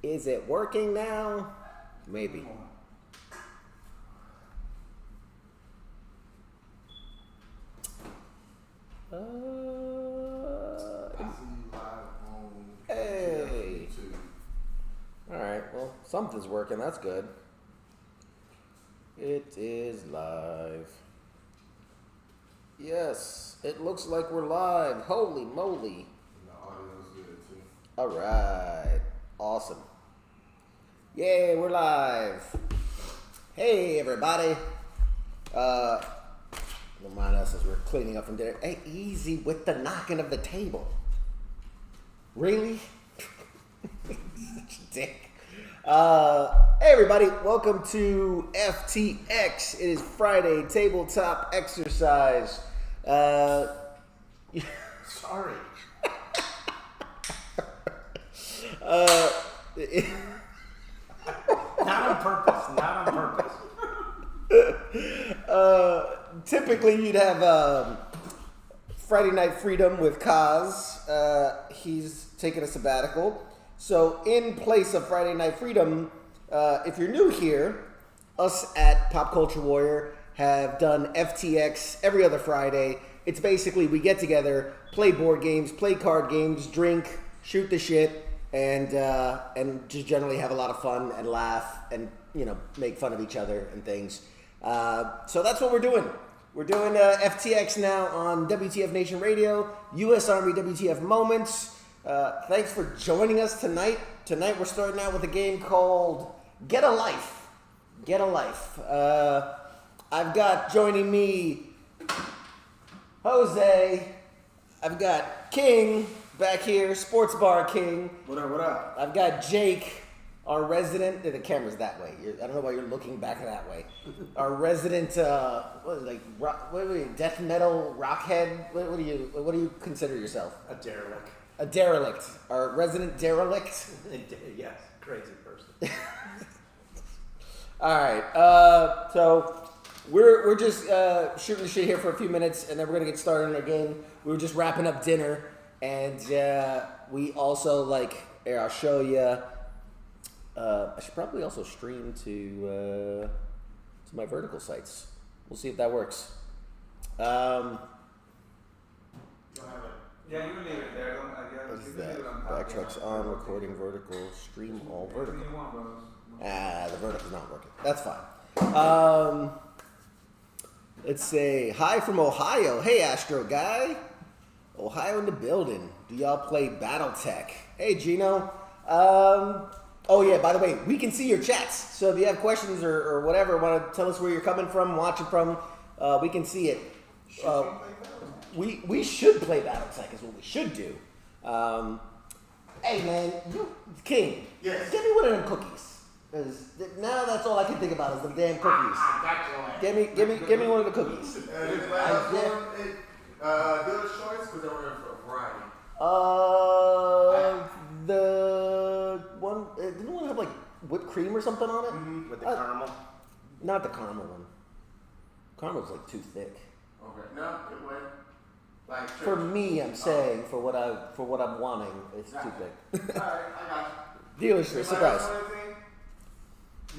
Is it working now? Maybe. Hey. Alright, well, something's working. That's good. It is live. Yes, it looks like we're live. Holy moly. The audio's good too. Alright. Awesome. Yay, we're live. Hey, everybody. Don't mind us as we're cleaning up from dinner. Hey, easy with the knocking of the table. Really? Such a dick. Hey, everybody. Welcome to FTX. It is Friday, tabletop exercise. Sorry. Not on purpose. Not on purpose. Typically, you'd have Friday Night Freedom with Kaz. He's taking a sabbatical. So, in place of Friday Night Freedom, if you're new here, us at Pop Culture Warrior have done FTX every other Friday. It's basically we get together, play board games, play card games, drink, shoot the shit, and just generally have a lot of fun and laugh and make fun of each other and things. So that's what we're doing. We're doing FTX now on WTF Nation Radio, U.S. Army WTF Moments. Thanks for joining us tonight. Tonight we're starting out with a game called Get a Life. Get a Life. I've got joining me Jose. I've got King back here, Sports Bar King. What up, what up? I've got Jake, our resident. The camera's that way. I don't know why you're looking back that way. Our resident, death metal rockhead. What do you consider yourself? A derelict. A derelict. Our resident derelict. Yes, crazy person. All right. So we're just shooting the shit here for a few minutes, and then we're gonna get started on our game. We were just wrapping up dinner, and we also here, I'll show you. I should probably also stream to my vertical sites. We'll see if that works. Yeah, you can leave it there. What is that? Backtracks on, recording vertical, stream all vertical. The vertical's not working. That's fine. Let's say hi from Ohio. Hey, Astro guy. Ohio in the building. Do y'all play BattleTech? Hey, Gino. Oh yeah, by the way, we can see your chats. So if you have questions or whatever, want to tell us where you're coming from, watching from, we can see it. We should play BattleTech is what we should do. Hey man, King. Yes. Give me one of them cookies. Cause now that's all I can think about is the damn cookies. I got your ass. Give me one of the cookies. Dealer's choice, because they were for a variety. The one didn't the one have whipped cream or something on it? Mm-hmm. With the caramel. Not the caramel one. Caramel's too thick. Okay. No, it went. For me, I'm saying for what I'm wanting, it's too thick. Alright, I got you. Dealer's surprise.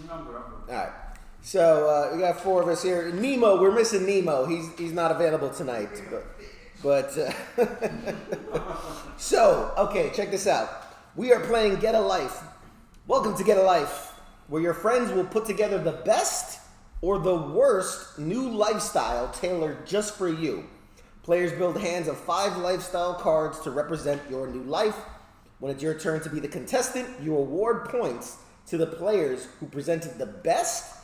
No, Alright. So we got four of us here. Nemo, we're missing Nemo. He's not available tonight. But so, okay, check this out. We are playing Get a Life. Welcome to Get a Life, where your friends will put together the best or the worst new lifestyle tailored just for you. Players build hands of 5 lifestyle cards to represent your new life. When it's your turn to be the contestant, you award points to the players who presented the best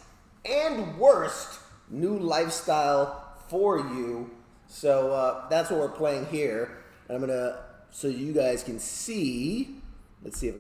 and worst new lifestyle for you. So that's what we're playing here. I'm gonna, so you guys can see. Let's see if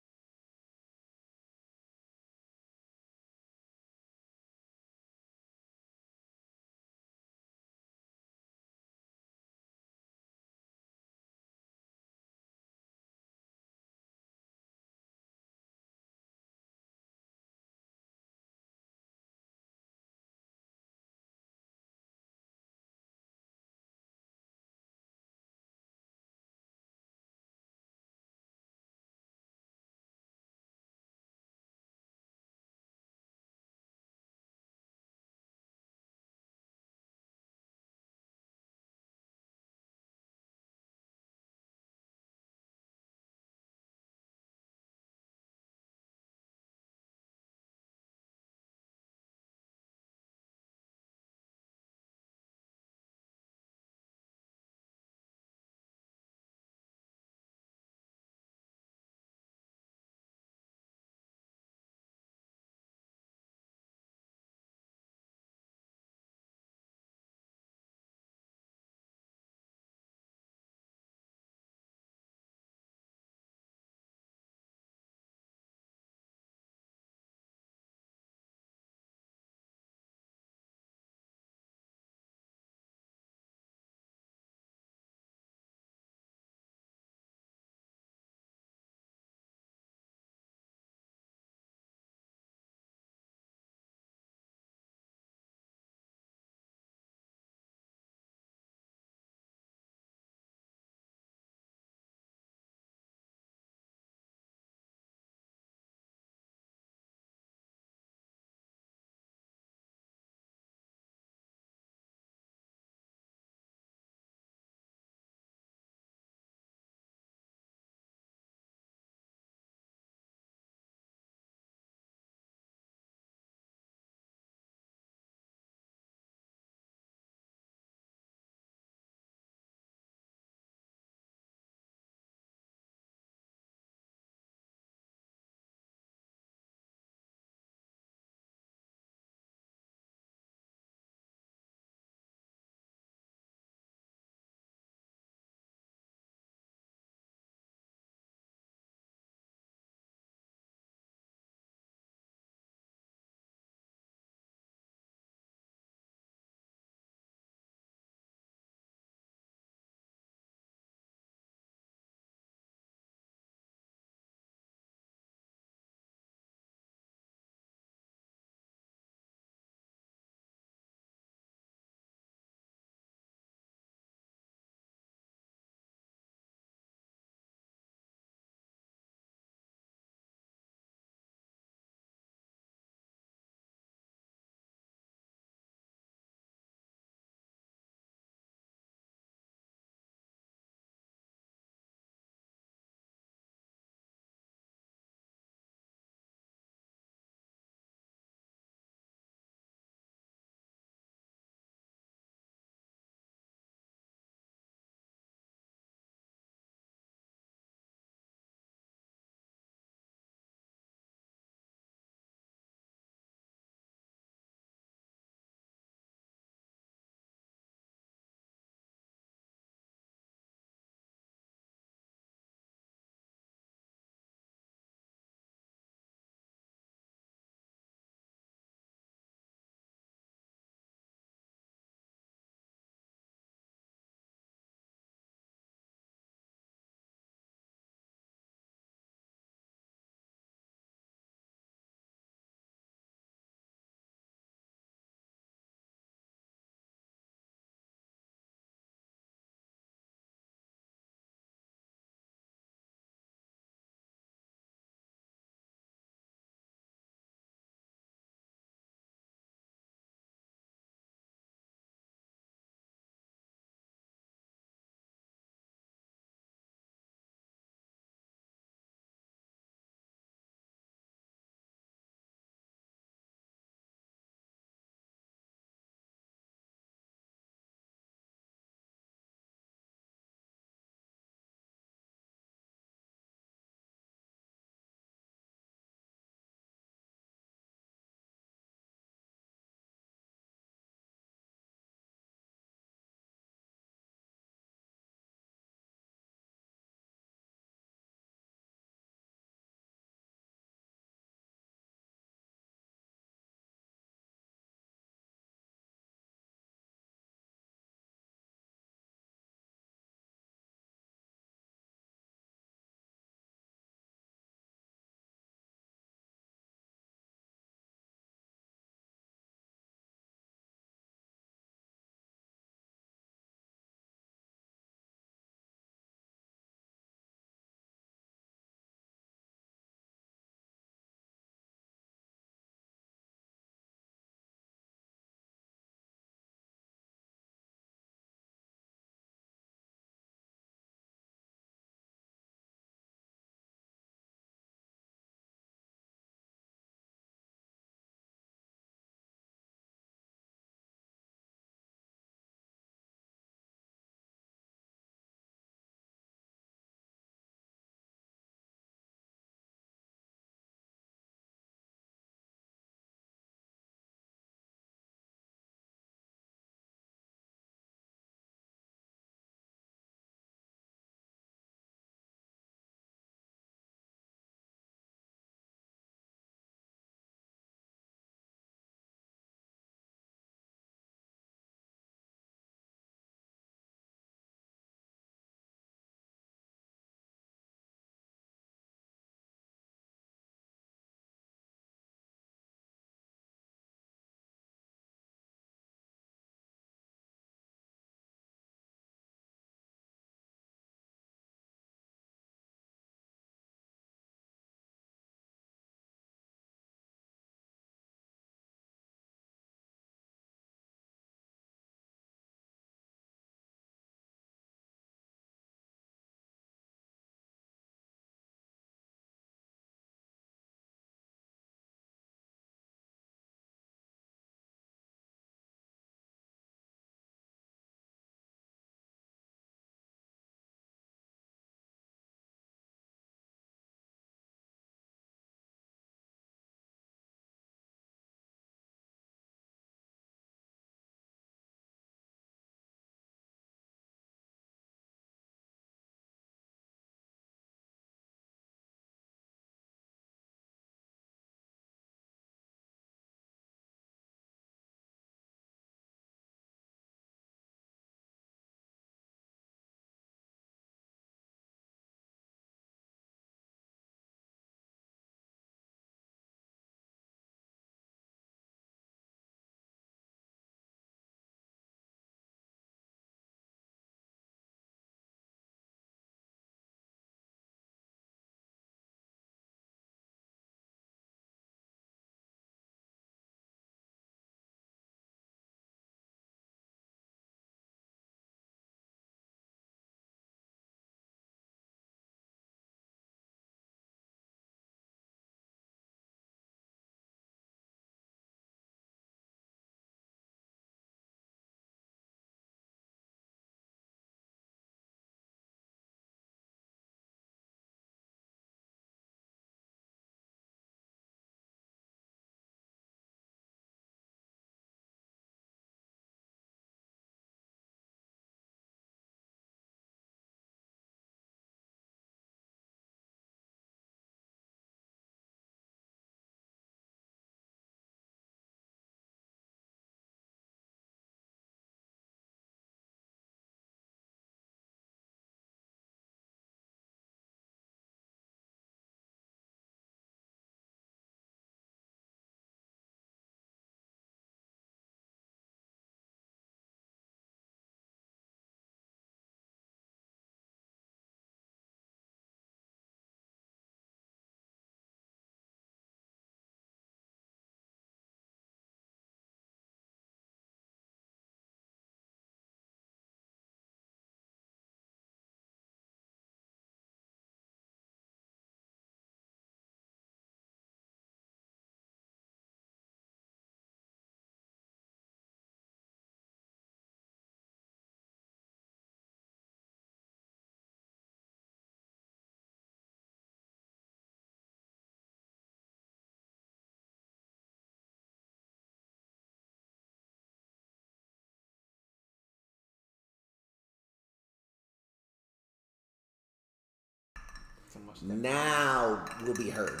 so much. Now will be heard.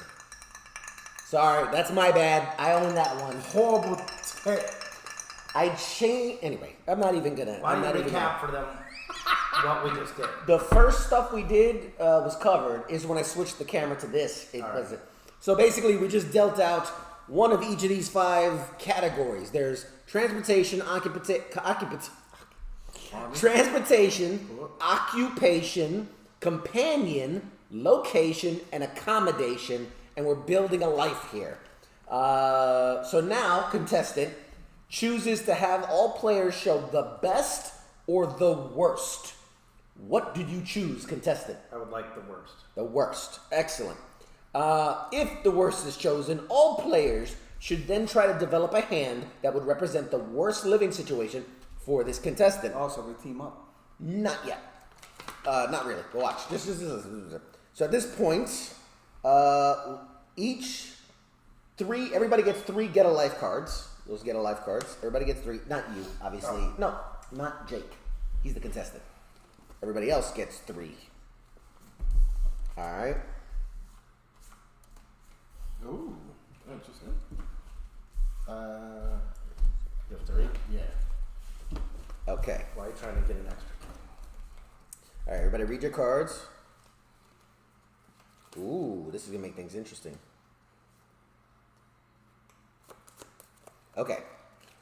Sorry, that's my bad. I own that one. Horrible. I changed. Anyway, I'm not even gonna. Why I'm don't not you even recap for them what we just did? The first stuff we did was covered. Is when I switched the camera to this. It All right. wasn't. So basically, we just dealt out one of each of these 5 categories. There's transportation, transportation, occupation, companion, location, and accommodation, and we're building a life here. So now, contestant chooses to have all players show the best or the worst. What did you choose, contestant? I would like the worst. The worst. Excellent. If the worst is chosen, all players should then try to develop a hand that would represent the worst living situation for this contestant. Also, we team up. Not yet. Not really. Well, watch. So at this point, everybody gets 3 get a life cards. Those get a life cards. Everybody gets 3. Not you, obviously. Oh. No, not Jake. He's the contestant. Everybody else gets 3. All right. Ooh, interesting. You have 3? Yeah. Okay. Why are you trying to get an extra? All right, everybody read your cards. Ooh, this is going to make things interesting. Okay.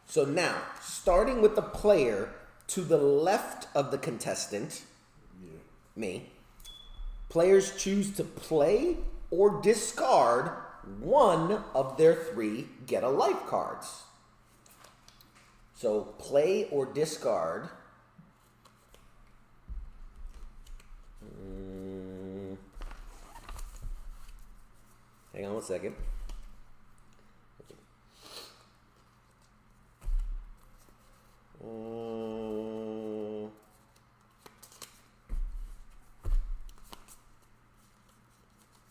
So now, starting with the player to the left of the contestant, me, players choose to play or discard one of their 3 get a life cards. So play or discard. Hang on one second.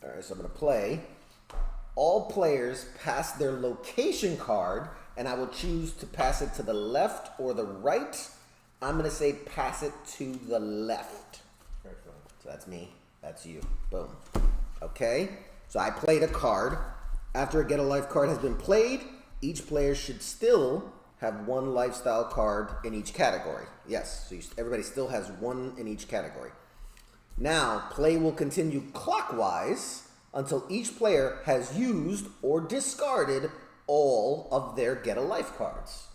All right, so I'm going to play. All players pass their location card, and I will choose to pass it to the left or the right. I'm going to say pass it to the left. So that's me. That's you. Boom. Okay. So I played a card. After a get a life card has been played, each player should still have 1 lifestyle card in each category. Yes. So everybody still has 1 in each category. Now, play will continue clockwise until each player has used or discarded all of their get a life cards.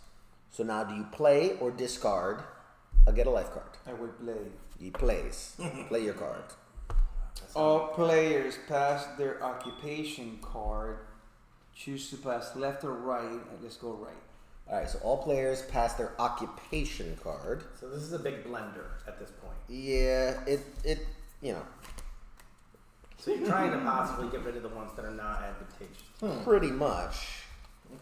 So now, do you play or discard a get a life card? I will play. He plays. Play your card. All players pass their occupation card. Choose to pass left or right. Let's go right. All right, so all players pass their occupation card. So this is a big blender at this point. Yeah, you know, So you're trying to possibly get rid of the ones that are not advantageous. pretty much.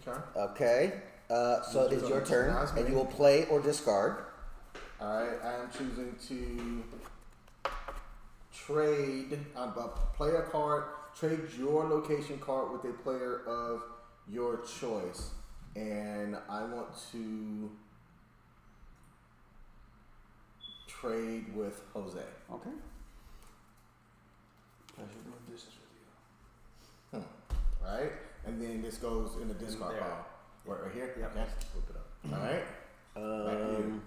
Okay. Okay, so it's your turn, Nice, and man. you will play or discard. Alright, I am choosing to trade a player card, trade your location card with a player of your choice. And I want to trade with Jose. Okay. Pleasure doing business with you. Right? And then this goes in the discard there. pile. Right here? Yep. Okay. Flip it up. Alright. Back to you.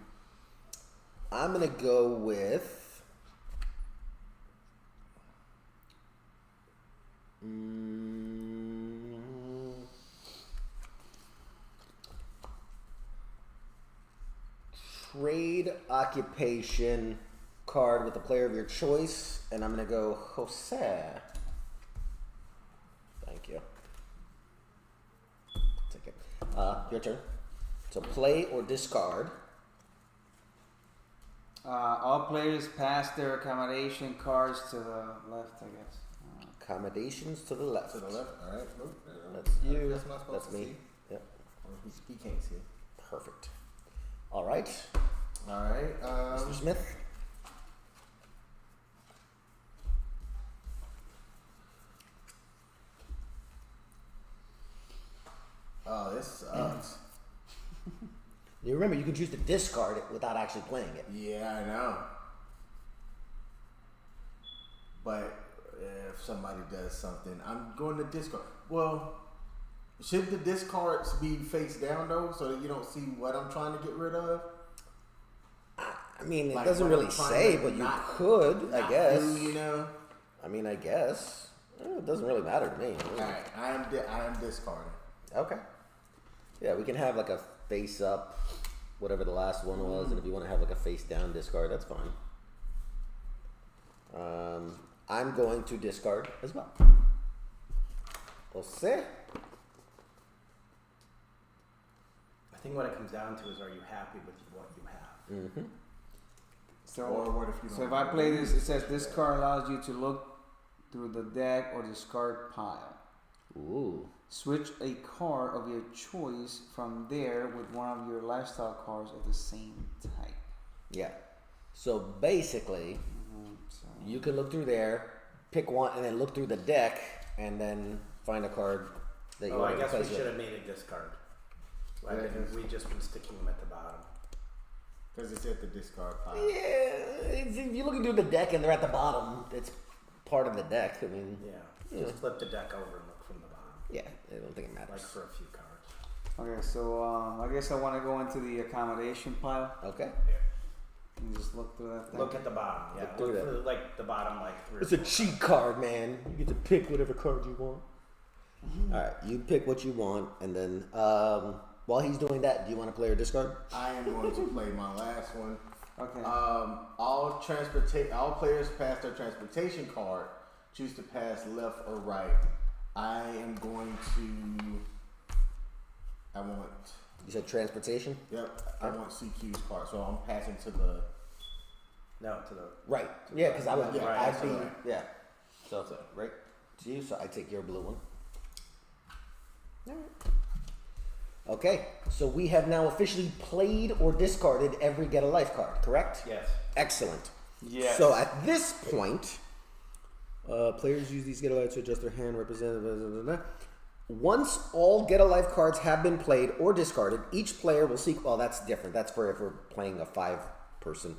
I'm gonna go with. Trade occupation card with a player of your choice, and I'm gonna go Jose. Thank you. Take it. Your turn. So play or discard. All players pass their accommodation cards to the left, I guess. Accommodations to the left. To the left. Alright. That's you. That's not supposed That's to me. see. Yep. He can't see. Perfect. All right. Alright. Mr. Smith. Oh, this sucks. You remember, you can choose to discard it without actually playing it. Yeah, I know. But if somebody does something. I'm going to discard. Well, should the discards be face down though, so that you don't see what I'm trying to get rid of? I mean, it Like, doesn't what really I'm trying say, to but you not- could, I Not guess. do, you know. I mean, I guess. It doesn't really matter to me. All right, I am discarding. Okay. Yeah, we can have like a face up, whatever the last one was, and if you want to have like a face down discard, that's fine. I'm going to discard as well. We'll see. I think what it comes down to is, are you happy with what you have? Mm-hmm. So, Or what if you so don't if I have play it? this, it says this card allows you to look through the deck or discard pile. Ooh. Switch a card of your choice from there with one of your lifestyle cards of the same type. Yeah. So basically, So, you can look through there, pick one, and then look through the deck, and then find a card that you Oh, want I to guess we replace should with. have made a discard. Why Yeah, didn't we just been sticking them at the bottom? Because it's at the discard pile. Yeah, if you're looking through the deck and they're at the bottom, it's part of the deck. I mean, Yeah. Just flip the deck over and look from the bottom, yeah, I don't think it matters. like for a few cards. okay, so I guess I want to go into the accommodation pile Okay. and just look through that thing. Look at the bottom. Yeah. Look through Look that. for like the bottom, like 3 or It's a 4 cheat card, man. You get to pick whatever card you want. All right, you pick what you want, and then while he's doing that, do you want to play or discard? I am going to play my last one. Okay. All players pass their transportation card. Choose to pass left or right. I am going to. I want. You said transportation? Yep. I want CQ's card, so I'm passing to the. No, to the Right. Yeah, because I would. Yeah, Yeah, right, I'd that's be. right. Yeah. So right to you. So I take your blue one. All right. Okay. So we have now officially played or discarded every get a life card. Correct? yes. Excellent. Yes. So at this point, players use these get a life to adjust their hand representative. Blah, blah, blah, blah. Once all get a life cards have been played or discarded, each player will seek. Well, that's different. That's for if we're playing a 5-person.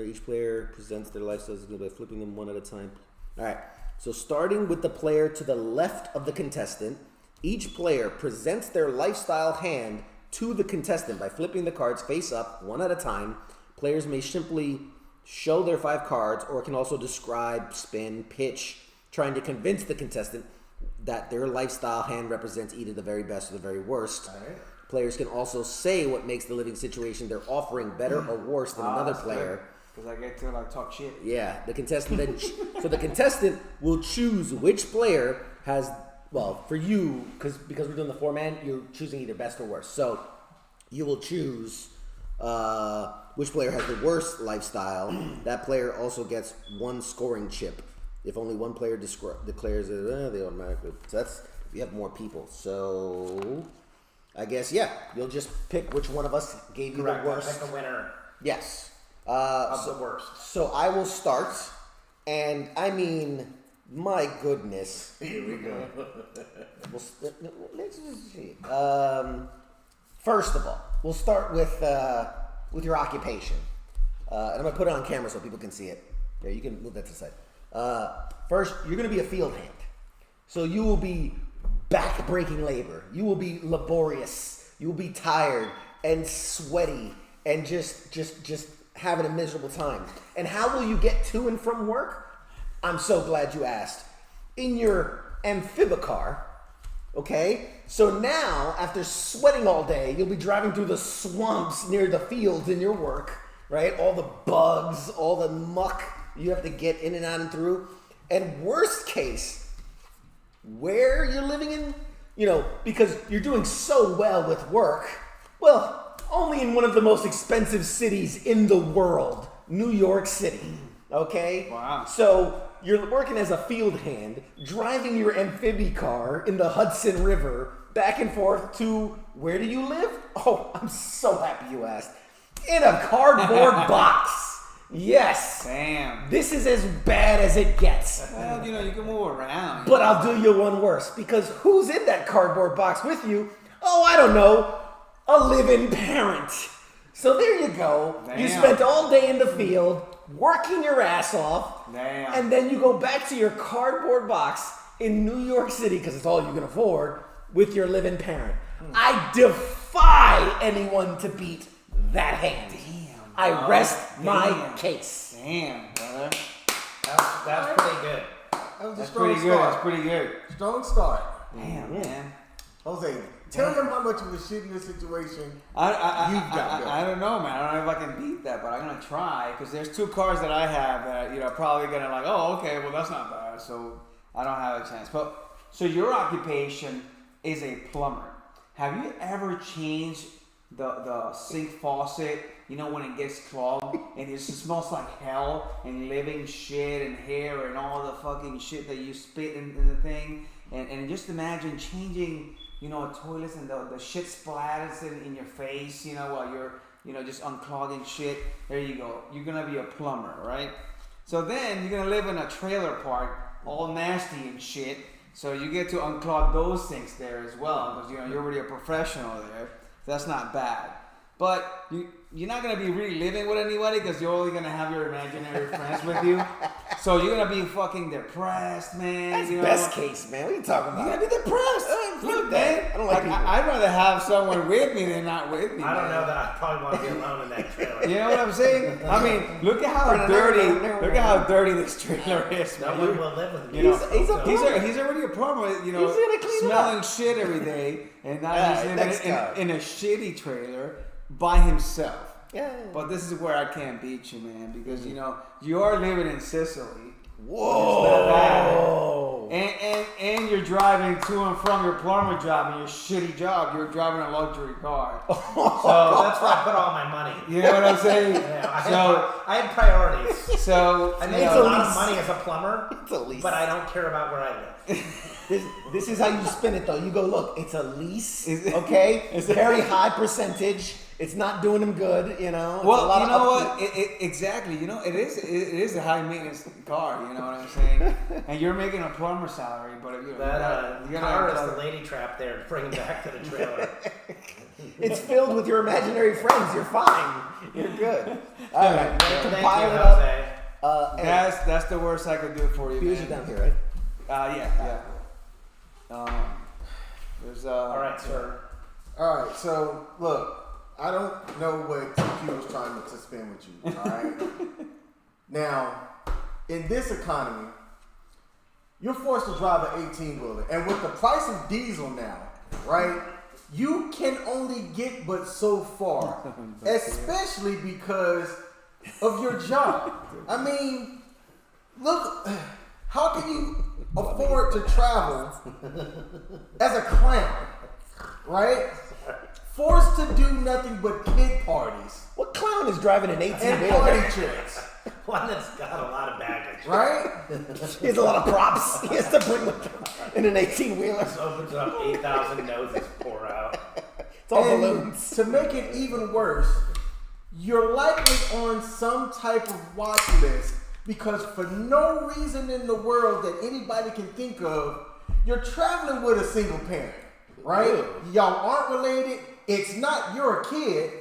Each player presents their lifestyles by flipping them one at a time. All right. So starting with the player to the left of the contestant, each player presents their lifestyle hand to the contestant by flipping the cards face up one at a time. Players may simply show their 5 cards or can also describe, spin, pitch, trying to convince the contestant that their lifestyle hand represents either the very best or the very worst. All right. Players can also say what makes the living situation they're offering better or worse than another player. Because I get to like talk shit. Yeah, the contestant then so the contestant will choose which player has, well, for you, because we're doing the 4-man, you're choosing either best or worst. So you will choose which player has the worst lifestyle. That player also gets 1 scoring chip. If only one player declares it, they automatically. So that's, we have more people. So I guess, yeah, you'll just pick which one of us gave you Correct. the I'll worst. pick a winner Yes. of the worst. So I will start, and I mean, my goodness. Here we go. Let's just see. First of all, we'll start with your occupation, and I'm gonna put it on camera so people can see it. Yeah, you can move that to the side. First, you're gonna be a field hand, so you will be back-breaking labor. You will be laborious. You will be tired and sweaty and just having a miserable time. And how will you get to and from work? I'm so glad you asked. In your amphibicar, okay? So now, after sweating all day, you'll be driving through the swamps near the fields in your work, right? All the bugs, all the muck you have to get in and out and through. And worst case, where you're living in, because you're doing so well with work, well, only in one of the most expensive cities in the world, New York City, okay? Wow. So you're working as a field hand, driving your amphibicar in the Hudson River back and forth to, where do you live? Oh, I'm so happy you asked. In a cardboard box. Yes. Damn. This is as bad as it gets. Well, you can move around. But I'll do you one worse, because who's in that cardboard box with you? Oh, I don't know. A living parent. So there you go. You Damn. spent all day in the field, working your ass off, Damn. and then you go back to your cardboard box in New York City, because it's all you can afford, with your living parent. I defy anyone to beat that hand. Damn. I rest my case. Damn, brother. That's pretty good. That was a That's strong pretty good. start. That's pretty good. Strong start. Damn, man. Jose, tell them how much of a shittier situation I you've got. I don't know, man. I don't know if I can beat that, but I'm gonna try because there's 2 cars that I have that probably gonna like. Oh, okay, well that's not bad. So I don't have a chance. But so your occupation is a plumber. Have you ever changed the sink faucet? You know when it gets clogged and it just smells like hell and living shit and hair and all the fucking shit that you spit in the thing. And just imagine changing, a toilet and the shit splatters in your face, while you're, just unclogging shit. There you go. You're going to be a plumber, right? So then you're going to live in a trailer park, all nasty and shit. So you get to unclog those things there as well because, you're already a professional there. That's not bad. But you're not going to be really living with anybody because you're only going to have your imaginary friends with you. So you're going to be fucking depressed, man. That's best case, man. What are you talking about? You're going to be depressed. Fuck that. I don't like people. I'd rather have someone with me than not with me. I don't man. know that I probably want to be alone in that trailer. You know what I'm saying? I mean, look at how dirty this trailer is, No man. one will live with me. He's a plumber. He's already a plumber, He's gonna clean it smelling up. shit every day, and now Alright, he's next living guy. in a shitty trailer by himself. Yeah. But this is where I can't beat you, man, because you are living in Sicily. Whoa. And you're driving to and from your plumber job and your shitty job. You're driving a luxury car. So that's where I put all my money. You know what I'm saying? Yeah, I have priorities. So I make It's a a lot lease. of money as a plumber, It's a lease. but I don't care about where I live. This is how you spin it, though. You go, look, it's a lease, Is it- okay? is it- Very high percentage. It's not doing them good, It's a well, lot you of know upkeep. what? Exactly. It is a high maintenance car. You know what I'm saying? And you're making a plumber salary, but you That car is the lady trap there to bring him back to the trailer. It's filled with your imaginary friends. You're fine. You're good. All right. Thank Compile you, it up. Jose. Hey, That's the worst I could do for you, Fuse man. are down here, right? Yeah. There's All right, sir. All right, so look, I don't know what TQ was trying to spin with you. All right. Now, in this economy, you're forced to drive an 18-wheeler, and with the price of diesel now, right? You can only get but so far, especially because of your job. I mean, look, how can you afford to travel as a clown, right? Forced to do nothing but kid parties What clown is driving an 18 and wheeler? party trips, One that's got a lot of baggage. right? He has a lot of props. He has to bring with him in an 18 wheeler. Just opens up 8,000 noses pour out. It's all And balloons. to make it even worse, you're likely on some type of watch list because for no reason in the world that anybody can think of, you're traveling with a single parent, right? Y'all aren't related. It's not your kid.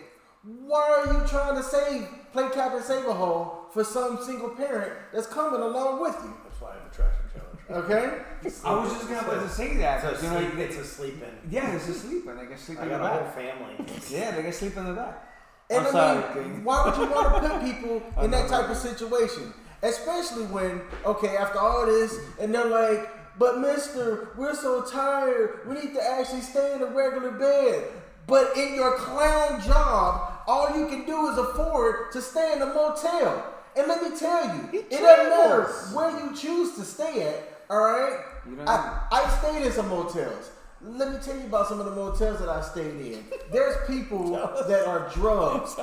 Why are you trying to play Captain Save-A-Hole for some single parent that's coming along with you? That's why I have a tractor trailer. Okay? I was just about to say that. It's a 'cause, sleep, it's a sleep in. Yeah, it's a sleeping. They can sleep I in the got a whole back. family. Yeah, they can sleep in the back. And I'm I sorry, mean, King. why would you want to put people in that type of situation? Especially when, okay, after all this, and they're like, but mister, we're so tired, we need to actually stay in a regular bed. But in your clown job, all you can do is afford to stay in a motel. And let me tell you, it doesn't matter where you choose to stay at, all right? You don't I stayed in some motels. Let me tell you about some of the motels that I stayed in. There's people that are drugs.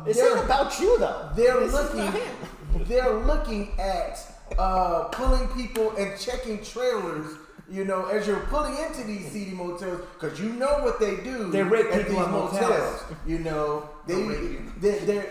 This ain't about you, though. They're This is looking. not him. They're looking at pulling people and checking trailers. You know, as you're pulling into these seedy motels, because you know what they do. They rape at people these in motels. motels. You know, they're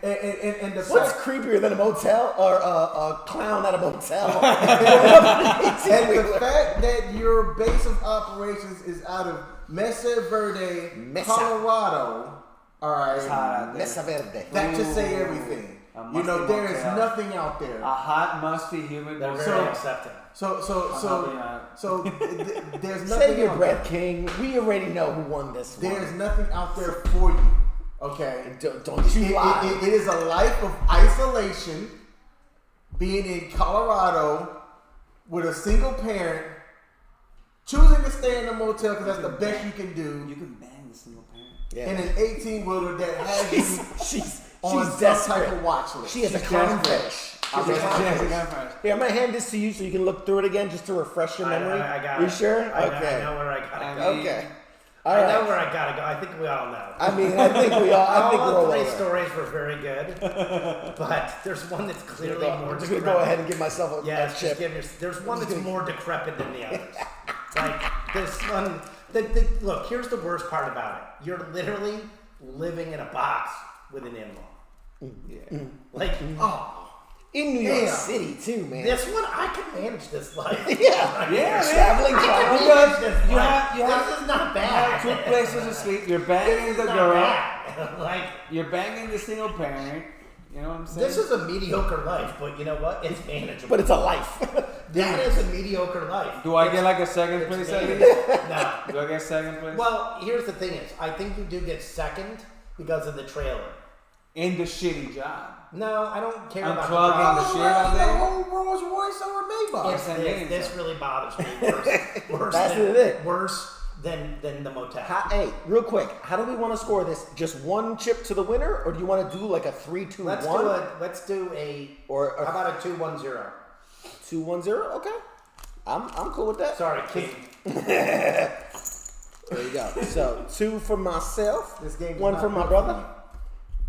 and the What's fact, creepier than a motel or a clown at a motel? and the fact that your base of operations is out of Mesa Verde, Mesa. Colorado. All right, hot out there. Mesa Verde. that should say everything. You know, there is nothing out there. A hot, musty, humid. They're motel. very accepting. So there's nothing. Save your out breath, there. King. We already know who won this one. There's nothing out there for you. Okay. Don't you lie. It is a life of isolation. Being in Colorado with a single parent, choosing to stay in a motel because that's the best you can do. You can bang the single parent. Yeah. In an 18-wheeler that has you she's on some desperate. type of watch list. She has a She's clown desperate. fetish. Yeah, Here, I'm gonna hand this to you so you can look through it again just to refresh your memory. I got you it. sure? I know where I gotta go. Okay. All I right. know where I gotta go. I think we all know. I mean, I think we all. I think we're all All three over. stories were very good, but there's one that's clearly more I'm just gonna decrepit. go ahead and give myself a, Yeah, a just chip. give there's one that's more decrepit than the others. Like this one. Look, here's the worst part about it. You're literally living in a box with an in-law. Yeah. Like, oh, In New York Damn. City too, man. this one I can manage this life. yeah, Yeah, traveling. man. traveling. Because This you life. have This is not you bad. have two places to sleep. You're banging This the is not girl. bad. Like, You're banging the single parent. You know what I'm saying? this is a mediocre life, but you know what? It's manageable. But it's a life. That is a mediocre life. Do I get like a second It's place at least? manageable. No. Do I get second place? Well, here's the thing is, I think you do get second because of the trailer. In the shitty job. No, I don't care about Unplugging the the problem. shit out there. whole Rolls Royce over Maybach. It's Yes, I mean, this so. really bothers me worse. That's it. Worse than the motel. Hey, real quick, how do we want to score this? Just one chip to the winner, or do you want to do like a 3-2-1? Let's do a Or how about a 2-1-0? 2-1-0? Okay, I'm cool with that. Sorry, King. There you go. So 2 for myself, This game is 1 not for my built brother,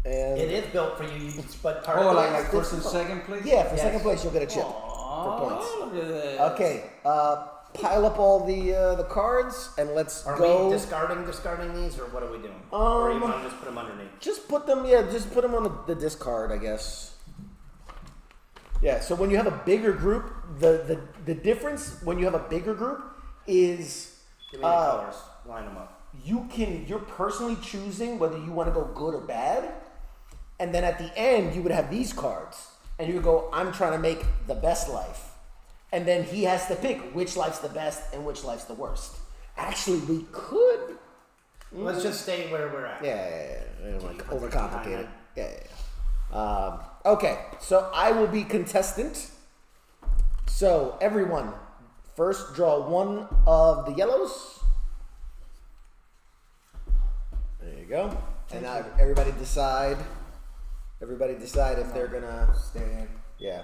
for and It is built for you. You can split part Oh, of like it. first and second place? yeah, for Yes. second place you'll get a chip Aw, for points. look at this. Okay, pile up all the cards and let's Are go. we discarding these, or what are we doing? Or you want to just put them underneath? Just put them, on the discard, I guess. Yeah. So when you have a bigger group, the difference when you have a bigger group is Give me the colors. Line them up. you're personally choosing whether you want to go good or bad, and then at the end you would have these cards, and you would go, I'm trying to make the best life, and then he has to pick which life's the best and which life's the worst. Actually, we could. Let's just stay where we're at. Yeah. I don't like overcomplicate it. Yeah. Okay, so I will be contestant. So everyone, first draw one of the yellows. There you go. And now everybody decide. Everybody decide if they're gonna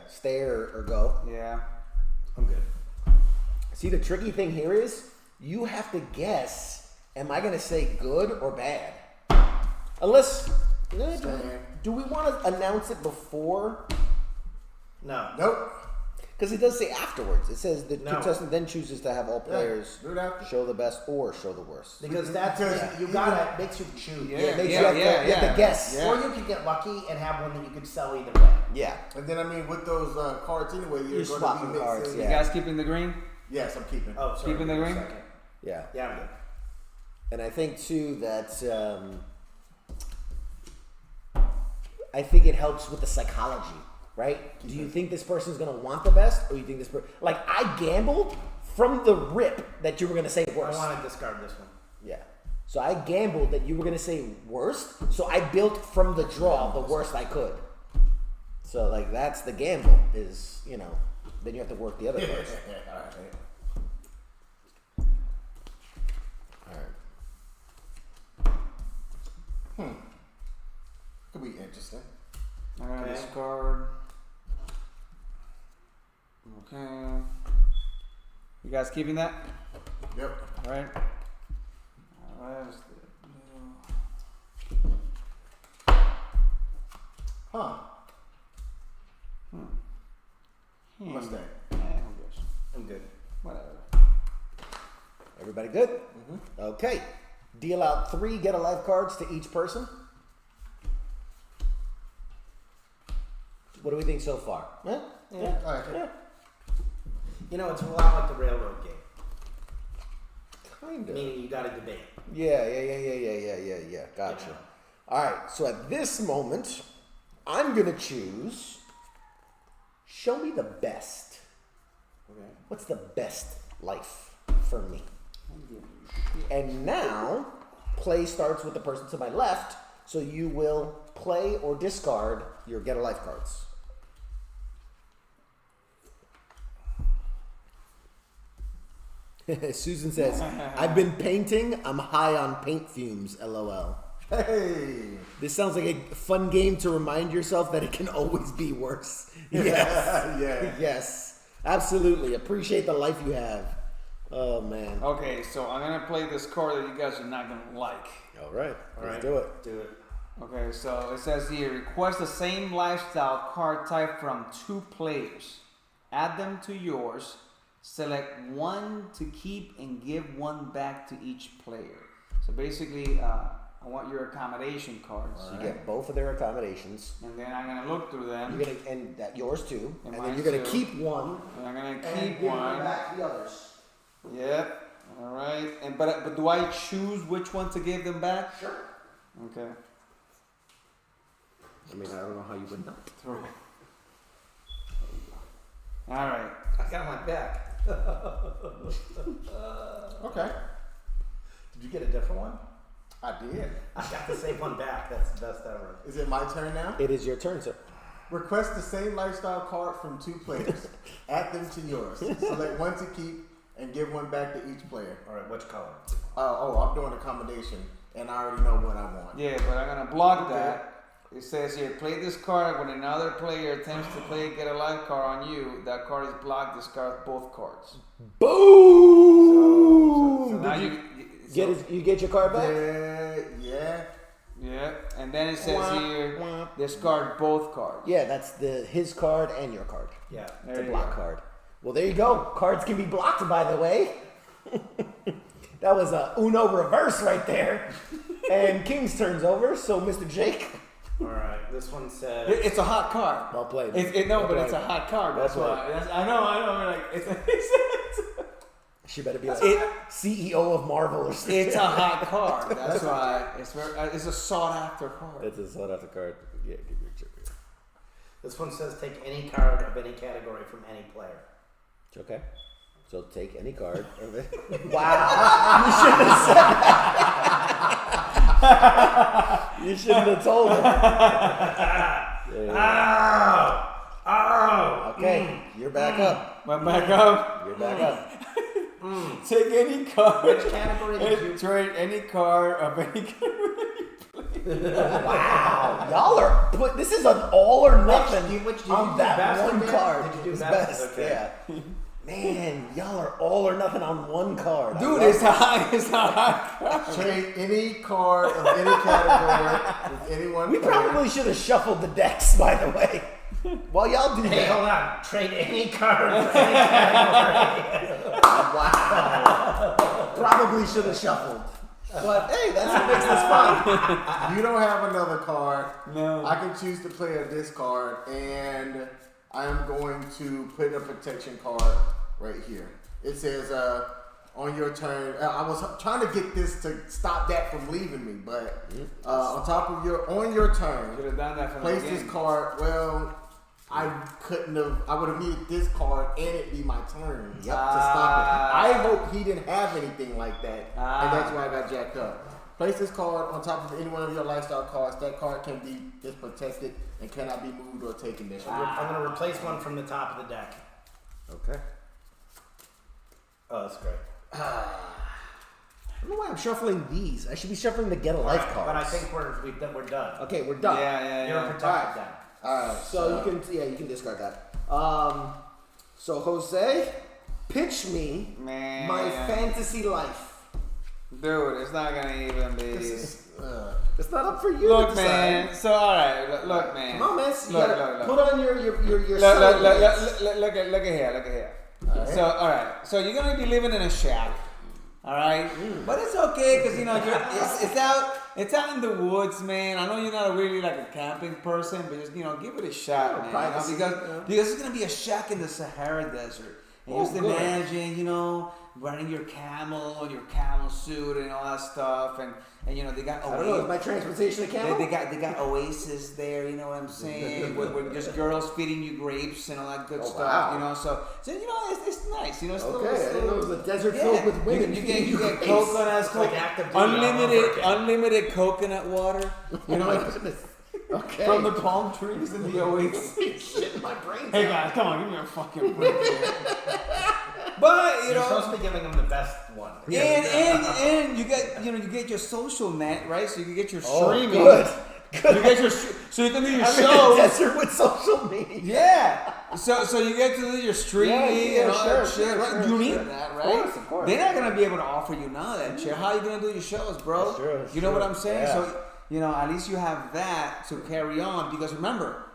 stay or go. Yeah. I'm good. See, the tricky thing here is you have to guess. Am I gonna say good or bad? Unless, do we want to announce it before? No. Nope. Because it does say afterwards. It says the No. contestant then chooses to have all players do it after. show the best or show the worst. Because that's Because you gotta it makes you choose. Yeah. It makes you have to guess. Yeah. Or you could get lucky and have one that you could sell either way. Yeah. And then I mean, with those cards anyway, you're You're going swapping to be cards, mixing. You yeah. guys keeping the green? Yes, I'm keeping. Oh, sorry. Keeping the give me a ring? second. Yeah. Yeah, I'm good. And I think too that I think it helps with the psychology, right? Do you think this person's gonna want the best, or you think this person? Like I gambled from the rip that you were gonna say I worst. want to discard this one. Yeah. So I gambled that you were gonna say worst. So I built from the draw the worst I could. So like that's the gamble is, then you have to work the other cards. All right. Could be interesting. I'm gonna Okay. discard. Okay. You guys keeping that? Yep. All right. All right. Let's do blue. Huh. What's that? Yeah, who cares? I'm good. Whatever. Everybody good? Okay. Deal out 3 get a life cards to each person. What do we think so far? Yeah. Yeah. All right. Yeah. You know, it's a lot like the railroad game. Kind of. Meaning you got to debate. Yeah. Gotcha. All right. So at this moment, I'm gonna choose. Show me the best. Okay. What's the best life for me? And now, play starts with the person to my left, so you will play or discard your Get a Life cards. Susan says, I've been painting. I'm high on paint fumes, LOL. Hey. This sounds like a fun game to remind yourself that it can always be worse. Yes. Yeah. Yes. Absolutely. Appreciate the life you have. Oh, man. Okay, so I'm gonna play this card that you guys are not gonna like. All right. Let's do it. Do it. Okay, so it says here, request the same lifestyle card type from 2 players. Add them to yours. Select one to keep and give one back to each player. So basically, I want your accommodation cards. You get both of their accommodations. And then I'm gonna look through them. You're gonna and that yours too. And And then mine you're gonna too. keep one. And I'm gonna And keep give one. back the others. Yep. All right. And but do I choose which one to give them back? Sure. Okay. I mean, I don't know how you would know. Throw. All right. I got my back. Okay. Did you get a different one? I did. I got the same one back. That's the best ever. Is it my turn now? It is your turn, sir. Request the same lifestyle card from 2 players. Add them to yours. Select one to keep and give one back to each player. All right, which color? I'm doing accommodation, and I already know what I want. Yeah, but I'm gonna block that. It says here, play this card when another player attempts to play Get a Life card on you. That card is blocked. Discard both cards. Boom! So now Did you you get your card back? Yeah. yeah, and then it says here, discard both cards. Yeah, that's his card and your card. Yeah. It's There a you block go. card. Well, there you go. Cards can be blocked, by the way. That was a Uno reverse right there. And King's turn's over, so Mr. Jake. All right. This one says. It's a hot card. Well played. No, Well but it's a played. hot card. That's Well why. I know. Like it's She better be like It- CEO of Marvel or something. it's a hot card. That's why it's a sought after card. It's a sought after card. Yeah, give your chip here. This one says take any card of any category from any player. It's okay. So take any card of it. Wow. You shouldn't have said that. You shouldn't have told her. Oh! Okay, you're back up. Went back up. You're back up. Take any card. Which category did you? Trade any card of any Wow, y'all are this is an all or nothing Which did you on do that best one again? card. Did you do It's best? Okay. Yeah. Man, y'all are all or nothing on one card. I Dude, love it's a hot card. Trade any card of any category with anyone. We probably should have shuffled the decks, by the way. While y'all do Hey, that. hold on. Trade any card of any category. Wow. Probably should have shuffled. But hey, that's what makes this fun. You don't have another card. No. I can choose to play a discard, and I am going to put a protection card right here. It says, on your turn. I was trying to get this to stop that from leaving me, but on your turn, Should have done that from the place beginning. this card. Well, I couldn't have. I would have needed this card and it be my turn to stop it. I hope he didn't have anything like that, and that's why I got jacked up. Place this card on top of any one of your lifestyle cards. That card is protected and cannot be moved or taken this way. I'm going to replace one from the top of the deck. Okay. Oh, that's great. I don't know why I'm shuffling these. I should be shuffling the Get a Life cards. But I think we're done. Okay, we're done. Yeah. You're protected then. Alright, So you can discard that. So Jose, pitch me Man. my fantasy life. Dude, it's not gonna even be. It's not up for you Look, to decide. man. So, alright. Look, man. Come on, man. You Look, gotta look. put on your Look at here. Alright. So, alright. So you're gonna be living in a shack. Alright? But it's okay, because it's out in the woods, man. I know you're not really like a camping person, but just, give it a shot, man. privacy, Because it's gonna be a shack in the Sahara Desert. And you're just imagining, running your camel and your camel suit and all that stuff, and they got Oasis. My transportation to camel. They got Oasis there, you know what I'm saying? with just girls feeding you grapes and all that good stuff, wow. So it's nice, It's Okay, it's I didn't know it was a desert filled with women. You get coconuts, like active duty unlimited coconut water, Oh my goodness. Okay. from the palm trees in the Oasis. Shit in my brain. Hey guys, come on, give me a fucking break here. But You're supposed to be giving them the best one. And you get your social net, right? So you can get your streaming. Good. You get your so you can do your I'm in a shows. desert with social media. Yeah. So you get to do your streaming and all that shit. Right? You need that, right? Of course. They're not gonna be able to offer you none of that shit. How are you gonna do your shows, bro? That's You know true. what I'm saying? Yeah. So at least you have that to carry on, because remember,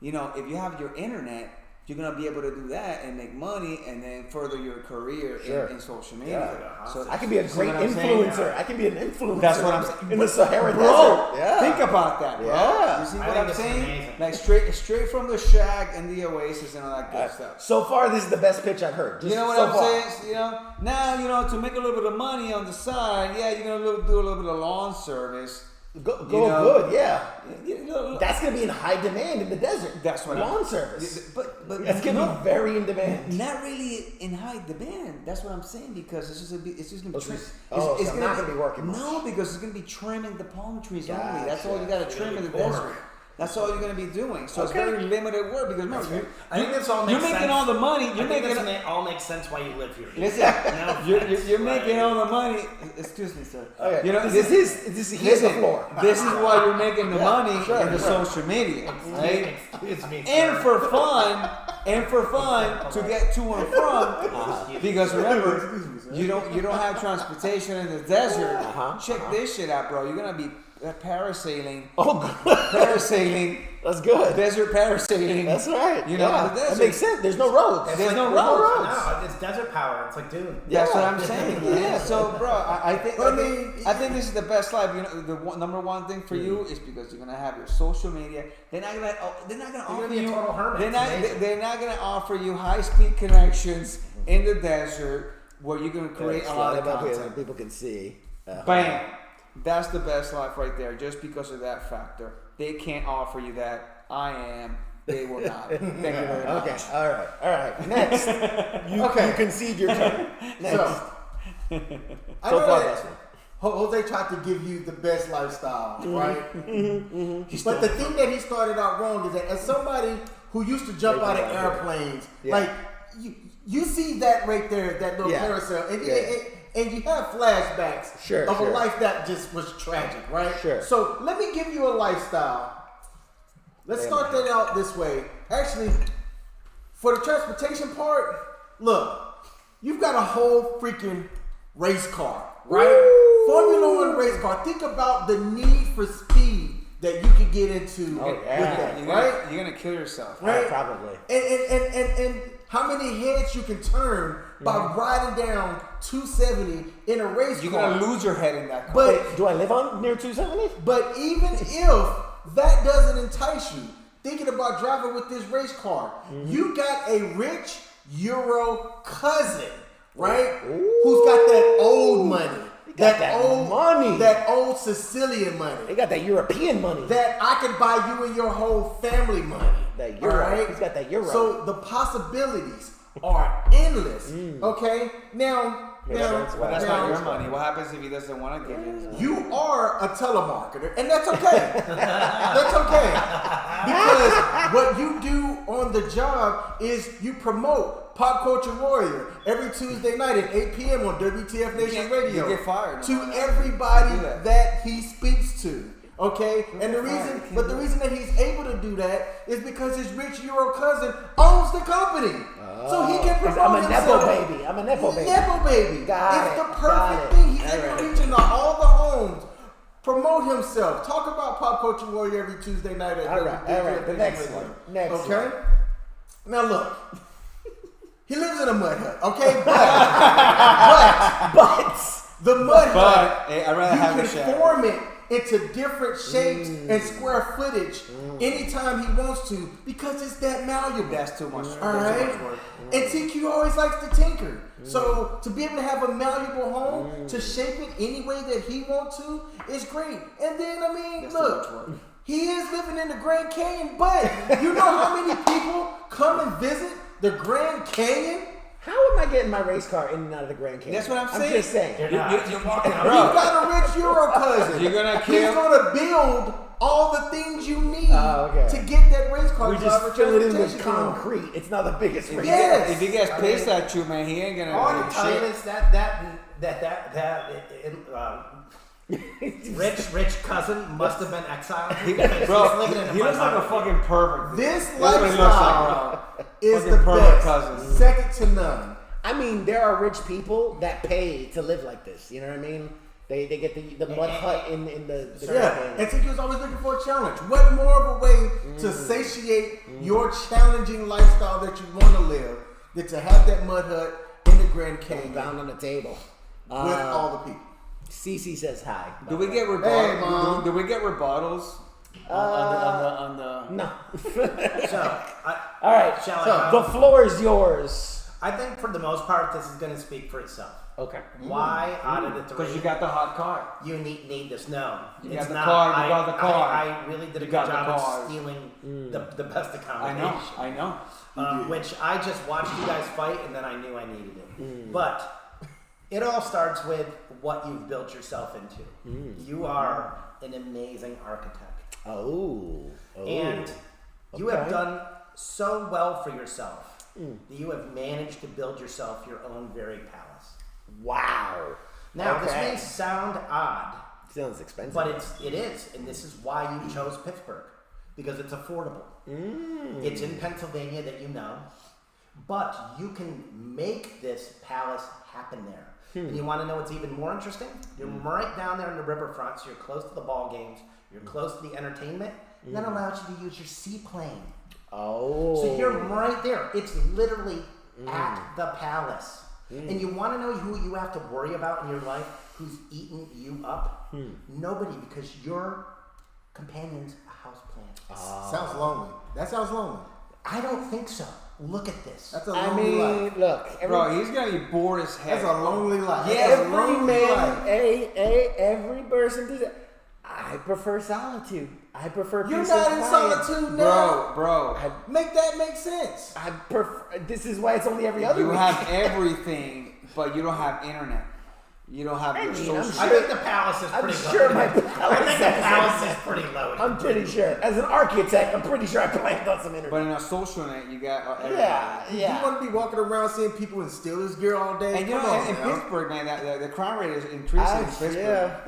if you have your internet, you're gonna be able to do that and make money, and then further your career in social media. Yeah. So I can be a see great what I'm saying? influencer. I can be an influencer. That's what I'm saying. In the Sahara Bro, Desert. Yeah. think about that, bro. Yeah. You see I what think I'm this is saying? amazing. Like straight from the shag and the Oasis and all that good stuff. So far, this is the best pitch I've heard. You know what so I'm far. saying? Now, to make a little bit of money on the side, yeah, you're gonna do a little bit of lawn service. Go good, yeah. That's That's gonna be in high demand in the desert. That's what lawn service. But That's gonna be very in demand. not really in high demand. That's what I'm saying, because it's just gonna be trim. so It's I'm not gonna be working much. No, because it's gonna be trimming the palm trees only. That's Gotcha. all you gotta trim in the desert. That's all you're gonna be doing. So it's Okay. very limited work, because remember, I think this all you're makes making sense. all the money. I You're think making this all makes sense why you live here. Listen, No, you're making all the money. Excuse me, sir. Okay. This is here's the floor. This is why you're making the money sure, in the sure. social media, right? Excuse me. And sir. for fun, to get to and from. Because remember, you don't have transportation in the desert. Check this shit out, bro. You're gonna be parasailing. Oh, good. Parasailing. That's good. Desert parasailing. That's right. You know, yeah. the desert. That makes sense. There's no roads. There's no roads. No, it's desert power. It's like Dune. That's what Yeah. I'm saying. Yeah. So, bro, I think this is the best life. Number one thing for you is because you're gonna have your social media. They're not gonna offer be a you. total hermit. It's amazing. They're not gonna offer you high-speed connections in the desert where you're gonna create a lot of content. People can see. Bam. That's the best life right there, just because of that factor. They can't offer you that. They will not. Thank you very much. Okay. All right. Next. You concede your turn. Next. So, I So know far, that that's one. Jose tried to give you the best lifestyle, right? But the thing that he started out wrong is that as somebody who used to jump out of airplanes, like you see that right there, that little carousel, and you have flashbacks of a life that just was tragic, right? Sure. So let me give you a lifestyle. Let's start that out this way. Actually, for the transportation part, look, you've got a whole freaking race car, right? Woo! Formula One race car. Think about the need for speed that you could get into with that, right? You're gonna kill yourself. Right? Probably. And how many heads you can turn by riding down 270 in a race You're car. gonna lose your head in that car. But Do I live on near 270? But even if that doesn't entice you, thinking about driving with this race car, you got a rich Euro cousin, right? Who's got that old money. That old Sicilian money. They got that European money. That I could buy you and your whole family money. That euro. All right? He's got that euro. So the possibilities are endless. Okay? Now, That's not your money. What happens if he doesn't want to give you his money? you are a telemarketer, and that's okay. That's okay. Because what you do on the job is you promote Pop Culture Warrior every Tuesday night at 8 p.m. on WTF Nation Radio. You get fired. To everybody Do that. that he speaks to. Okay? And the reason that he's able to do that is because his rich Euro cousin owns the company. So he can promote I'm a himself. Nepo baby. I'm a Nepo baby. Nepo baby. Got it's it. the Got perfect it. thing. He's All able to right. reach into all the homes. Promote himself. Talk about Pop Culture Warrior every Tuesday night at All right. The next Radio. one. Next Okay? one. Now look. He lives in a mud hut, okay? But the mud hut, Hey, I'd rather have you the can shack. form it into different shapes and square footage anytime he wants to because it's that malleable. That's too much. All right. And TQ always likes to tinker. So to be able to have a malleable home to shape it any way that he wants to is great. And then I mean, That's look, he is living in the Grand Canyon, but you know how many people come and visit the Grand Canyon? How am I getting my race car in and out of the Grand Canyon? That's what I'm saying. I'm just saying. You're walking You around. got a rich Euro cousin. You're gonna He's kill. gonna build all the things you need okay. to get that race car. We to just our fill it in with transportation bill. concrete. It's not the biggest race. Yes. If he gets pissed at you, man, he ain't gonna. All I do can tell you shit. is that rich cousin must have been exiled because Bro, he's living in a he looks like a mud hut. fucking pervert. This That's what he looks like, lifestyle bro. is Fucking the pervert best. cousin. Second to none. I mean, there are rich people that pay to live like this. You know what I mean? They get the mud hut in the Yeah, Grand and Canyon. TQ was always looking for a challenge. What more of a way to satiate your challenging lifestyle that you want to live than to have that mud hut in the Grand Canyon Down on the table. with all the people? Cece says hi. Do we get Hey, rebuttals? Mom. Do we get rebuttals on the? No. So, All right. Shall I So go? the floor is yours. I think for the most part, this is going to speak for itself. Okay. Why out of the three? Because you got the hot car. You need this. No, You it's got the not. car, you got the car. I really did a You good got the job car. of stealing the best I accommodation. know. Which I just watched you guys fight, and then I knew I needed it. But it all starts with what you've built yourself into. You are an amazing architect, and you have done so well for yourself that you have managed to build yourself your own very palace. Wow. Now, this Okay. may sound odd, Sounds expensive. but it is, and this is why you chose Pittsburgh, because it's affordable. It's in Pennsylvania that you know, but you can make this palace happen there. And you want to know what's even more interesting? You're right down there in the riverfront, so you're close to the ball games, you're close to the entertainment, and that allows you to use your seaplane. So you're right there. It's literally at the palace. And you want to know who you have to worry about in your life, who's eating you up? Nobody, because your companion's a houseplant. Sounds lonely. That sounds lonely. I don't think so. Look at this. That's a I lonely mean, life. look. Bro, he's gonna be bored as heck. That's a lonely life. Yeah, That's a Every lonely man, life. every person does it. I prefer solitude. I prefer You're peace not and in quiet. solitude now. Bro. Make that make sense. I prefer. This is why it's only every other You week. have everything, but you don't have internet. You don't have your mean, social. I'm I think the palace is I'm pretty sure loaded. my I think the palace. palace is pretty loaded. I'm pretty sure. As an architect, I'm pretty sure I planned on some internet. But in a social net, you got everybody. Yeah. You want to be walking around seeing people in Steelers gear all day? And you Come know, on, in now. Pittsburgh, man, the crime rate is increasing in Pittsburgh.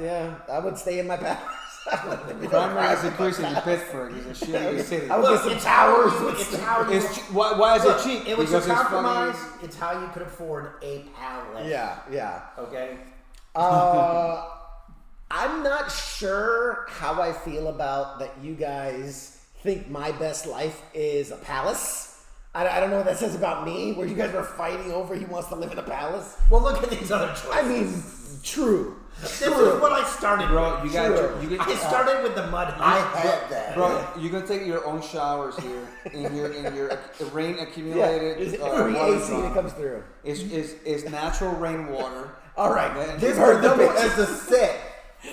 Yeah. I would stay in my palace. The crime rate is increasing in Pittsburgh. It's a shitty city. I would get some it's how towers. you- it's how you- It's why is Look, it cheap? It was Because a it's compromise. fucking- It's how you could afford a palace. Yeah. Okay. I'm not sure how I feel about that you guys think my best life is a palace. I don't know what that says about me, where you guys were fighting over he wants to live in a palace. Well, look at these other choices. I mean, true. this is what I started Bro, with. you got True. you I get started with the mud. I had that. Bro, you can take your own showers here in your rain Yeah, accumulated there's water free AC drop. that comes through. It's natural rainwater. All right, Man, This heard was the double pitch. as the set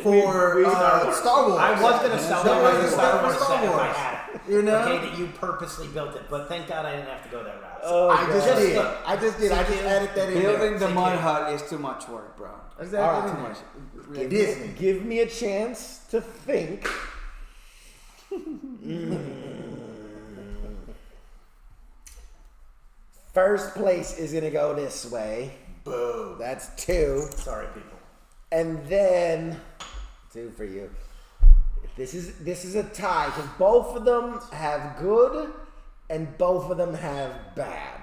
for Star Wars. I was going to sell That it was as a the Star set Wars for Star set if I Wars. had it. You know? Okay, that you purposely built it, but thank God I didn't have to go that route. Oh, I just God. did. Look, I just did. I just added that in Building there. the mud hut is too much work, bro. Exactly. All right. Too much. Disney. Give me a chance to think. First place is gonna go this way. Boo. That's 2. Sorry, people. And then 2 for you. This is a tie because both of them have good and both of them have bad.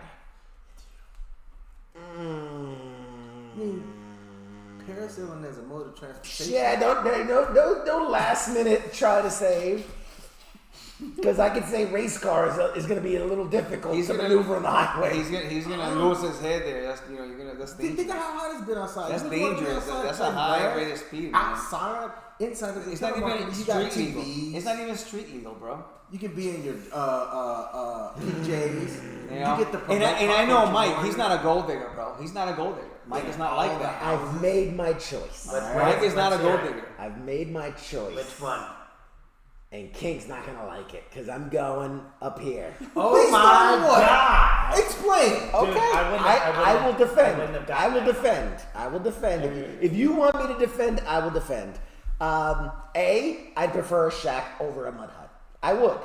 Parasailing as a mode of transportation. Yeah, don't last minute try to save. Because I could say race car is going to be a little difficult He's to gonna- maneuver on the highway. He's gonna lose his head there. That's that's Think dangerous. of how hot it's been outside. That's You just wanna be dangerous. outside That's a playing high grass, rate of speed, man. Outside, inside of the It's not even telemarketer, you got street legal. TVs. It's not even street legal, bro. You can be in your PJs. You know? get the and I promote know package Mike. you want. He's not a gold digger, bro. He's not a gold digger. Mike is not like that. I've made my choice. Mike is not a Let's gold hear it. digger. I've made my choice. Which one? And King's not going to like it because I'm going up here. Oh Based my on what? god! Explain. Okay, I wouldn't have- I will defend. I wouldn't have done I will that. defend. I will defend. If you want me to defend, I will defend. I'd prefer a shack over a mud hut. I would.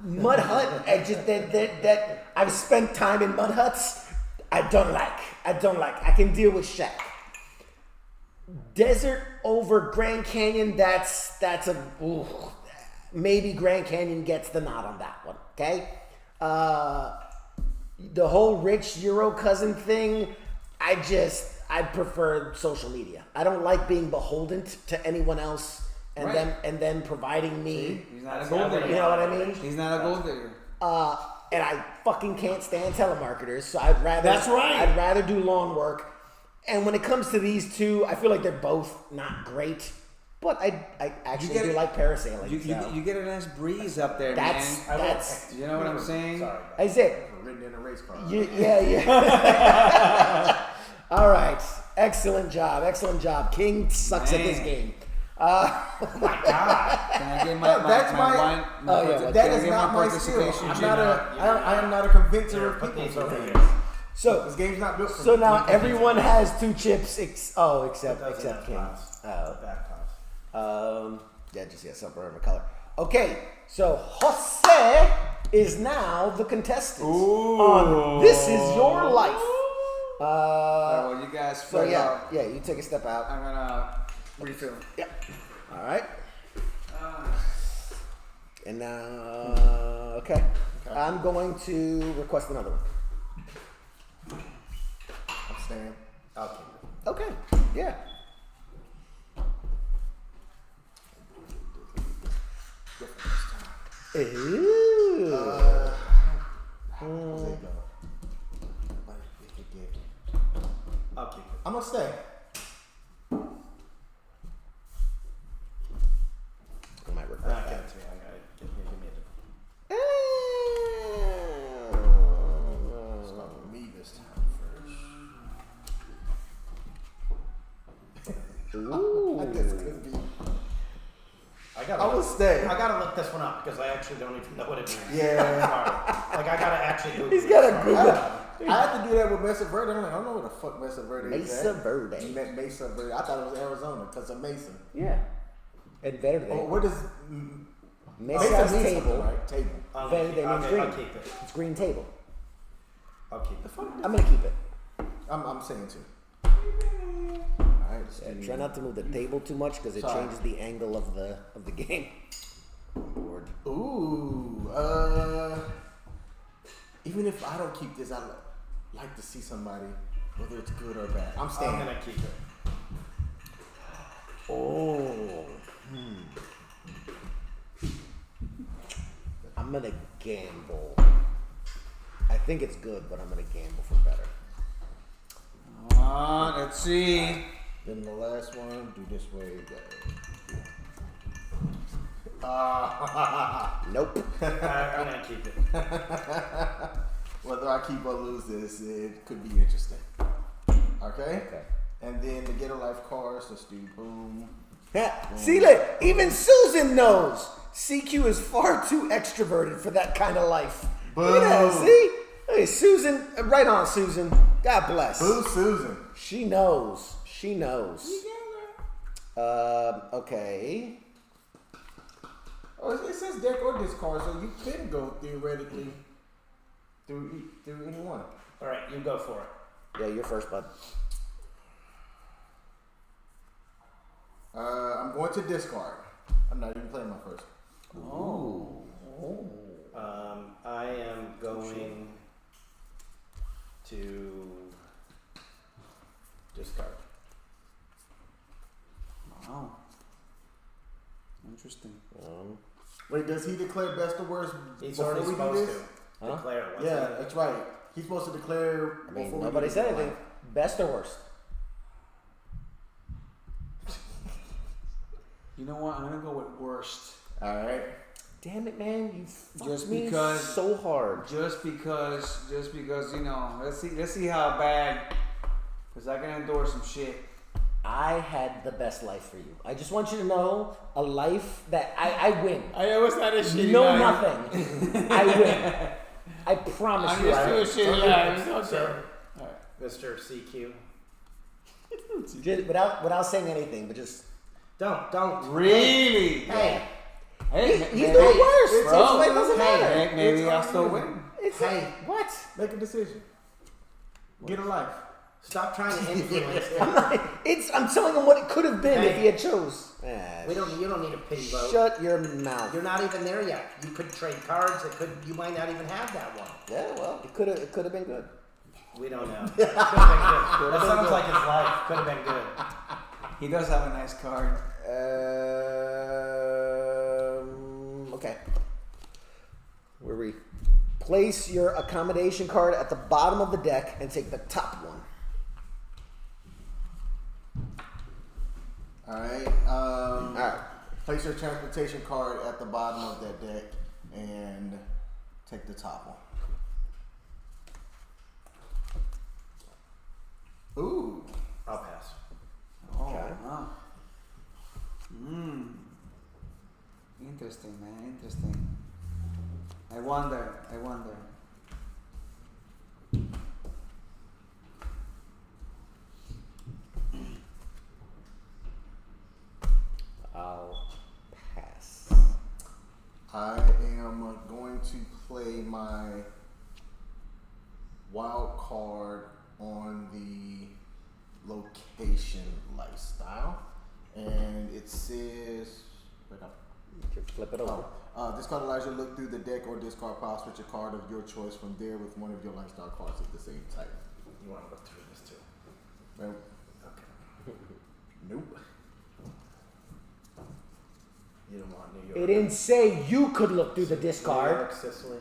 Mud hut, that I've spent time in mud huts. I don't like. I can deal with shack. Desert over Grand Canyon. That's a ooh, maybe Grand Canyon gets the nod on that one. Okay. The whole rich Euro cousin thing. I prefer social media. I don't like being beholden to anyone else and Right. then providing me. He's not a That's gold not what digger. You know what I mean? He's not a gold digger. And I fucking can't stand telemarketers, so I'd rather. That's right. I'd rather do lawn work. And when it comes to these two, I feel like they're both not great. But I actually get do it. like parasailing. You so. get a nice breeze up there, That's man. that's. You know what I'm saying? Sorry. I said. Written in a race car. Yeah. All right. Excellent job. King sucks at this Man. game. Oh my god! Can I get No, that's my my- wine? Oh, yeah, can that's- I That is get not my skill. participation, I'm Jimmy? not I am not a convincer Here, of put people. these So over here. this game's not built for So me. now everyone has 2 chips. Except Those are King. pops. Oh. Back pops. Yeah, some whatever color. Okay, so Jose is now the contestant on This Is Your Life. Well, you guys. So yeah, you take a step out. I'm gonna refill. Yeah. All right. And now, okay. I'm going to request another one. I'm staying. Okay. Okay. Yeah. Ooh. How's it go? I'll keep it. I'm gonna stay. I might regret Give that. it to me. Give me a different. Start with me this time first. Ooh. I guess it could be. I will stay. I gotta look this one up because I actually don't even know what it means. Yeah. Sorry. Like I gotta actually Google He's it. got a Sorry. Google. I have to do that with Mesa Verde. I'm like, I don't know where the fuck Mesa Verde is. Mesa at. Verde. Mesa Verde. I thought it was Arizona because of Mesa. Yeah. And Verde. Oh, what is Mesa is means table. something, right? Table. I'll Verde keep- means okay, green. I'll keep it. It's green table. I'll keep it. I'm gonna keep it. I'm saying two. All right. Let's do- Try not to move the table too much because it Sorry. changes the angle of the game. Board. Ooh. Even if I don't keep this, I like to see somebody, whether it's good or bad. I'm staying. I'm gonna keep it. Oh. I'm gonna gamble. I think it's good, but I'm gonna gamble for better. Let's see. Then the last one, do this way. Nope. I'm gonna keep it. Whether I keep or lose this, it could be interesting. Okay? Okay. And then to get a life cards, let's do boom. Yeah. See, look, even Susan knows CQ is far too extroverted for that kind of life. Look at that, Boom. see? Hey, Susan, right on, Susan. God bless. Boo Susan. She knows. She knows. Okay. Oh, it says deck or discard, so you can go theoretically through any one. All right, you go for it. Yeah, you're first, bud. I'm going to discard. I'm not even playing my first. Oh. I am going to discard. Wow. Interesting. Wait, does he declare best or worst He's before already we do supposed this? to Huh? declare it. Yeah, that's right. He's supposed to declare. I mean, before we nobody do said this. anything. Best or worst? You know what? I'm gonna go with worst. All right. Damn it, man! You fucked Just me because- so hard. Just because, you know, let's see how bad. Cause I can endure some shit. I had the best life for you. I just want you to know a life that I win. I always had a shitty No, life. nothing. I win. I promise I'm you. just I doing win. shitty life. It's okay. Sir, Alright. Mr. CQ. Just without saying anything, but just Don't. Really? Hey, Hey, he's maybe- doing worse, it's bro. okay. It doesn't Hey, matter. Hey, maybe It's I'll on still you. win. It's Hey. what? Make a decision. Get a life. stop trying to influence him. I'm telling him what it could have been if Hey. he had chose. You don't need a pity vote. Shut your mouth. You're not even there yet. You could trade cards. You might not even have that one. Yeah, well, it could have been good. We don't know. Could have been good. That sounds like his life. Could have been good. He does have a nice card. Okay. Where we place your accommodation card at the bottom of the deck and take the top one. All right. All right. Place your transportation card at the bottom of that deck and take the top one. Ooh. I'll pass. Oh, Okay. wow. Interesting, man. Interesting. I wonder. I'll pass. I am going to play my wild card on the location lifestyle, and it says, wait up. You can flip it over. This card allows you to look through the deck or discard piles, switch a card of your choice from there with one of your lifestyle cards of the same type. You want to look through this too? Well, Okay. nope. You don't want New York. It didn't say you could look through the New discard. York, Sicily.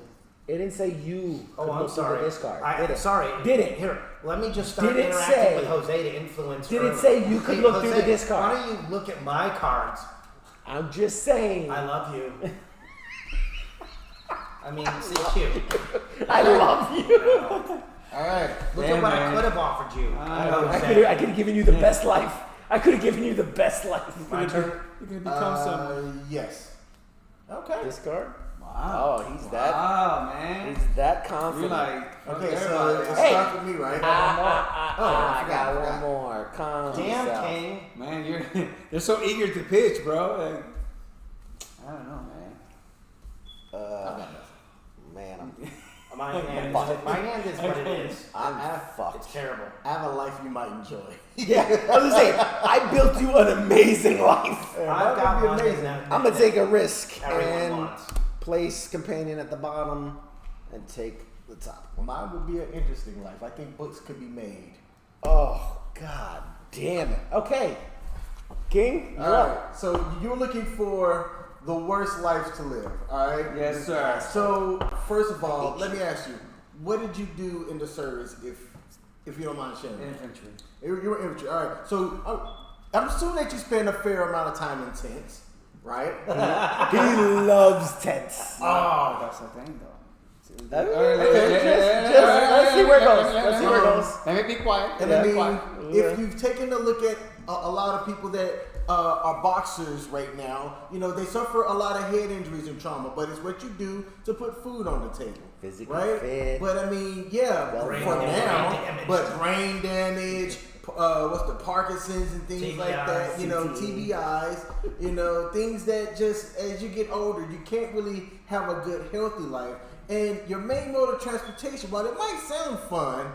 It didn't say you could Oh, I'm look through sorry. the discard. Did it? Sorry. Did it? Here, let me just start Did it interacting say- with Jose to influence Did her. it say you could Hey, look through Jose, the discard? Why don't you look at my cards? I'm just saying. I love you. I mean, CQ. I love you. All right. Look Yeah, at what man. I could have offered you. I know. I could have given you the best life. I could have given you the best life. My turn. You're gonna become some. Yes. Okay. Discard? Wow. Oh, he's that. Wow, man. He's that You're confident. like. Okay, fuck so everybody. it Hey. starts with me, right? I forgot, got I one forgot. more. Calm Damn, yourself. King. Man, you're so eager to pitch, bro. Like, I don't know, man. Man, My hand is what it is. I'm fucked. It's terrible. Have a life you might enjoy. Yeah, I was saying, I built you an amazing life. I've got one. I'm gonna take a risk Everyone and wants. place companion at the bottom and take the top one. Mine would be an interesting life. I think books could be made. Oh God damn it. Okay, King, you're All up. right. So you're looking for the worst life to live. All right. Yes, sir. So first of all, let me ask you, what did you do in the service, if you don't mind sharing? Infantry. You were infantry. All right. So I'm assuming that you spend a fair amount of time in tents, right? He loves tents. Oh, that's the thing, though. Let's see where it goes. Let's see where it goes. Let me be quiet. And Let I me be mean, quiet. if you've taken a look at a lot of people that are boxers right now, you know, they suffer a lot of head injuries and trauma, but it's what you do to put food on the table. Physically right? fit. But I mean, yeah, Well, for brain now, damage. but brain damage, what's the Parkinson's and things like that, you know, TBI. TBIs, you know, things that just, as you get older, you can't really have a good, healthy life. And your main mode of transportation, while it might sound fun,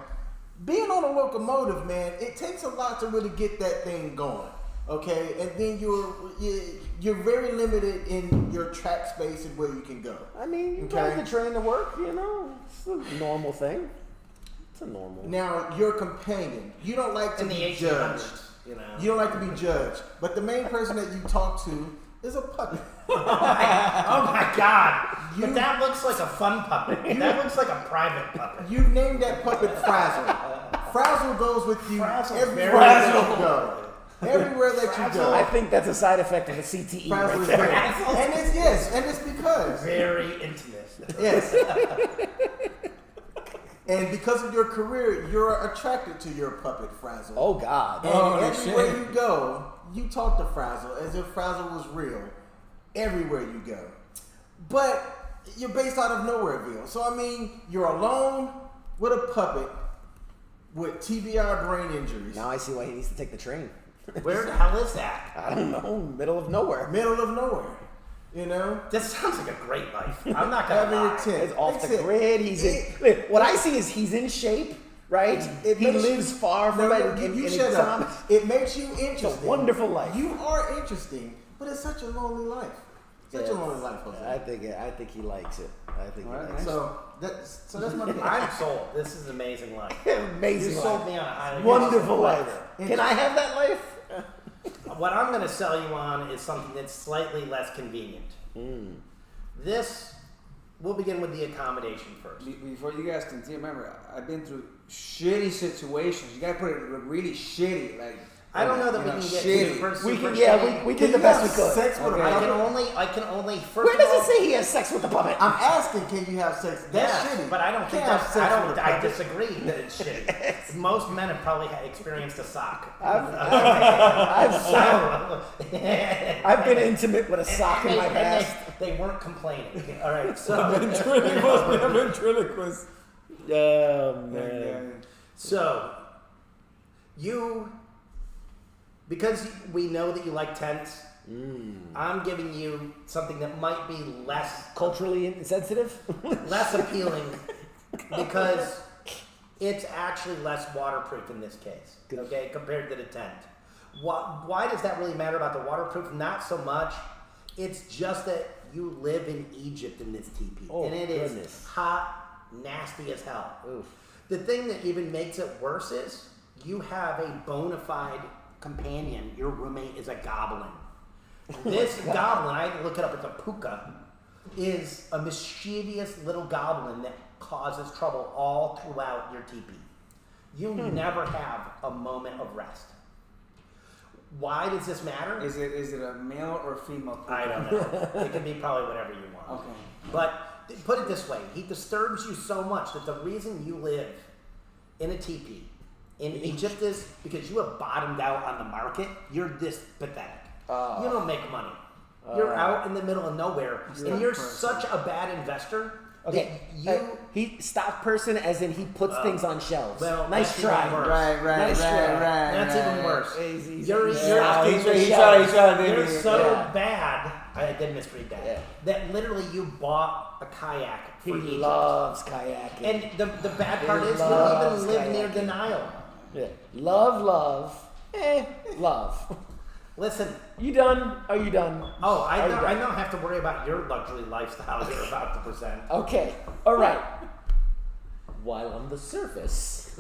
being on a locomotive, man, it takes a lot to really get that thing going. Okay, and then you're very limited in your track space and where you can go. I mean, you drive the train to work, you know, it's a normal thing. It's a normal. Now, your companion, you don't like to In the be 1800s, judged. you know. You don't like to be judged. But the main person that you talk to is a puppet. Oh my God! But that looks like a fun puppet. That looks like a private puppet. You named that puppet Frazzle. Frazzle goes with you Frazzle's everywhere very that you go. Everywhere that you Frazzle. go. I think that's a side effect of a CTE. Frazzle Right is there. there. And it's because. Very intimate. Yes. And because of your career, you're attracted to your puppet Frazzle. Oh God. And everywhere you go, you talk to Frazzle as if Frazzle was real. Everywhere you go. But you're based out of Nowhereville. So, I mean, you're alone with a puppet with TBI brain injuries. Now I see why he needs to take the train. Where the hell is that? I don't know. Middle of nowhere. Middle of nowhere. You know? This sounds like a great life. I'm not gonna Having your lie. tent. It's off That's the it. grid. He's in. What I see is he's in shape, right? It He makes lives you- far from No, it. no, and you and shut it's up. It makes you It's interesting. a wonderful life. You are interesting, but it's such a lonely life. Such a Yes. lonely life, Jose. I think he likes it. I think he All right, likes So that's my opinion. I'm sold. This is an amazing life. it. You Amazing sold life. me on a highly Wonderful life. life. Can I have that life? What I'm going to sell you on is something that's slightly less convenient. This, we'll begin with the accommodation first. Before you guys continue, remember, I've been through shitty situations. You gotta put it really shitty, like. I don't know that you we can get shitty. super, We super can. shitty. Yeah, we Can did the you best have we could. sex with a Okay. puppet? I can only first Where of does all, it say he has sex with the puppet? I'm asking, can you have sex? That's yeah, shitty. but I don't You think can't that's. have sex with a I puppet. disagree that it's shitty. Most men have probably experienced a sock. I've been intimate with a sock in my And past. they weren't complaining. All right, so Ventriloquist. Oh man. so you, because we know that you like tents, I'm giving you something that might be less Culturally insensitive. less appealing because it's actually less waterproof in this case, okay, compared to the tent. Why does that really matter about the waterproof? Not so much. It's just that you live in Egypt in this teepee, Oh, and it is goodness. hot, nasty as hell. Oof. The thing that even makes it worse is you have a bona fide companion. Your roommate is a goblin. This goblin, I had to look it up, it's a puka, is a mischievous little goblin that causes trouble all throughout your teepee. You never have a moment of rest. Why does this matter? Is it a male or female? I don't know. It can be probably whatever you want. Okay. But put it this way, he disturbs you so much that the reason you live in a teepee in Egypt is because you have bottomed out on the market. You're this pathetic. You don't make money. You're out in the middle of nowhere, and you're such a bad investor. Okay. that you. He stock person, as in he puts things on shelves. Well, nice that's try. even worse. Right. Nice try. That's even worse. He's You're stocking the He's shelves. trying to You're so Yeah. bad. I did misread that. Yeah. That literally you bought a kayak He for Egypt. loves kayaking. And the bad part He is you don't loves even live near kayaking. the Nile. Yeah. Love. Listen, You done? Are you done? oh, Are you done? I don't have to worry about your luxury lifestyle you're about to present. Okay. All right. While on the surface,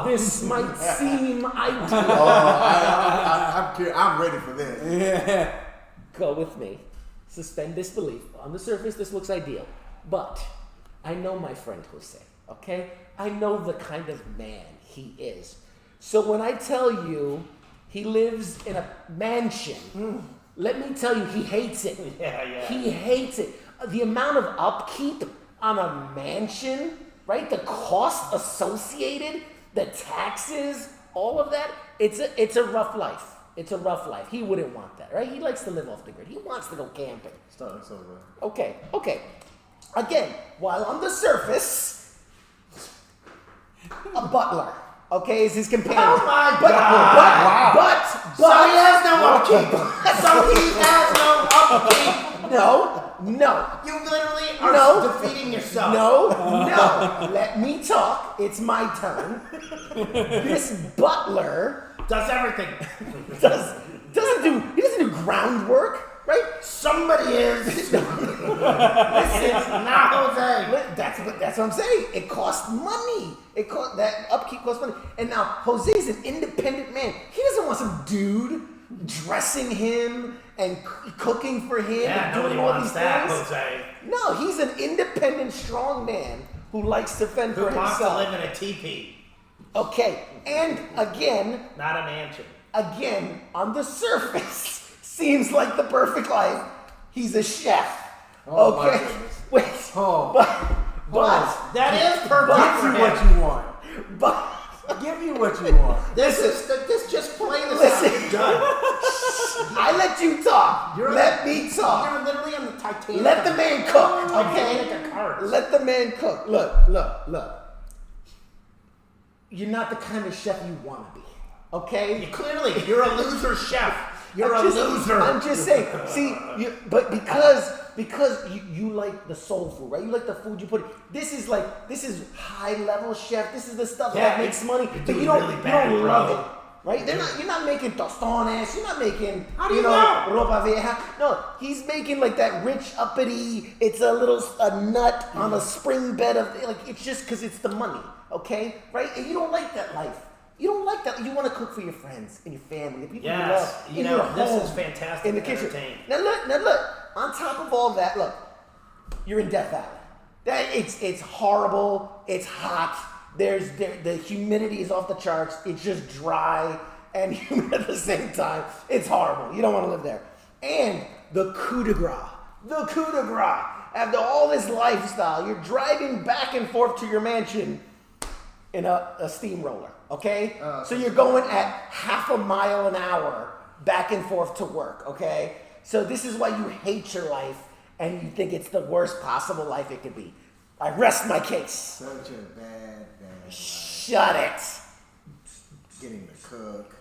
this might seem ideal. I'm curious. I'm ready for this. Go with me. Suspend disbelief. On the surface, this looks ideal. But I know my friend Jose, okay? I know the kind of man he is. So when I tell you he lives in a mansion, let me tell you, he hates it. Yeah. He hates it. The amount of upkeep on a mansion, right? The cost associated, the taxes, all of that. It's a rough life. It's a rough life. He wouldn't want that, right? He likes to live off the grid. He wants to go camping. Start this over. Okay. Again, while on the surface, a butler, okay, is his companion. Oh my God! But So he has no upkeep. no. You literally are No. defeating yourself. No. Let me talk. It's my turn. This butler Does everything. doesn't do groundwork, right? Somebody is. It's not Jose. That's what I'm saying. It costs money. That upkeep costs money. And now Jose's an independent man. He doesn't want some dude dressing him and cooking for him Yeah, and doing nobody all wants these that, things. Jose. No, he's an independent, strong man who likes to fend Who for wants to himself. live in a teepee, Okay, and again, not a mansion. on the surface, seems like the perfect life. He's a chef. Oh, my Okay, goodness. wait, Oh. but That is perfect Give for you him. what you want. but Give you what you want. This just plain as Listen. out. You're done. I let you talk. You're Let me talk. You're literally on the Titanic. Let the man cook, Titanic okay? of cards. Let the man cook. Look. You're not the kind of chef you want to be, okay? Clearly, you're a loser chef. You're a loser. I'm just saying. See, but because you like the soul food, right? You like the food you put. This is high level chef. This is the stuff Yeah, that makes money. you're But doing you don't really bad, love bro. it, right? You're not making tostones. You're not making How do you know? ropa vieja. No, he's making like that rich uppity. It's a nut on a spring bed of like. It's just because it's the money, okay? Right? And you don't like that life. You don't like that. You want to cook for your friends and your family, the people you Yes, love. you in know, your this home, is fantastic in the to kitchen. entertain. Now look. On top of all that, look, you're in Death Valley. It's horrible. It's hot. The humidity is off the charts. It's just dry and humid at the same time. It's horrible. You don't want to live there. And the coup de grace. After all this lifestyle, you're driving back and forth to your mansion in a steamroller, okay? So you're going at half a mile an hour back and forth to work, okay? So this is why you hate your life and you think it's the worst possible life it could be. I rest my case. Such a bad life. Shut it. Getting to cook.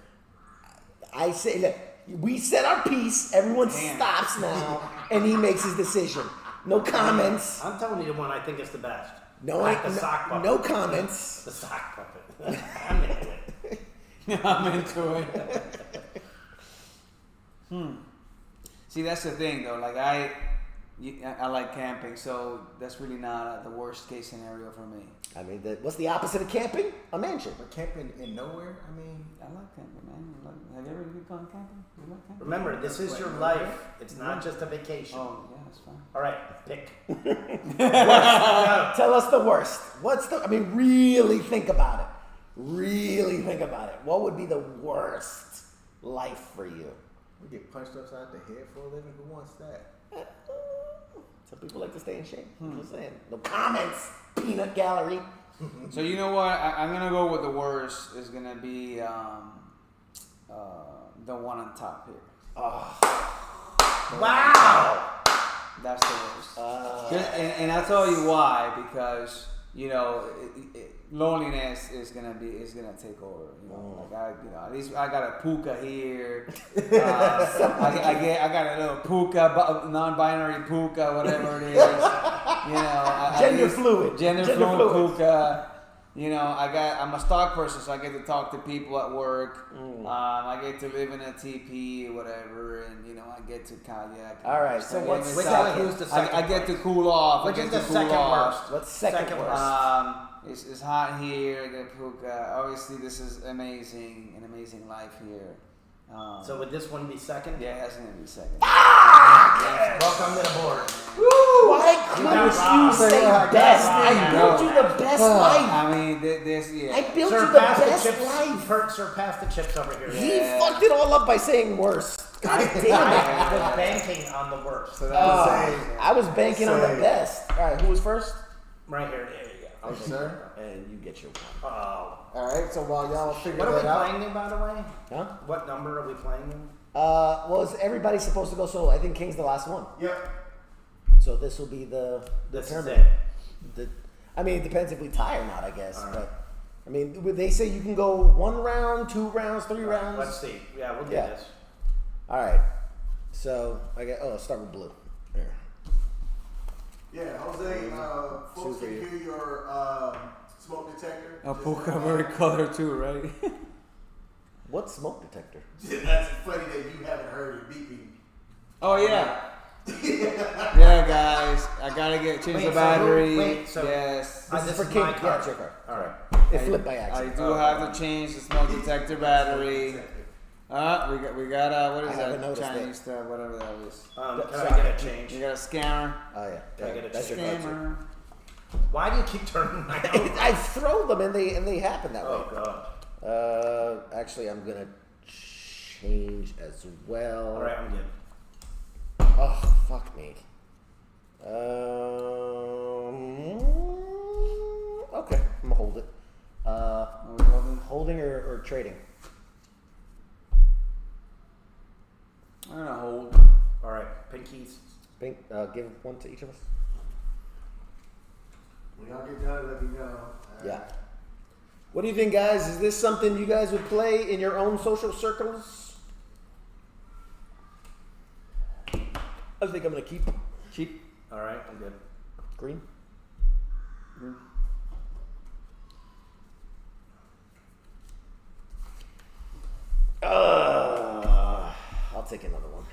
I say, look, we said our piece, everyone Damn. stops now, and he makes his decision. No comments. I'm telling you the one I think is the best. No, Like the sock puppet. no comments. The sock puppet. I'm into it. I'm into it. See, that's the thing, though. Like I like camping, so that's really not the worst case scenario for me. I mean, what's the opposite of camping? A mansion. But camping in nowhere, I mean, I like camping, man. Have you ever gone camping? You like camping? Remember, this is your life. It's not just a vacation. Oh, yeah, that's fine. All right, pick. Tell us the worst. Really think about it. Really think about it. What would be the worst life for you? we get punched upside the head for a living. Who wants that? Some people like to stay in shape. I'm just saying. No comments. Peanut gallery. So you know what? I'm gonna go with the worst. Is gonna be the one on top here. Wow. That's the worst. And I'll tell you why. Because loneliness is gonna take over. At least I got a puka here. I got a little puka, non-binary puka, whatever it is. Gender fluid. Gender fluid puka. I'm a stock person, so I get to talk to people at work. I get to live in a teepee or whatever, and I get to kayak. All right, so what's who's the second I get to cool off. Which I is get the to cool second off. worst? What's second worst? It's hot here. I get puka. Obviously, this is an amazing life here. So would this one be second? Yeah, that's gonna be second. Welcome to the board. Why couldn't you say best? I built you the best life. I mean, this yeah. I built you the Surpass the best chips. life. Surpass the chips over here. He fucked it all up by saying worse. God damn it. I was banking on the worst. So that's I was banking on the Same. best. All right, who was first? Right here. There you go. Yes, sir. And you get your one. Oh. All right. So while y'all figure What are we that out, playing in, by the way? Huh? What number are we playing in? Well, is everybody supposed to go solo? I think King's the last one. yep. So this will be the This is tournament. it. It depends if we tie or not, I guess. All right. But they say you can go 1 round, 2 rounds, 3 rounds. Let's see. Yeah, we'll do Yeah. this. All right. So let's start with blue. There. Yeah, Jose. Folks Choose for can you. hear your smoke detector. A Just, puka very color too, right? What smoke detector? That's funny that you haven't heard it beeping. Oh yeah. Yeah, guys, I gotta change Wait, the so battery. so- Yes. This is this for is King. my Yeah, card. it's your card. All right. It flipped by I accident. do have to change the smoke detector battery. We got what I is haven't that noticed Chinese stuff, whatever that is. Can I get a change? You got a scammer. Oh yeah, Can I get a that's your check? card, too. Scammer. Why do you keep turning my over? I throw them and they happen that Oh way. god. Actually, I'm gonna change as well. All right, I'm good. Oh fuck me. Okay, I'm gonna hold it. Are we holding? Holding or trading? I'm gonna hold. All right, pinkies. Pink, give one to each of us. When y'all get done, let me know. Yeah. What do you think, guys? Is this something you guys would play in your own social circles? I think I'm gonna keep All right, I'm good. green. I'll take another one.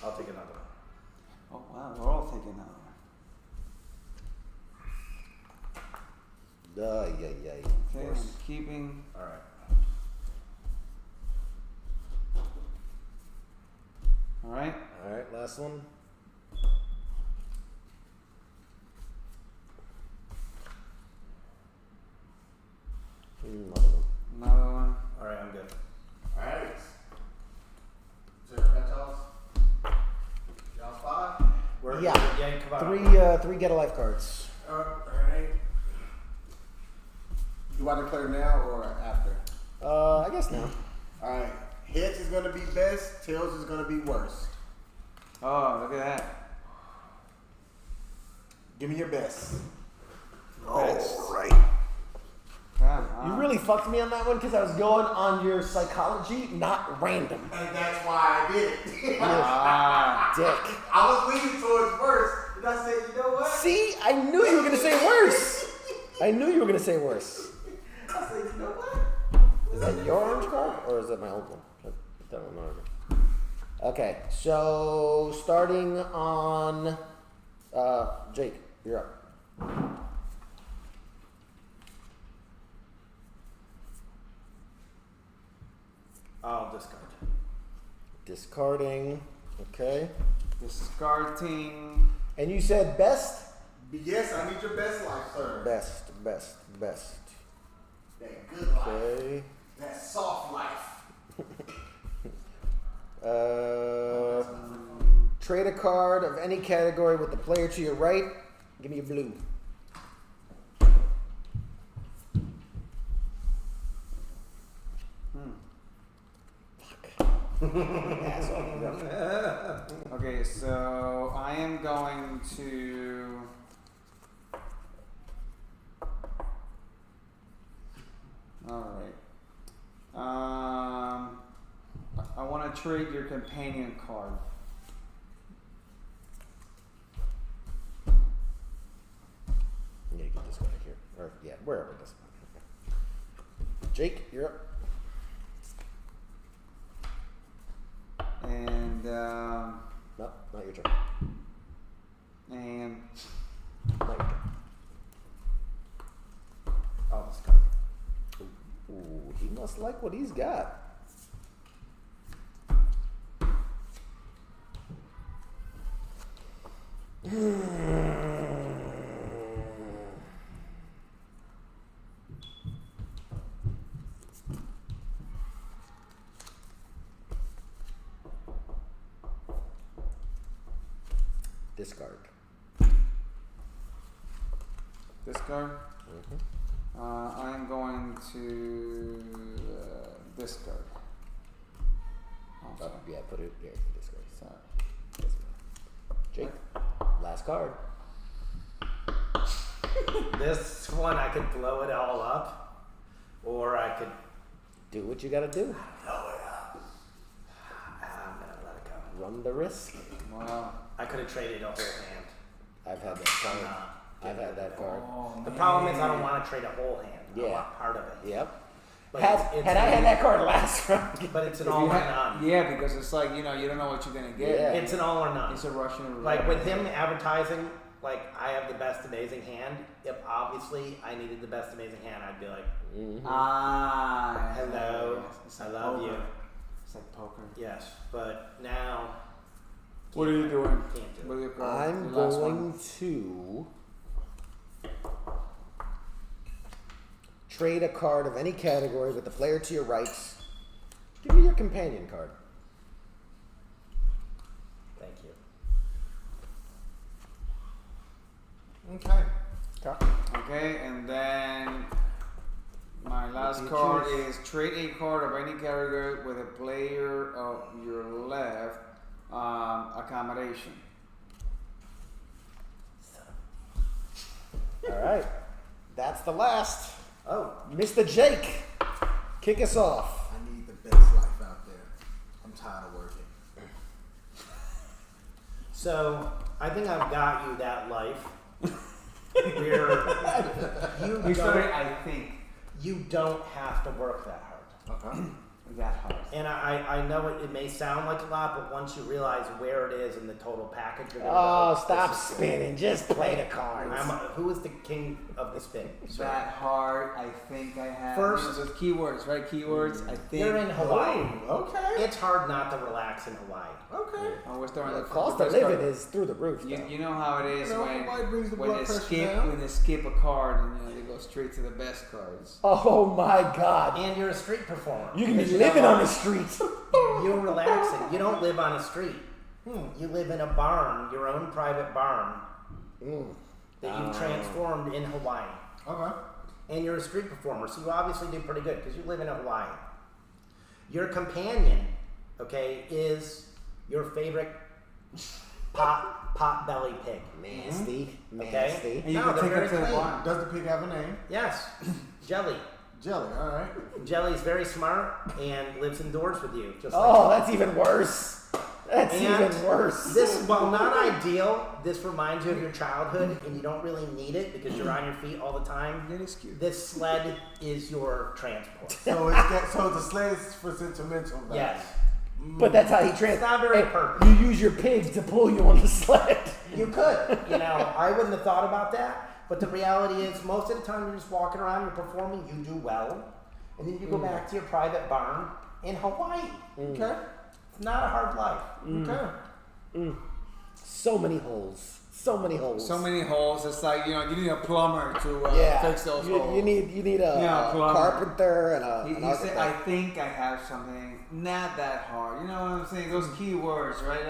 I'll take another one. Oh wow, we're all taking that one. Yeah. Okay, I'm keeping. All right. All right. All right, last one. Another one. Another one. All right, I'm good. Alright. So y'all's five? Yeah. Come on. Three get a life cards. Alright. You want to declare now or after? I guess now. Alright. Heads is gonna be best, tails is gonna be worst. Oh, look at that. Give me your best. All right. Yeah, You really fucked me on that one because I was going on your psychology, not random. And that's why I did it. Dick. I was leaning towards worst, and I said, you know what? See, I knew you were gonna say worse. I knew you were gonna say worse. I said, you know what? Is that your orange card or is that my old one? I don't know. Okay, so starting on Jake, you're up. I'll discard. Discarding. Okay. discarding. And you said best? Yes, I need your best life, sir. Best. That good life. Okay. That soft life. Trade a card of any category with the player to your right. Give me a blue. Okay, so I am going to. All right. I want to trade your companion card. I'm gonna get this guy here. Or yeah, wherever it is. Jake, you're up. And No, not your turn. and Not your turn. I'll discard. Ooh, he must like what he's got. Discard. discard. I'm going to discard. Oh, yeah, put it here. Discard. Sorry. Jake, last card. This one I could blow it all up, or I could. Do what you gotta do. I'm gonna let it go. Run the risk. Wow. I could have traded a whole hand. I've had that card. I've had that card. Oh, The problem is I don't want to trade a whole hand. I Yeah. want part of it. Yep. But Had it's I had that card last round. But it's an If all you or ha- none. Yeah, because it's like, you don't know what you're gonna get. Yeah. It's an all or none. It's a Russian roulette. Like with him advertising like I have the best amazing hand. If obviously I needed the best amazing hand, I'd be like, hello, It's I like love poker. you. It's like poker. Yes, but now. What are you doing? Can't do What it. are you doing? I'm The last one. going to trade a card of any category with the player to your right. Give me your companion card. Thank you. Okay. Okay, and then my last You card choose. is trade a card of any category with a player of your left accommodation. All right. That's the last. Oh, Mr. Jake, kick us off. I need the best life out there. I'm tired of working. so I think I've got you that life. Where You started, I think, you don't have to work that hard. Okay. that hard. And I know it may sound like a lot, but once you realize where it is in the total package, you're gonna Oh, go, stop this is good. spinning. Just play the cards. Who is the king of the spin? sir? That hard, I think I have. First- You know, those keywords, right? Keywords, I think. You're in Hawaii. Oh, okay. It's hard not to relax in Hawaii. Okay. Oh, we're starting The the cost the of first living card. is through the roof. You, though. you know how it is You know, Hawaii brings the when blood they pressure skip down. when they skip a card and they go straight to the best cards. Oh my God. And you're a street performer. You can be Because living know on the what? streets. You're relaxing. You don't live on a street. You live in a barn, your own private barn that you've transformed in Hawaii. Okay. And you're a street performer, so you obviously do pretty good because you live in Hawaii. Your companion, okay, is your favorite pot belly pig. Nasty. Okay. Nasty. And you No, can they're take very it to the clean. barn. Does the pig have a name? Yes, Jelly. Jelly. All right. Jelly's very smart and lives indoors with you. Just like Oh, that's even worse. That's And even worse. This, while not ideal, this reminds you of your childhood, and you don't really need it because you're on your feet all the time. That is cute. This sled is your transport. So the sled is for sentimental value. Yes, But that's how he it's trans. not very Hey, perfect. you use your pigs to pull you on the sled. You could, I wouldn't have thought about that. But the reality is, most of the time you're just walking around, you're performing, you do well, and then you go back to your private barn in Hawaii. Okay. It's not a hard life. Okay. So many holes. So many holes. So many holes. It's like you need a plumber to Yeah. fix those holes. You need a, Yeah, a plumber. carpenter and a. He an said, architect. I think I have something not that hard. You know what I'm saying? Those keywords, right?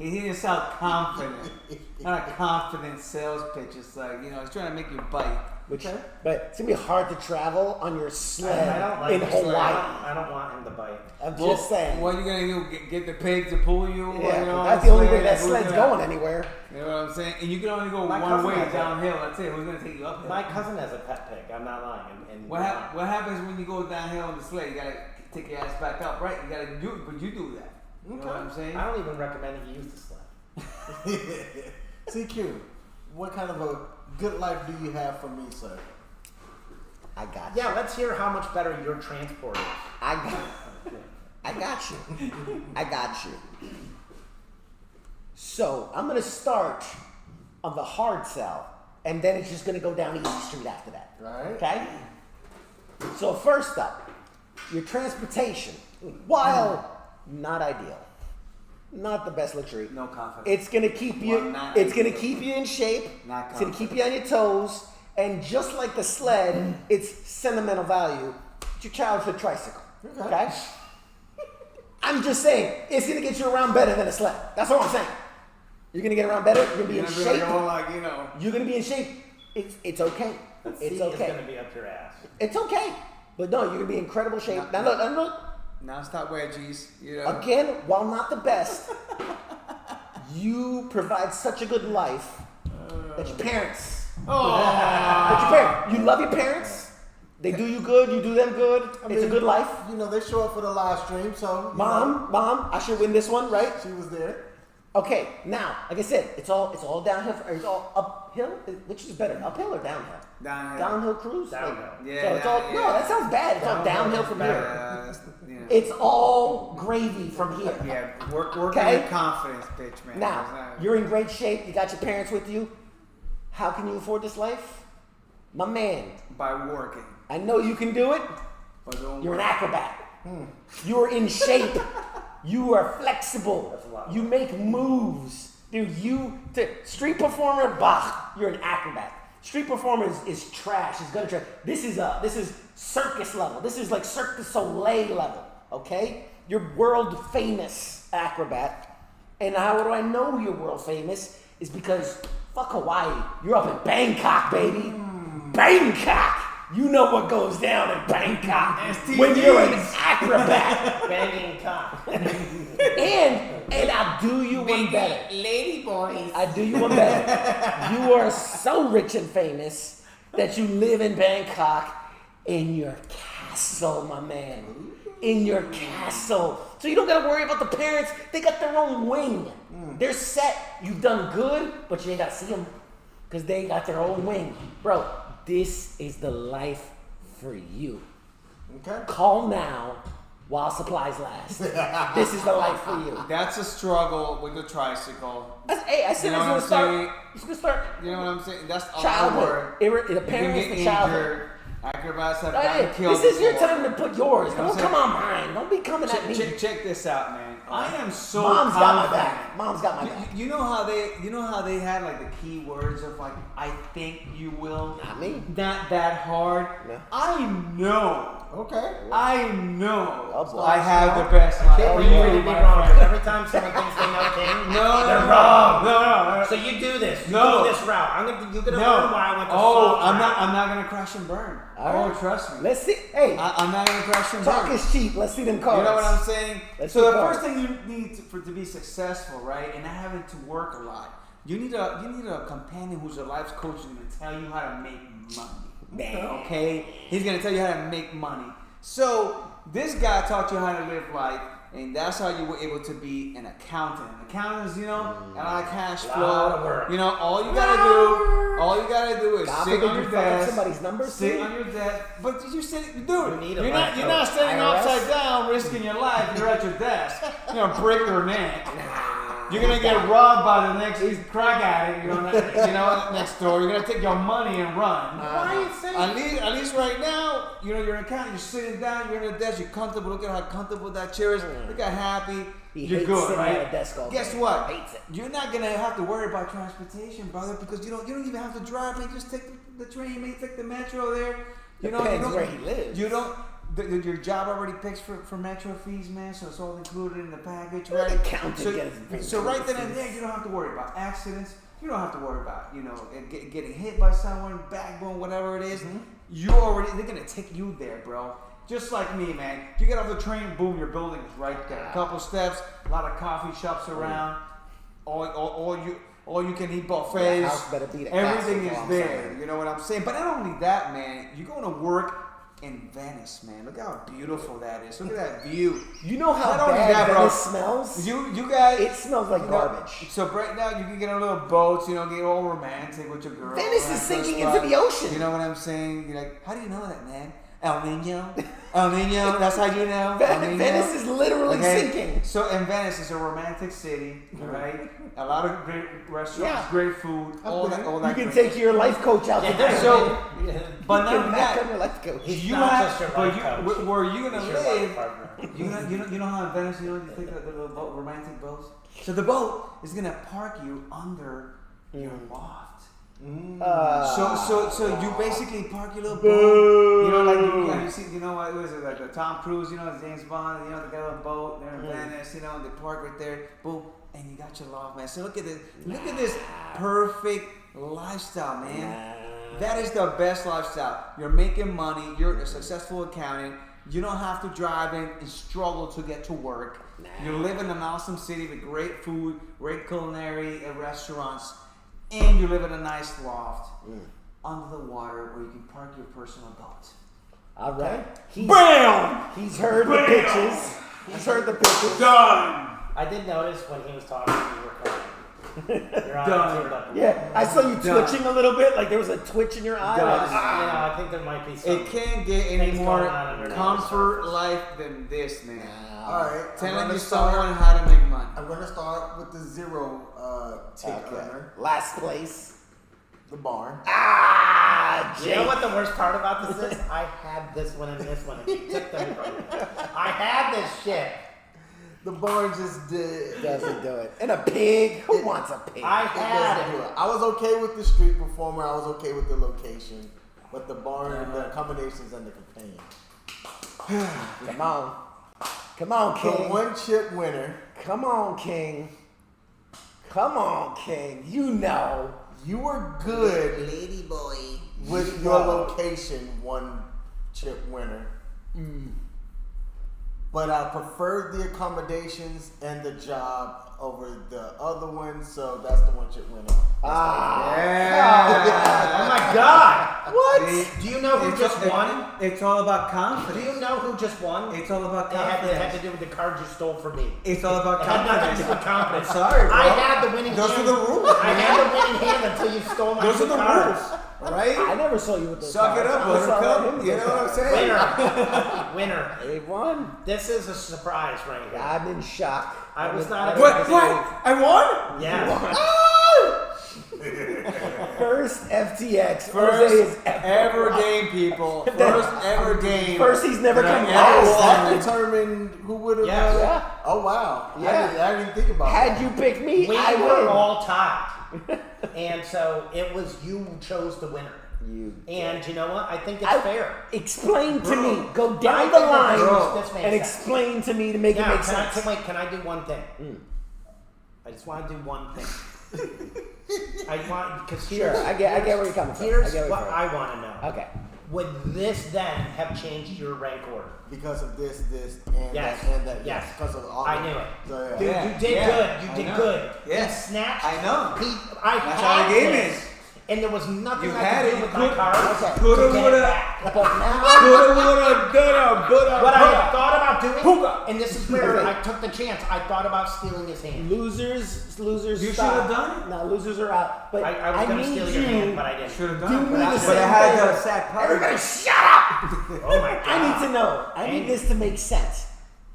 He didn't sound confident. Not a confident sales pitch. It's like, he's trying to make you bite. Which, but it's gonna be hard to travel on your sled I don't like in this sled. Hawaii. I don't want him to bite. I'm just saying. What are you going to do? Get the pig to pull you? Yeah, you know, that's the only way sled? that Who's sled's gonna- going anywhere. You know what I'm saying? And you can only go My one cousin way has that. downhill. That's it. Who's going to take you uphill? My cousin has a pet pig. I'm not lying. And What happens when you go downhill on the sled? You got to take your ass back up, right? You got to do it, but you do that. You know what I'm saying? I don't even recommend that you use the sled. CQ, what kind of a good life do you have for me, sir? I got you. Yeah, let's hear how much better your transport is. I got you. I got you. So I'm gonna start on the hard sell, and then it's just gonna go down easy street after that. Right. Okay. So first up, your transportation, while not ideal, not the best luxury. No confidence. It's gonna keep you. Well, not It's gonna ideal. keep you in shape. Not It's gonna keep you on your toes. And just like the sled, it's sentimental value. It's your childhood tricycle. Okay. I'm just saying, it's gonna get you around better than a sled. That's all I'm saying. You're gonna get around better. You're gonna be in You're shape. like, You're gonna be in shape. It's okay. The It's seat is okay. going to be up your ass. It's okay. But no, you're gonna be in incredible shape. Now look. non-stop wedgies. Again, while not the best, you provide such a good life that your parents. That your parents. You love your parents. They do you good. You do them good. It's a good life. You know, they show up for the live stream, so. Mom, I should win this one, right? She was there. Okay, now, like I said, it's all downhill. Or it's all uphill. Which is better, uphill or downhill? Downhill. Downhill cruise. Downhill. Yeah, So it's all yeah. no. That sounds bad. It's all downhill from here. It's all gravy from here. Yeah, work Okay. your confidence, bitch, man. Now, you're in great shape. You got your parents with you. How can you afford this life? My man, By working. I know you can do it. But don't You're an work. acrobat. You're in shape. You are flexible. That's a lot. You make moves. Dude, street performer, bah, you're an acrobat. Street performer is trash. It's gonna trash. This is circus level. This is like Cirque du Soleil level, okay? You're world famous acrobat. And how do I know you're world famous? Is because fuck Hawaii. You're up in Bangkok, baby. Bangkok! You know what goes down in Bangkok when you're an acrobat. Banging cock. And I'll do you one better. Lady boys. I do you one better. You are so rich and famous that you live in Bangkok in your castle, my man. In your castle. So you don't gotta worry about the parents. They got their own wing. They're set. You've done good, but you ain't gotta see them because they got their own wing. Bro, this is the life for you. Okay. Call now while supplies last. This is the life for you. That's a struggle with the tricycle. Hey, I said You know it's what gonna I'm saying? start. It's gonna start. You know what I'm saying? That's all Childhood. the The You can parents, get the childhood. injured. Acrobats have Oh, gotten yeah. killed. This is your before. time to put yours. You know what Don't I'm come on mine. Don't be coming at me. Check this out, man. I am so Mom's got my confident. back. Mom's got my back. You know how they had like the key words of like I think you will. Not me. Not that hard. No. I know. Okay. I know. Oh, boy. I have the best life. For Oh, you yeah. to be wrong, because every time someone thinks they know King, No, they're no, wrong. No. So you do this. You No. go this route. You're gonna No. learn why I went the Oh, soft I'm route. not gonna crash and burn. All Oh, right. trust me. Let's see. Hey, I'm not gonna crash and talk burn. is cheap. Let's see them cards. You know what I'm saying? Let's So see the cards. first thing you need to be successful, right, and not having to work a lot, you need a companion who's a life coach who's gonna tell you how to make money. Okay? He's gonna tell you how to make money. So this guy taught you how to live life, and that's how you were able to be an accountant. Accountants, a lot of cash Lot flow. of work. All you gotta do is God sit forbid on you your fuck up desk. somebody's numbers, Sit too. on your desk. But you're sitting, dude. You need a You're life not coach. sitting IRS? upside down, risking your life. You're at your desk. You're gonna break your neck. You're gonna get robbed by the next crack addict. Next door. You're gonna take your money and run. Why are you saying At least right now, you're an accountant. You're sitting down. You're in a desk. You're comfortable. Look at how comfortable that chair is. Look how happy. He You're hates good, sitting right? at a desk all Guess day. what? Hates it. You're not gonna have to worry about transportation, brother, because you don't even have to drive. Man, just take the train. Maybe take the metro there. Depends where he lives. You don't. Your job already picks for metro fees, man. So it's all included in the package, Well, right? the accountant gets So right then and there, you don't have to worry about accidents. You don't have to worry about getting hit by someone, backbone, whatever it is. They're gonna take you there, bro. Just like me, man. You get off the train, boom, your building is right there. A couple steps, a lot of coffee shops around. All you can eat buffets. The house better be the Everything castle, is is what I'm there. saying. You know what I'm saying? But not only that, man. You're going to work in Venice, man. Look how beautiful that is. Look at that view. You know how Not only bad that, bro. Venice smells? You guys. It smells like garbage. So right now you can get on little boats, get all romantic with your girl. Venice is right? sinking First into the ocean. You know what I'm saying? You're like, how do you know that, man? El Nino? El Nino, that's how you know? El Nino? Venice is literally sinking. So, and Venice is a romantic city, right? A lot of great restaurants, Yeah. great food, all that You can great- take your life coach out to dinner. So, but not you only can back that, up your life coach. He's you not have, just your but life you, coach. where you gonna He's your life live? partner. You know how in Venice, you take the little boat, romantic boats. So the boat is gonna park you under your loft. So you basically park your little boat. You see, what was it, like the Tom Cruise, James Bond, they got a little boat, they're in Venice, and they park right there, boom, and you got your loft, man. So look at this perfect lifestyle, man. That is the best lifestyle. You're making money, you're a successful accountant, you don't have to drive in and struggle to get to work. You live in an awesome city with great food, great culinary restaurants, and you live in a nice loft under the water where you can park your personal boat. All right. BAM! He's heard the pitches. He's heard the pitches. Done! I did notice when he was talking, you were crying. Your eyes Done. teared up. Yeah, I saw you Done. twitching a little bit, like there was a twitch in your eye. Done. Like, I think there might be some. It can't get any Things more going on under the comfort surface. life than this, man. Alright. Telling you someone how to make money. I'm gonna start with the zero tick Okay. earner. Last place. The barn. You know what the worst part about this is? I had this one and this one, and he took them from me. I had this shit. The barn just did. Doesn't do it. And a pig? Who wants a pig? I had Do it. it. I was okay with the street performer. I was okay with the location, but the barn, the accommodations, and the companion. Come on. Come on, The King. one chip winner. Come on, King. Come on, King. You know. You were good Lady boy. with your location, one chip winner. But I preferred the accommodations and the job over the other one, so that's the one chip winner. Oh my God! What? Do you know who just won? It's all about Do confidence. you know who just won? It's all about It had confidence. to do with the card you stole from me. It's all about It had nothing to confidence. do with confidence. I'm sorry, bro. I had the winning Those hand. are the rules, I had the winning hand until you stole my Those two are the cards. rules, right? I never saw you with those Suck it cards. up, I saw Buttercup. him with You those know what I'm cards. saying? Winner. They won. This is a surprise right here. I'm in shock. I was I'm not in- What? I won? Yeah. First FTX. Jose First is ever game, people. First ever game. First, he's never that I come ever last. won. That determined who would have. Yeah. Yeah. Oh wow. Yeah. I didn't think about Had that. you picked me, We I were win. all tied. And so it was you who chose the winner. You. And you know what? I think it's fair. Explain to me. Go I down think the that line this makes and sense. explain to me to make it Now, make sense. can I do one thing? I just want to do one thing. I want, because Sure, I get where you're coming from. here's I get where what you're I want to know. from. Okay. Would this then have changed your rank order? Because of this, and Yes. that, and that. Yes. Because of all. I that. knew it. So, yeah. Dude, Yeah, you did yeah, good. You I did know. good. Yeah. He snatched. I know. I That's had how the game this, is. and there was nothing You I had could it. do with You my could- cards. Okay. Coulda, to get it woulda. back. But now, Coulda, woulda, dulda, buda, What I buda. had thought about doing, Puka. and this is where I took the chance. I thought about stealing his hand. losers You stop. should have done it. No, losers are out. But I was going to need steal you. your hand, but I didn't. Should have Do done me it. the But same I had favor. the sack party. Everybody, shut up! Oh my god! I need to know. I need this to make sense.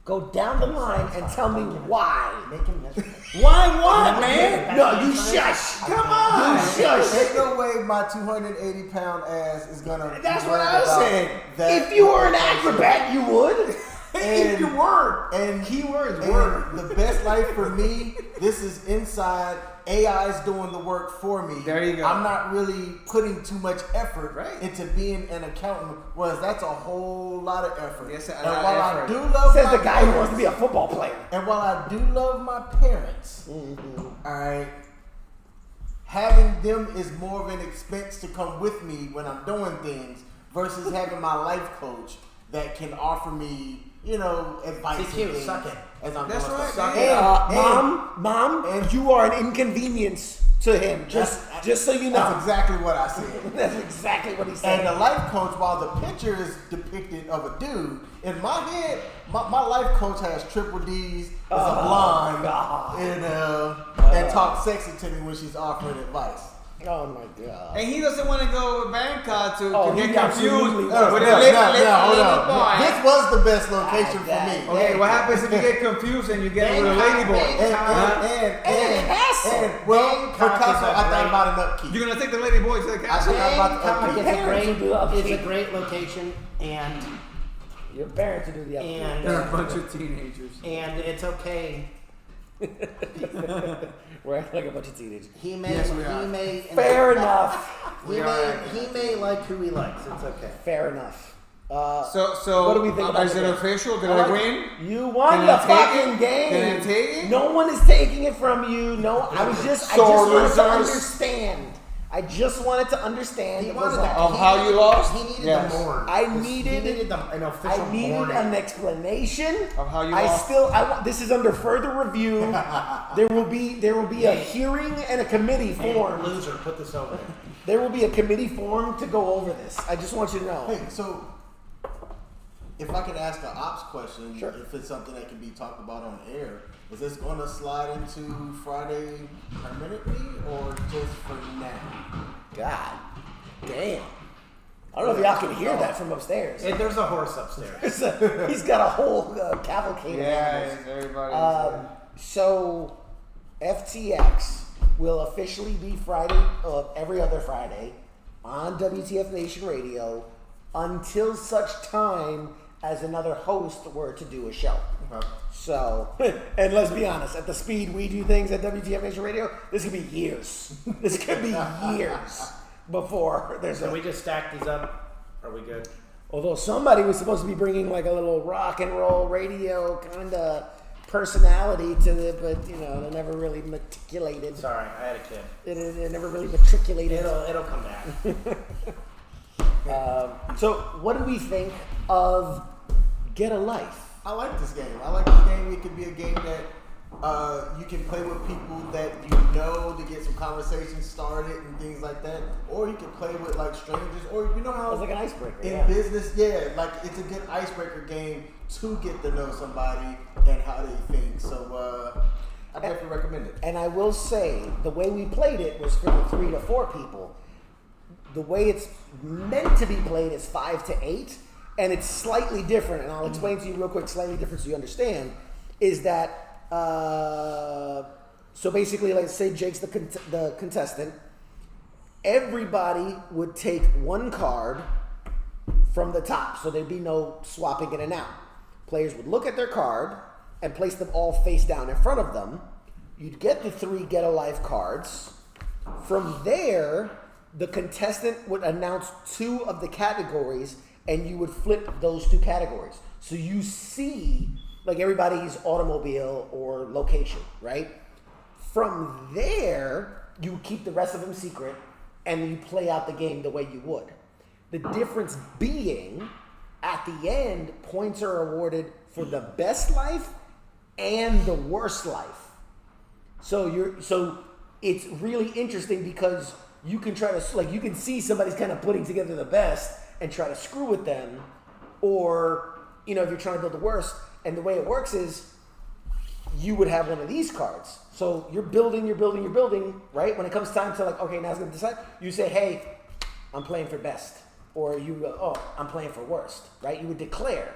Go down the line and tell me why. Make him miserable. Why what, man? No, you shush. Come on. Shush. Ain't no way my 280-pound ass is gonna. That's be what worried I was about saying. that If you were an location. acrobat, you would. And- you were. And Keywords and were. the best life for me. This is inside. AI's doing the work for me. There you go. I'm not really putting too much effort Right. into being an accountant, whereas that's a whole lot of effort. Yes, a and lot of while effort. I do love Says my the guy who parents, wants to be a football player. and while I do love my parents, all right, having them is more of an expense to come with me when I'm doing things versus having my life coach that can offer me, advice and CQ, things suck it. as I'm That's doing right, stuff. man. Mom, and- you are an inconvenience to him. Just so you That's know. exactly what I said. That's exactly what he said. And the life coach, while the picture is depicted of a dude, in my head, my life coach has triple D's, is a blonde, God. and talks sexy to me when she's offering advice. Oh my God. And he doesn't want to go with Bangkok to Oh, get he confused absolutely with does. a No, lady hold on. boy. This was the best location for that- me. Okay, what happens if you get confused and you get with a lady boy? Well, for Bangkok is Castle, a I thought great- about an upkeep. You're gonna take the lady boy to the I castle? forgot about the Bangkok upkeep. is a Parents will do the great, upkeep. great location, and Your parents will do the upkeep. And- They're a bunch of teenagers. it's okay. We're acting like a bunch of teenagers. He may, Yes, we are. he may, Fair enough. We are. he may like who he likes. It's okay. Fair enough. So what do we think about is the it game? official? Did I I like- win? You won Can the I take fucking it? game. Can I take it? No one is taking it from you. No, I just So wanted to losers. understand. I just wanted to understand. He It wanted was the- like, Of how you lost? He needed Yes. the mourn. I He needed- needed an official I needed mourning. an explanation Of how you I lost. still. This is under further review. There will be a hearing and a committee Hey, formed. loser, put this over there. There will be a committee formed to go over this. I just want you to know. Hey, so if I could ask an ops question, Sure. if it's something that can be talked about on air, is this going to slide into Friday permanently or just for now? God damn. I don't know if y'all can hear that from upstairs. Hey, there's a horse upstairs. He's got a whole cavalcade of Yeah, animals. everybody. So, FTX will officially be Friday, every other Friday, on WTF Nation Radio until such time as another host were to do a show. Okay. So, and let's be honest, at the speed we do things at WTF Nation Radio, this could be years. This could be years before there's So a... we just stack these up. Are we good? Although somebody was supposed to be bringing like a little rock and roll radio kind of personality to it, but you know, they never really matriculated. Sorry, I had a kid. It never really matriculated. It'll come back. So, what do we think of Get a Life? I like this game. I like this game. It could be a game that you can play with people that you know to get some conversation started and things like that. Or you can play with like strangers. Or you know how It's like an icebreaker. in Yeah. business, yeah, like it's a good icebreaker game to get to know somebody and how they think. So I definitely recommend it. And I will say, the way we played it was for the 3 to 4 people. The way it's meant to be played is 5 to 8, and it's slightly different. And I'll explain to you real quick, slightly different so you understand. Is that so basically, let's say Jake's the contestant. Everybody would take one card from the top, so there'd be no swapping in and out. Players would look at their card and place them all face down in front of them. You'd get the 3 Get a Life cards. From there, the contestant would announce 2 of the categories, and you would flip those 2 categories. So you see, like, everybody's automobile or location, right? From there, you keep the rest of them secret, and you play out the game the way you would. The difference being, at the end, points are awarded for the best life and the worst life. So it's really interesting because you can try to, like, you can see somebody's kind of putting together the best and try to screw with them, or, you know, if you're trying to build the worst. And the way it works is you would have one of these cards. So you're building, right? When it comes time to, like, okay, now it's going to decide, you say, hey, I'm playing for best. Or you go, oh, I'm playing for worst, right? You would declare.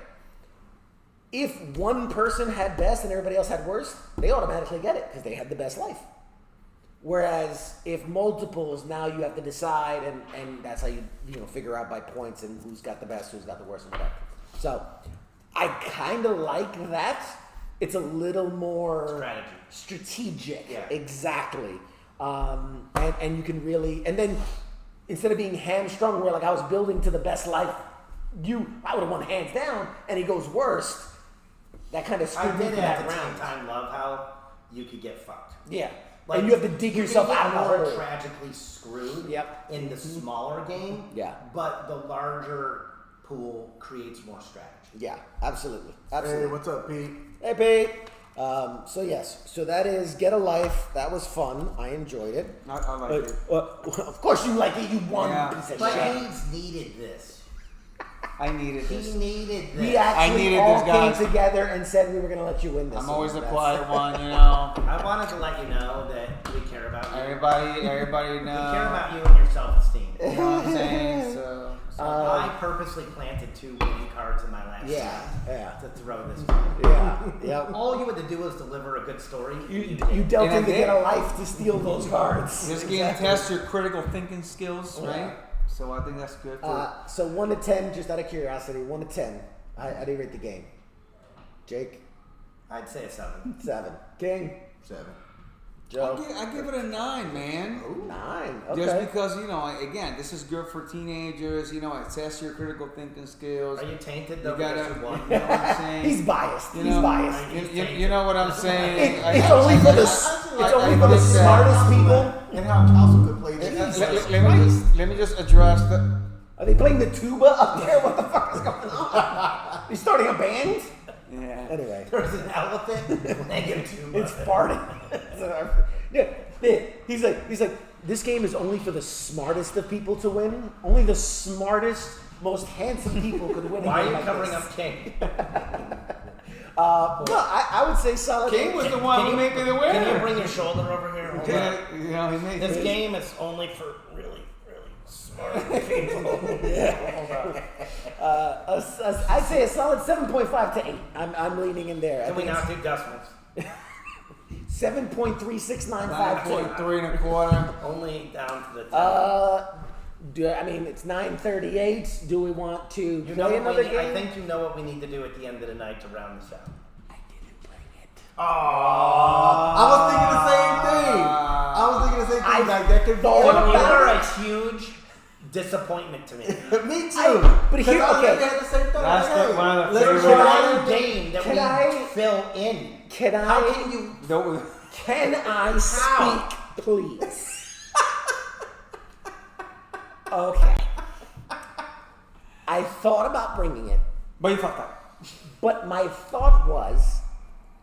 If one person had best and everybody else had worst, they automatically get it because they had the best life. Whereas if multiples, now you have to decide, and that's how you figure out by points and who's got the best, who's got the worst, and whatever. So I kind of like that. It's a little more strategic. Yeah. Exactly. And you can really, and then instead of being hamstrung where, like, I was building to the best life, I would have won hands down, and he goes worst. That kind of I screwed me did for at that the same round. time love how you could get fucked. Yeah. Like, and you have to dig yourself you out of get the more hole. tragically screwed Yep. in the smaller game. Yeah. But the larger pool creates more strategy. Yeah, absolutely. Hey, Absolutely. what's up, Pete? Hey, Pete. So yes, so that is Get a Life. That was fun. I enjoyed it. I like it. Of course you like it. You won, Yeah. piece of But shit. Hayes needed this. I needed He this. needed this. We actually needed all this, guys. came together and said we were going to let you win this. I'm always the That's- quiet one, you know. I wanted to let you know that we care about you. Everybody We know. care about you and your self-esteem. You know what I'm saying? So I purposely planted 2 winning cards in my last Yeah, round yeah, to throw this. yeah. All you had to do was deliver a good story. You did. dealt And I into did. Get a Life to steal those cards. this game Exactly. tests your critical thinking skills, Yeah. right? So I think that's good. So 1 to 10, just out of curiosity, 1 to 10. How do you rate the game? Jake, I'd say a 7. 7. King, 7. Joe, I give it a 9, man. 9. Okay. Just because, you know, again, this is good for teenagers. You know, it tests your critical thinking skills. Are you tainted You though? gotta, because you won? you know what I'm saying? He's biased. You He's know, biased. You know what I'm saying? It's only for the smartest people. And how Council could play this. Let me just address the. Are they playing the tuba up there? What the fuck is going on? He's starting a band? Yeah. Anyway, There's an elephant playing a tuba. it's farting. Yeah, he's like, this game is only for the smartest of people to win. Only the smartest, most handsome people could win. Why a are game you like covering this. up King? No, I would say solid. King was the one who made me the winner. Can you bring your shoulder over here? Hold on. You know, he made This this game is only for really, really smart people. Hold on. I'd say a solid 7.5 to 8. I'm leaning in there. I Can we think not do decimals? 7.36952. 9.3 Only down to the 10. It's 9:38. Do we want to You know play what another I game? think you know what we need to do at the end of the night to round this out. I didn't bring it. I was thinking the same thing. Like that could be. thought You about are a huge disappointment to me. Me too. But here- 'Cause I okay. had the same thought. That's Hey, one of the let's favorite- try Try it. a game that Can we I- fill in. Can How I? can you? Can I speak, please? Okay. I thought about bringing it, But you fucked up. but my thought was,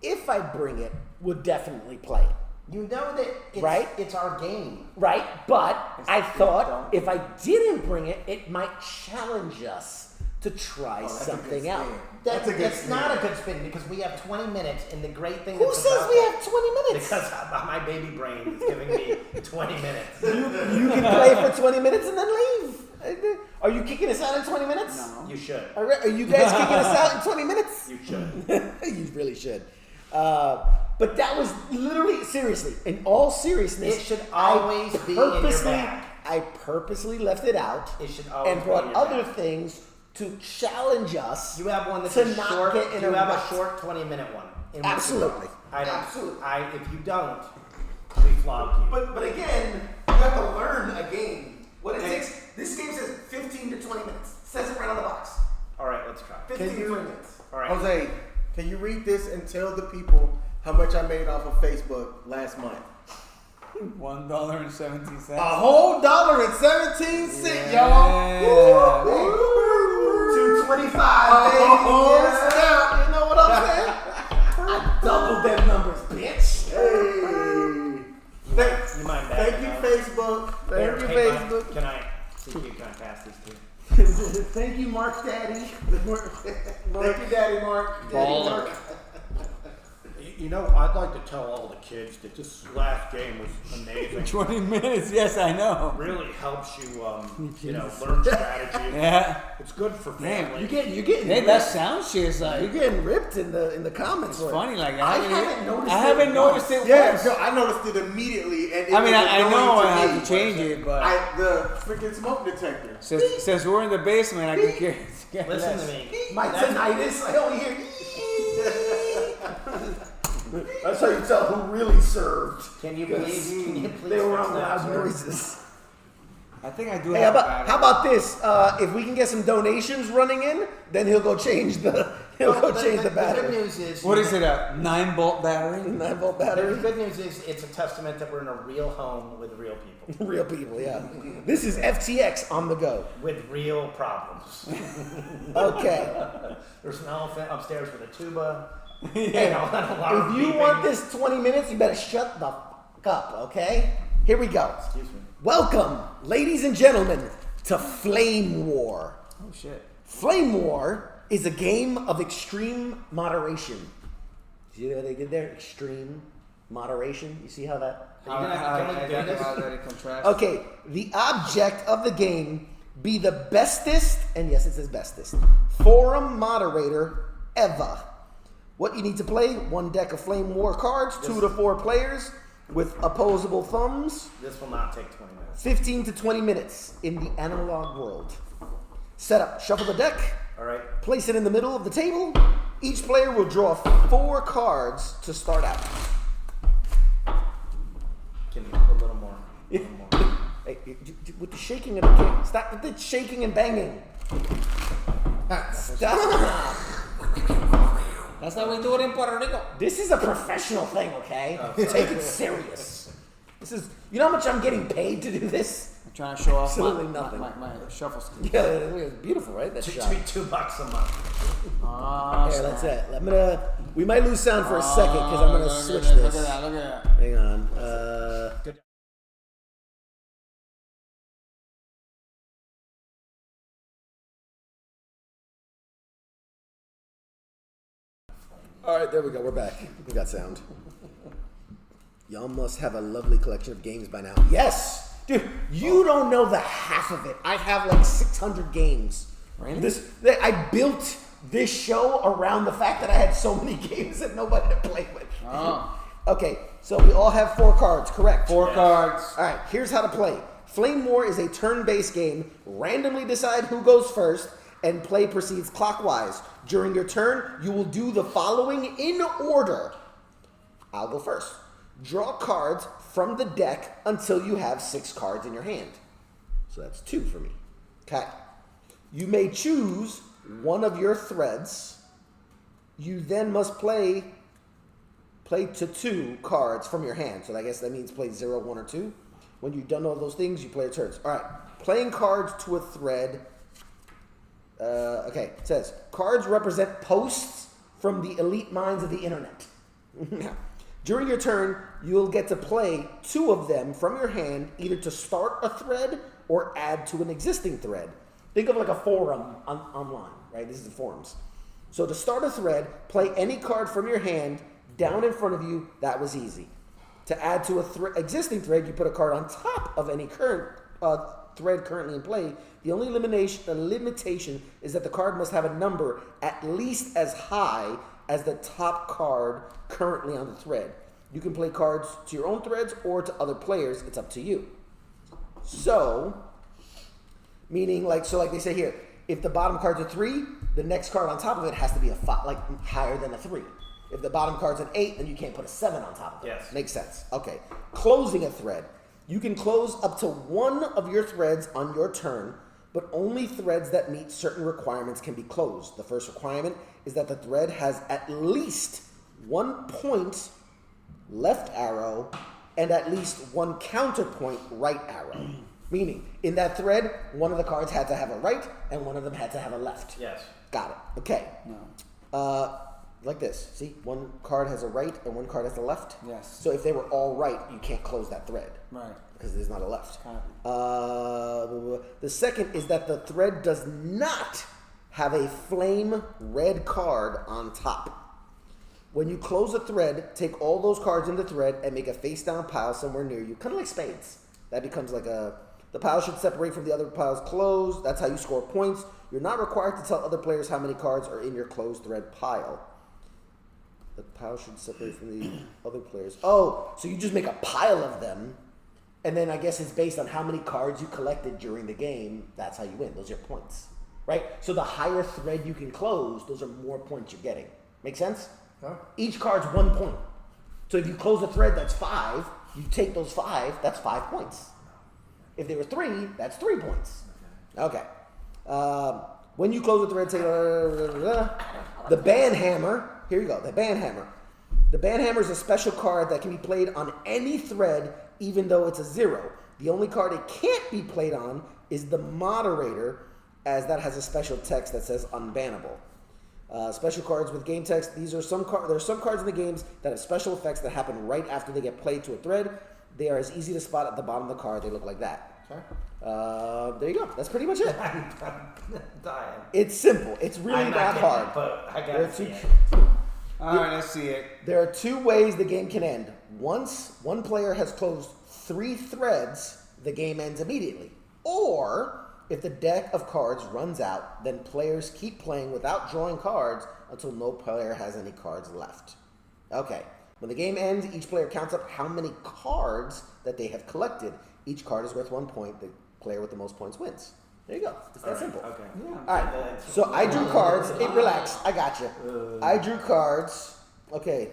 if I bring it, we'll definitely play it. You know that it's, Right? it's our game. Right? But I thought don't. if I didn't bring it, it might challenge us to try That's a good something out. spin. That's a good it's spin. not a good spin because we have 20 minutes, and the great thing Who that's says about we that- have 20 minutes? Because my baby brain is giving me 20 minutes. You can play for 20 minutes and then leave. Are you kicking us out in 20 minutes? No. You should. Are you guys kicking us out in 20 minutes? You should. You really should. But that was literally, seriously, in all seriousness, It should always be in your bag. I purposely left it out It should always and be brought in your other bag. things to challenge us. You have one that's to a not short. get in You a have rut. a short 20-minute one. in which Absolutely. I don't. Absolutely. If you don't, we flog you. But again, you have to learn a game. What it takes. This game says 15 to 20 minutes. Says it right on the box. All right, let's try. 15 Can to you- 20 minutes. All right. Jose, can you read this and tell the people how much I made off of Facebook last month? $1.17. A whole $1.17, y'all. Yeah. 225, Oh, baby. snap. You know what I'm saying? I doubled them numbers, bitch. Hey. You mind that? Thank you, Facebook. Thank you, Hey, Mike, Facebook. Can I pass these to you? Thank you, Mark Daddy. Thank you, Daddy Mark. Daddy Mark. You know, I'd like to tell all the kids that this last game was amazing. 20 minutes, yes, I know. Really helps you, learn strategy. Yeah. It's good for Damn, family. You're getting Hey, that sound shit is you're like, getting ripped in the comments. it's funny. Like, I haven't noticed I haven't it noticed it Yeah, once. no, I noticed it immediately, and it I mean, was I know annoying I have me. to change it, but The freaking smoke detector. since we're in the basement, I can care Listen less. to me. My That's- tinnitus, I only hear. That's how you tell who really served. Can you please? Can you please? They were fix on that, loud sir? noises. I think I do Hey, have a how about this? If we can get some donations running in, then he'll go change the Well, change the The good battery. news is. What is it, a 9-volt battery? 9-volt The battery. good news is it's a testament that we're in a real home with real people, Real people, yeah. This is FTX on the go. with real problems. Okay. There's an elephant upstairs with a tuba. Hey, and a lot of if you beeping. want this 20 minutes, you better shut the fuck up, okay? Here we go. Excuse me. Welcome, ladies and gentlemen, to Flame War. Oh, shit. Flame War is a game of extreme moderation. See what they did there? Extreme moderation. You see how that? Are you gonna do this? how that it contracts. Okay, the object of the game be the bestest, and yes, it says bestest, forum moderator ever. What you need to play, one deck of Flame War cards, 2 to 4 players with opposable thumbs, This will not take 20 minutes. 15 to 20 minutes in the analog world. Setup, shuffle the deck, All right. place it in the middle of the table. Each player will draw 4 cards to start out. Can you put a little more? A little more. Hey, with the shaking of the king, stop with the shaking and banging. Stop. That's how we do it in Puerto Rico. This is a professional thing, okay? Take it serious. This is, you know how much I'm getting paid to do this? I'm trying to show off Absolutely nothing. my shuffle skill. Yeah, it's beautiful, right? That shot. $2 a month. Here, that's it. I'm gonna. We might lose sound for a second because I'm gonna switch Look this. at that, look at that. Hang on. All right, there we go. We're back. We got sound. Y'all must have a lovely collection of games by now. Yes, dude. You don't know the half of it. I have like 600 games. Really? I built this show around the fact that I had so many games that nobody to play with. Oh. Okay, so we all have 4 cards, correct? 4 cards. All right, here's how to play. Flame War is a turn-based game. Randomly decide who goes first, and play proceeds clockwise. During your turn, you will do the following in order. I'll go first. Draw cards from the deck until you have 6 cards in your hand. So that's 2 for me. Okay. You may choose one of your threads. You then must play to 2 cards from your hand. So I guess that means play 0, 1, or 2. When you've done all those things, you play your turns. All right. Playing cards to a thread. Okay. It says, cards represent posts from the elite minds of the internet. During your turn, you'll get to play 2 of them from your hand, either to start a thread or add to an existing thread. Think of like a forum online, right? This is the forums. So to start a thread, play any card from your hand down in front of you. That was easy. To add to a existing thread, you put a card on top of any current thread currently in play. The only limitation is that the card must have a number at least as high as the top card currently on the thread. You can play cards to your own threads or to other players. It's up to you. So, meaning like they say here, if the bottom card's a 3, the next card on top of it has to be a 5, like higher than a 3. If the bottom card's an 8, then you can't put a 7 on top of it. Yes. Makes sense. Okay. Closing a thread. You can close up to 1 of your threads on your turn, but only threads that meet certain requirements can be closed. The first requirement is that the thread has at least 1 point left arrow and at least 1 counterpoint right arrow. Meaning, in that thread, one of the cards had to have a right and one of them had to have a left. Yes. Got it. Okay. No. Like this. See, 1 card has a right and 1 card has a left. Yes. So if they were all right, you can't close that thread. Right. Because there's not a left. Copy. The second is that the thread does not have a flame red card on top. When you close a thread, take all those cards in the thread and make a face down pile somewhere near you, kind of like spades. That becomes like the pile should separate from the other piles closed. That's how you score points. You're not required to tell other players how many cards are in your closed thread pile. The pile should separate from the other players. Oh, so you just make a pile of them, and then I guess it's based on how many cards you collected during the game. That's how you win. Those are points, right? So the higher thread you can close, those are more points you're getting. Make sense? Huh? Each card's 1 point. So if you close a thread that's 5, you take those 5, that's 5 points. If there were 3, that's 3 points. Okay. When you close a thread, say the band hammer. Here you go, the band hammer. The band hammer is a special card that can be played on any thread, even though it's a 0. The only card it can't be played on is the moderator, as that has a special text that says unbannable. Special cards with game text. These are there are some cards in the games that have special effects that happen right after they get played to a thread. They are as easy to spot at the bottom of the card. They look like that. Okay. There you go. That's pretty much it. I'm dying. It's simple. It's really I'm not kidding, hard. But I There are gotta see it. All right, let's see it. There are 2 ways the game can end. Once one player has closed 3 threads, the game ends immediately. Or, if the deck of cards runs out, then players keep playing without drawing cards until no player has any cards left. Okay. When the game ends, each player counts up how many cards that they have collected. Each card is worth 1 point. The player with the most points wins. There you go. It's that simple. Okay. Yeah. All right. So I drew cards. Hey, relax. I got you. I drew cards. Okay.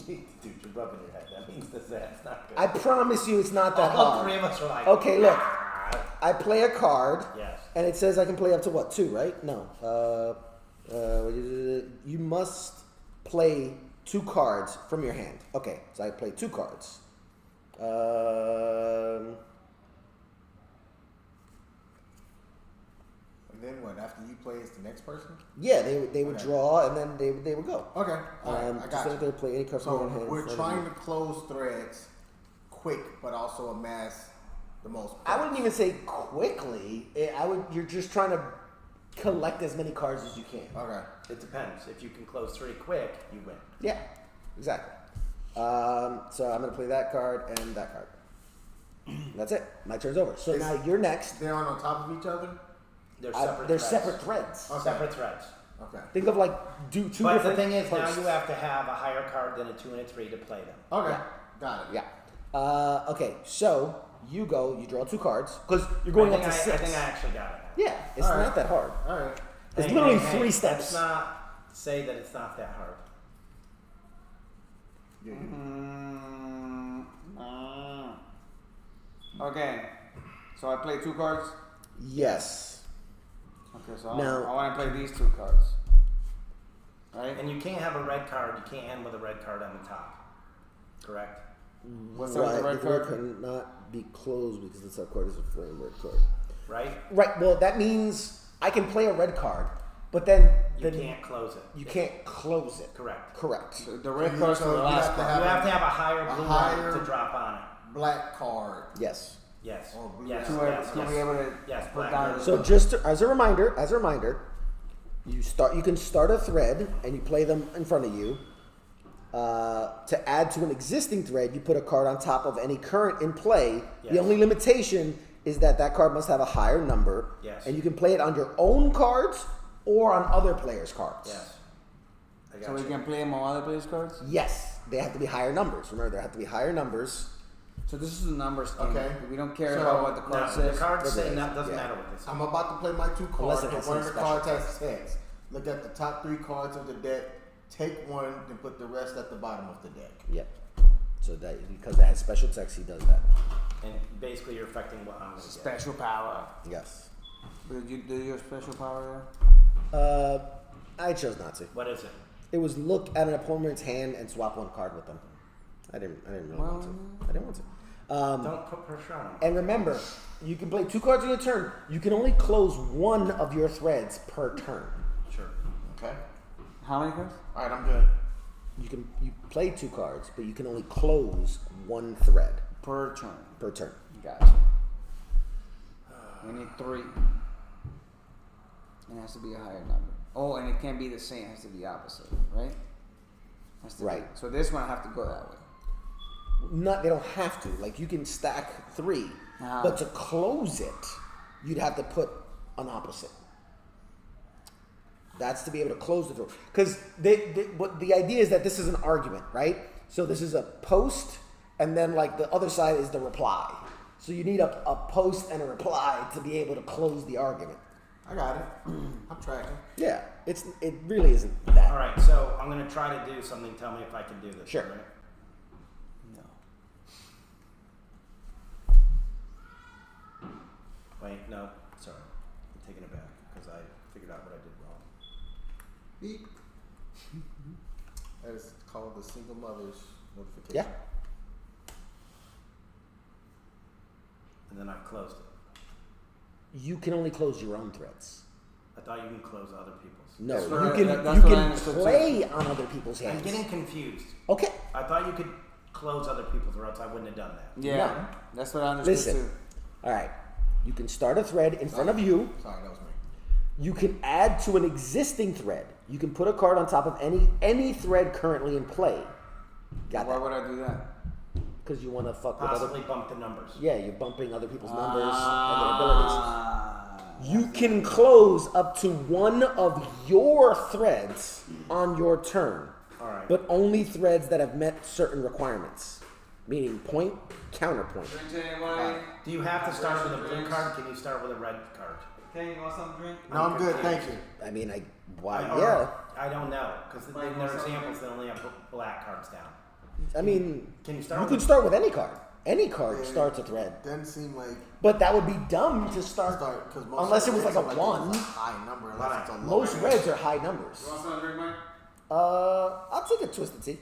Dude, you're rubbing your head. That means that's not good. I promise you it's not that All hard. 3 of us are like, Okay, look. I play a card. Yes. And it says I can play up to what? 2, right? No. You must play 2 cards from your hand. Okay, so I play 2 cards. And then what? After you play, it's the next person? Yeah, they would Okay. draw and then they would go. Okay. All right. I Just got don't you. they play any card from So your hand. we're in front of trying you. to close threads quick, but also amass the most points. I wouldn't even say quickly. You're just trying to collect as many cards as you can. Okay. It depends. If you can close 3 quick, you win. Yeah, exactly. So I'm gonna play that card and that card. That's it. My turn's over. So now you're next. They're on top of each other? They're separate They're threads. separate threads. Okay. Separate threads. Okay. Think of like two But different the thing is, posts. now you have to have a higher card than a 2 and a 3 to play them. Okay. Yeah. Got it. Yeah. Okay, so you draw 2 cards, because you're going up to 6. I think I actually got it. Yeah, it's All right. not that hard. All right. It's Hey, literally hey, 3 steps. Let's not say that it's not that hard. Yeah, Okay, so I play 2 cards. Yes. Okay, so Now- I want to play these 2 cards. Right? And you can't have a red card. You can't end with a red card on the top. Correct? What's up with the red the red card? cannot be closed because the sub card is a flame red card. Right? Right. Well, that means I can play a red card, but then You can't close it. You can't close it. Correct. Correct. The red You- card's so for the you last have to card. have You have to have a higher a blue higher- one to drop on it. Black card. Yes. Yes. Or blue Yes. red. Yes. To be Yes. able to Yes, put black down. card. So just as a reminder, you can start a thread and you play them in front of you. To add to an existing thread, you put a card on top of any current in play. Yes. The only limitation is that card must have a higher number. Yes. And you can play it on your own cards or on other players' cards. Yes. I got So we you. can play them on other players' cards? Yes, they have to be higher numbers. Remember, there have to be higher numbers. So this is a numbers game. Okay. We don't care So- about what the No, card the says. card Doesn't say matter. doesn't Yeah. matter what this. I'm about to play my 2 Unless cards, it but has one of some the special cards has text. text. Look at the top 3 cards of the deck, take one, and put the rest at the bottom of the deck. Yep. So that because it has special text, he does that. And basically, you're affecting what I'm going to get. Special power. Yes. Did you do your special power I chose not to. What is it? It was look at an opponent's hand and swap 1 card with them. I didn't really want to. I didn't want to. Don't put pressure on them. And remember, you can play 2 cards in a turn. You can only close 1 of your threads per turn. Sure. Okay. there? How many cards? All right, I'm good. You play 2 cards, but you can only close 1 thread Per turn. per turn. Gotcha. We need 3. And it has to be a higher number. Oh, and it can't be the same. It has to be opposite, right? Has to Right. Be. So this one I have to go that way. They don't have to. Like you can stack 3, Ah. but to close it, you'd have to put an opposite. That's to be able to close the door. Because the idea is that this is an argument, right? So this is a post, and then like the other side is the reply. So you need a post and a reply to be able to close the argument. I got it. I'm tracking. Yeah, it really isn't that. All right. So I'm going to try to do something. Tell me if I can do this. Sure. all right? No. Wait. No. Sorry. I'm taking it back because I figured out what I did wrong. Beep. That is called the single mother's notification. Yeah. And then I've closed it. You can only close your own threads. I thought you can close other people's. No, That's what you I- can that's you what I can understood too. play on other people's I'm hands. getting confused. Okay. I thought you could close other people's, or else I wouldn't have done that. Yeah. No. That's what I understood Listen. too. All right. You can start a thread in front of you. Sorry, that was me. You can add to an existing thread. You can put a card on top of any thread currently in play. Got Why that? would I do that? Because you want to fuck with Possibly other. bump the numbers. Yeah, you're bumping other people's numbers and their abilities. Ah. You can close up to 1 of your threads on your turn, All right. but only threads that have met certain requirements, meaning point, counterpoint. Drink to anybody? Do you have to start with a blue card? Can you start with a red card? Okay, you want something to drink? No, I'm good. Thank you. I mean, Or- yeah. I don't know because in their examples they only have black cards down. I mean, Can you start you with- could start with any card. Any card Yeah. starts a thread. Doesn't seem like But that would be dumb to start, because unless it was like a 1. high number, unless it's a low. Most reds are high numbers. You want something to drink, Mike? I'll take a twisted tea.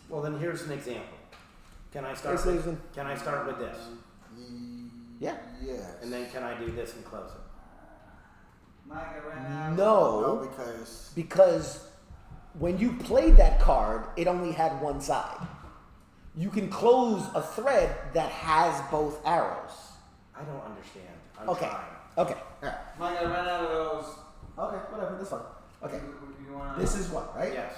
Well, then here's an example. Can I start? Yes, With, Susan. can I start with this, Yeah. Yes. and then can I do this and close it? Mike, I ran out. No, No, because because when you played that card, it only had one side. You can close a thread that has both arrows. I don't understand. I'm Okay. trying. Okay. All right. Mike, I ran out of those. Okay. Whatever. That's fine. Okay. You want This is one, right? Yes.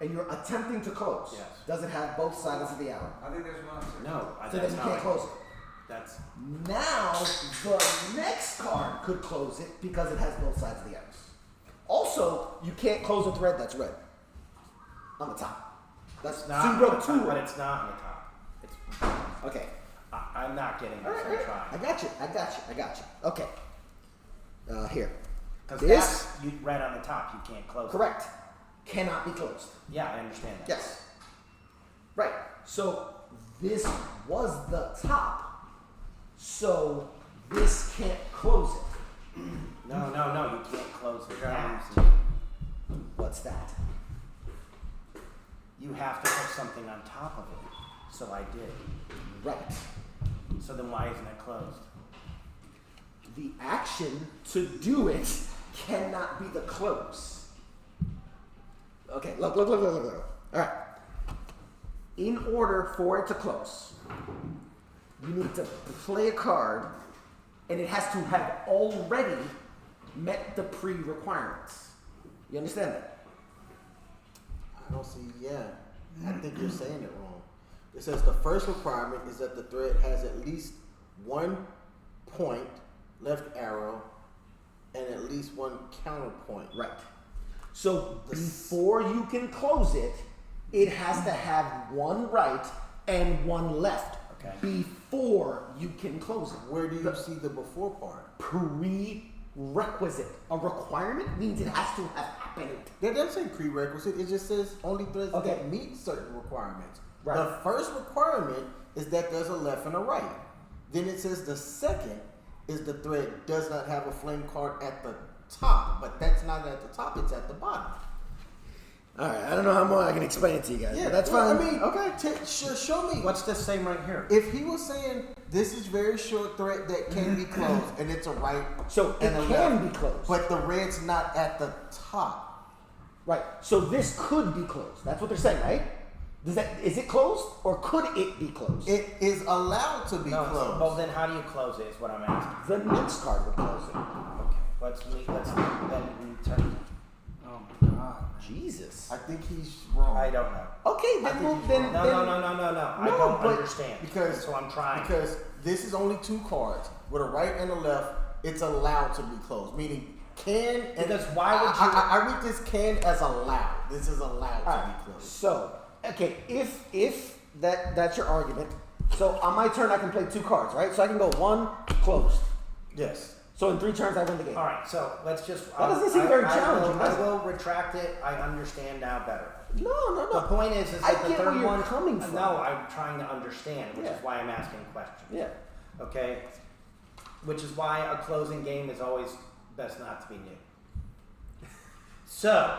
And you're attempting to close. Yes. Does it have both sides of the arrow? I think there's one. No. So then you can't close it. That's Now the next card could close it because it has both sides of the arrows. Also, you can't close a thread that's red on the top. That's It's not so you broke two. but it's not on the top. It's, Okay. I'm not getting this. All right, I'm all right. trying. I got you. Okay. Here. Because This that's red on the top. You can't close it. correct. Cannot be closed. Yeah, I understand that. Yes. Right. So this was the top. So this can't close it. No, you can't close it. What's that? You have to put something on top of it. So I did. Right. So then why isn't it closed? The action to do it cannot be the close. Okay, look. All right. In order for it to close, you need to play a card, and it has to have already met the pre-requirements. You understand that? I don't see. Yeah, I think you're saying it wrong. It says the first requirement is that the thread has at least one point, left arrow, and at least one counterpoint. Right. So before you can close it, it has to have one right and one left. Okay. Before you can close it. Where do you see the before part? Prerequisite. A requirement means it has to have happened. That doesn't say prerequisite. It just says only threads Okay. that meet certain requirements. Right. The first requirement is that there's a left and a right. Then it says the second is the thread does not have a flame card at the top, but that's not at the top, it's at the bottom. All right, I don't know how more I can explain it to you guys. but that's fine. I mean, okay, show me. What's this saying right here? If he was saying this is very short thread that can be closed, and it's a right So it and a can left, be closed. but the red's not at the top. Right. So this could be closed. That's what they're saying, right? Is it closed or could it be closed? It is allowed to be No, closed. well then how do you close it is what I'm asking. The next card would close it. Okay. Let's then return. Oh my god. Jesus. I think he's wrong. I don't know. Okay, I then think we'll he's then, wrong. No. I No, don't but- understand. Because so I'm trying. Because this is only two cards with a right and a left. It's allowed to be closed, meaning can. And Because why would you- I read this can as allowed. This is allowed All to right. be closed. So, okay, if that's your argument, so on my turn I can play two cards, right? So I can go one closed. Yes. So in 3 turns I win the game. All right, so let's just. That doesn't seem very challenging, does I it? will retract it. I understand now better. No. The point is I that the get third where you're one. coming from. No, I'm trying to understand, which Yeah. is why I'm asking questions. Yeah. Okay, which is why a closing game is always best not to be new. So,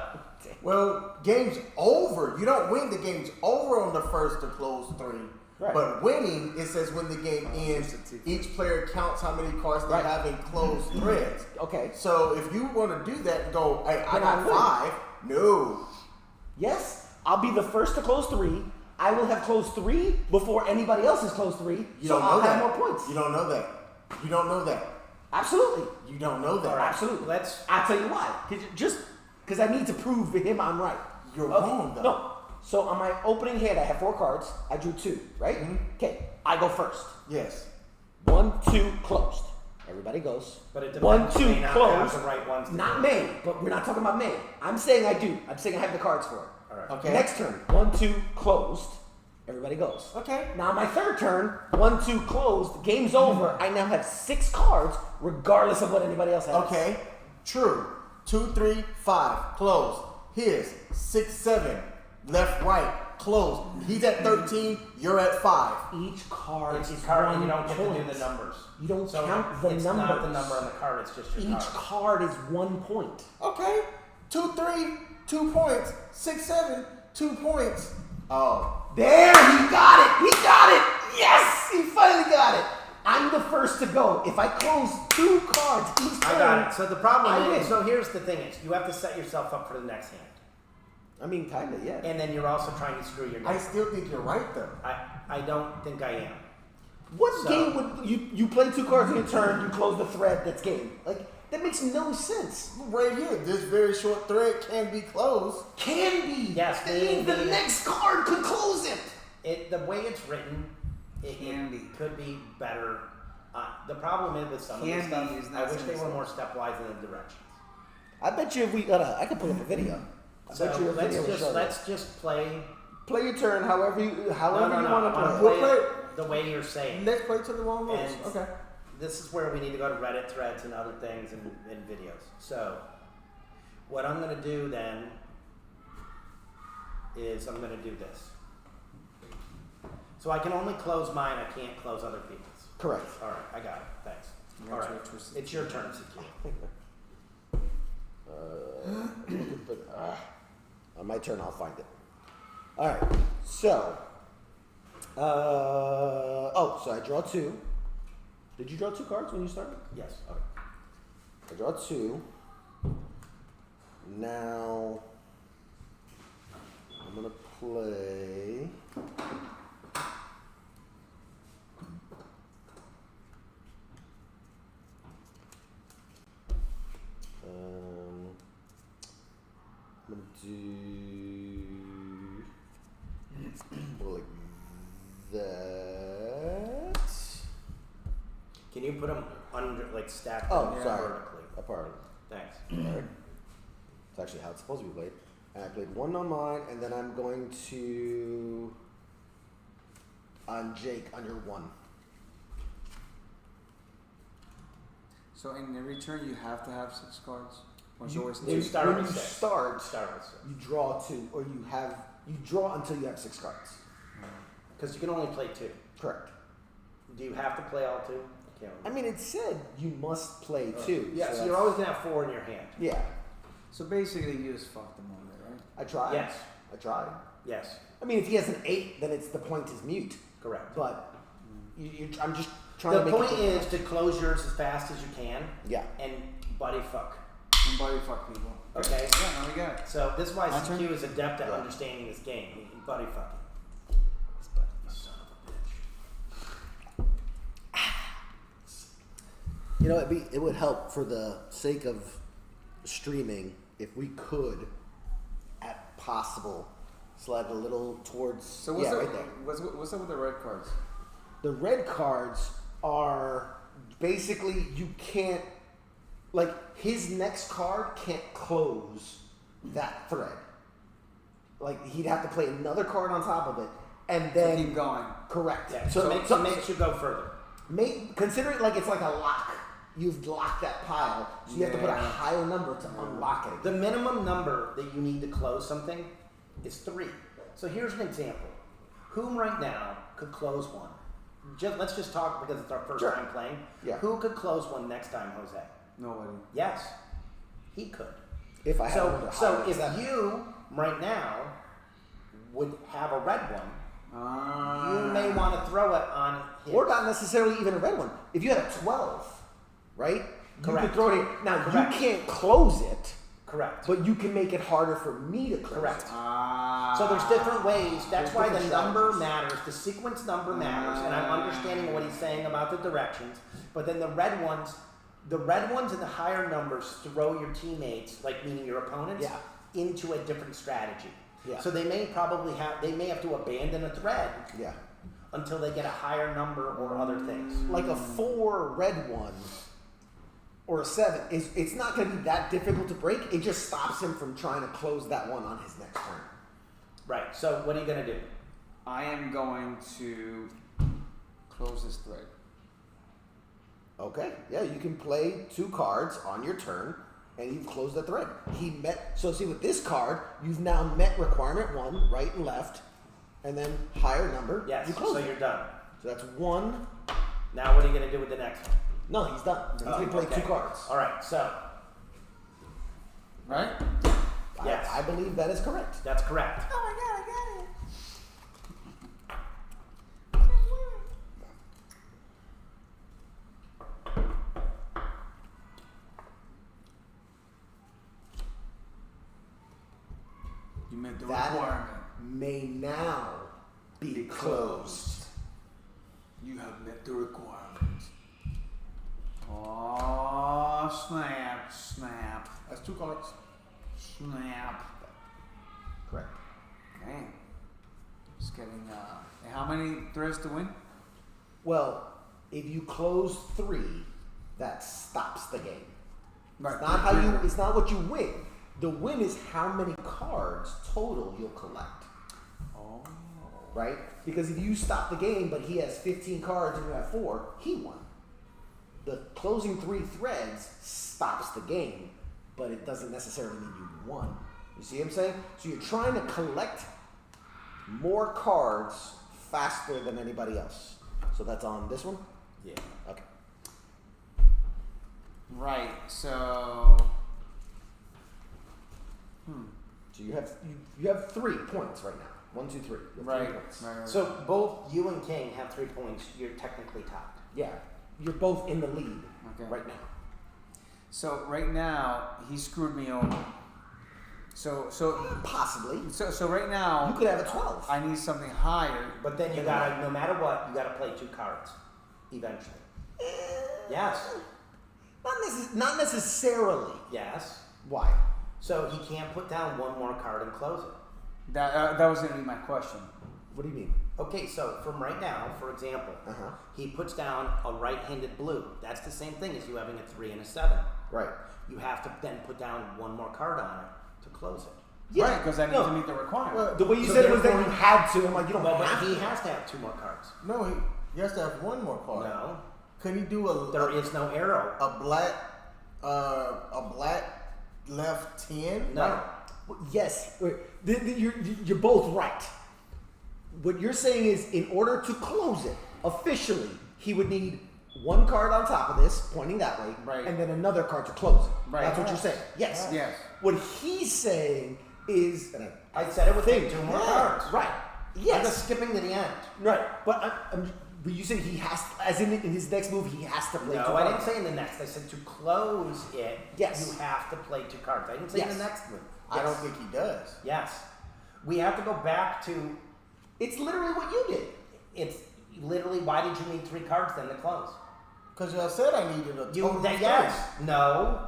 Well, game's over. You don't win. The game's over on the first to close 3. Right. But winning, it says when the game ends, each player counts how many cards they Right. have in closed threads. Okay. So if you want to do that and go, hey, I Then I got win. 5. No. Yes, I'll be the first to close 3. I will have closed 3 before anybody else has closed 3. You so don't know I'll that. have more points. You don't know that. You don't know that. Absolutely. You don't know that. all right, Absolutely. Let's. I'll tell you why. Because I need to prove to him I'm right. You're wrong, though. No. So on my opening hand, I have 4 cards. I drew 2, right? Mm-hmm. Okay. I go first. Yes. 1, 2, closed. Everybody goes. But it 1, depends. 2, You may not closed. have the right ones to Not do. May, but we're not talking about May. I'm saying I do. I'm saying I have the cards for it. All right. Okay. Next turn, 1, 2, closed. Everybody goes. Okay. Now my third turn, 1, 2, closed. Game's over. I now have 6 cards, regardless of what anybody else has. Okay. True. 2, 3, 5. Close. His 6, 7. Left, right. Close. He's at 13. You're at 5. Each card It's is card, one you don't get point. to do the numbers. You don't So count the it's numbers. not the number on the card. It's just your Each card. card is 1 point. Okay. 2, 3. 2 points. 6, 7. 2 points. Oh. There, he got it. He got it. Yes, he finally got it. I'm the first to go. If I close 2 cards each turn, I got it. So the problem I is, win. so here's the thing: is you have to set yourself up for the next hand, I mean, kind of, yeah. and then you're also trying to screw your. I game. still think you're right, though. I don't think I am. What So- game would you play 2 cards in a turn? You close the thread. That's game. Like that makes no sense. Right here, this very short thread can be closed. Can be. Yes, That means the maybe. next card could close it. The way it's written, it Can be. could be better. The problem is with some of Can this stuff, be is I not wish they were sensible. more stepwise in the directions. I bet you if we, I could pull up a video. I So bet you a video will show let's just play. Play your turn however you No, want to I play. wanna play it the way you're saying. Let's play to the wrong rules. And Okay. this is where we need to go to Reddit threads and other things and videos. So, what I'm going to do then is I'm going to do this. So I can only close mine. I can't close other people's. Correct. All right, I got it. Thanks. All right, it's your turn, CQ. On my turn, I'll find it. All right. So, so I draw 2. Did you draw 2 cards when you started? Yes. Okay. I draw 2. Now, I'm gonna play. I'm gonna do like that. Can you put them under, like stacked Oh, them sorry. vertically? Apart. Thanks. It's actually how it's supposed to be played. And I played 1 on mine, and then I'm going to on Jake on your 1. So in every turn, you have to have 6 cards. Or it's You- always You two? start when with you 6. start, Start with 6. you draw 2, or you draw until you have 6 cards. Because you can only play 2. Correct. Do you have to play all 2? I can't I remember. mean, it said you must play 2. Yeah, so that's- you're always going to have 4 in your hand. Yeah, So basically, you just fucked them over, right? I tried. Yes. I tried. Yes, I mean, if he has an 8, then it's the point is mute. correct. But I'm just trying The to make point it is to close yours as fast as you can Yeah. and buddy fuck. And body fuck people. Okay? Yeah, now we got it. So this is why My CQ turn? is adept at Yeah. understanding this game. He buddy fucking. This buddy, you son of a bitch. You know, it would help for the sake of streaming if we could, at possible, slide a little towards. So what's right up? there. What's up with the red cards? The red cards are basically you can't, like his next card can't close that thread. Like he'd have to play another card on top of it, and then Keep going. correct. Yeah, so it makes you go further. Consider it like it's like a lock. You've locked that pile, so you have to put a Yeah. higher number to unlock it. The minimum number that you need to close something is 3. So here's an example. Whom right now could close one? Let's just talk because it's our first Sure. time playing. Yeah. Who could close one next time, Jose? Nobody. Yes, he could. If I had So, another so higher if seven. you right now would have a red one, Ah. you may want to throw it on his. Or not necessarily even a red one. If you had a 12, right? You Correct. could throw it in. Now, Correct. you can't close it, Correct. but you can make it harder for me to close Correct. it. Ah. So there's different ways. That's There's why the different number strategies. matters. The sequence number matters, and I'm understanding what he's saying about the directions. But then the red ones and the higher numbers throw your teammates, like meaning your opponents, Yeah. into a different strategy. Yeah. So they may have to abandon a thread Yeah. until they get a higher number or other things. Like a 4 red one or a 7, it's not going to be that difficult to break. It just stops him from trying to close that one on his next turn. Right. So what are you gonna do? I am going to close this thread. Okay, yeah, you can play 2 cards on your turn, and you've closed the thread. So see, with this card, you've now met requirement 1, right and left, and then higher number, Yes. you close So it. you're done. So that's 1. Now what are you gonna do with the next one? No, he's done. He's going to play okay. 2 cards. All right. So Right? Yes. I believe that is correct. that's correct. Oh my god, I got it. You met the That requirement. may now be closed. You have met the requirement. Oh, snap, snap, That's 2 cards. snap. Correct. Dang. Just getting, and how many threads to win? Well, if you close 3, that stops the game. Right. It's not how you. It's not what you win. The win is how many cards total you'll collect. Oh. Right? Because if you stop the game, but he has 15 cards and you have 4, he won. The closing 3 threads stops the game, but it doesn't necessarily mean you won. You see what I'm saying? So you're trying to collect more cards faster than anybody else. So that's on this one? Yeah. Okay. Right. So. So you have 3 points right now. 1, 2, 3. You have Right. 3 points. Right. So both you and King have 3 points. You're technically tied. Yeah. You're both in the lead Okay. right now. So right now he screwed me over. So Possibly. right now You could have a 12. I need something higher. But then you gotta, no matter what, you gotta play 2 cards. Eventually. Yes. Not necessarily. Yes. Why? So he can't put down 1 more card and close it. That was gonna be my question. What do you mean? Okay, so from right now, for example, Uh-huh. he puts down a right-handed blue. That's the same thing as you having a 3 and a 7. Right. You have to then put down 1 more card on it to close it. Yeah. Right, because I need No. to meet the requirement. Well, The way you So said it was that therefore- you had to. I'm like, you don't But have he to. has to have 2 more cards. No, he has to have 1 more card. No, Could he do there is no arrow. a black left 10? No. Yes. You're both right. What you're saying is, in order to close it officially, he would need 1 card on top of this, pointing that way, Right. and then another card to close it. Right. That's what you're saying. Yes. Yes. What he's saying is, and I said it would think take 2 more yeah, cards. Right. I'm Yes. just skipping to the end. Right. But you said he has, as in his next move, he has to play 2 No, cards. I didn't say in the next. I said to close it, Yes. you have to play 2 cards. I didn't say in Yes. the next move. I don't think he does. Yes. We have to go back to, It's literally what you did. it's literally, why did you need 3 cards then to close? Because y'all said I needed a total of 3. Yes. No.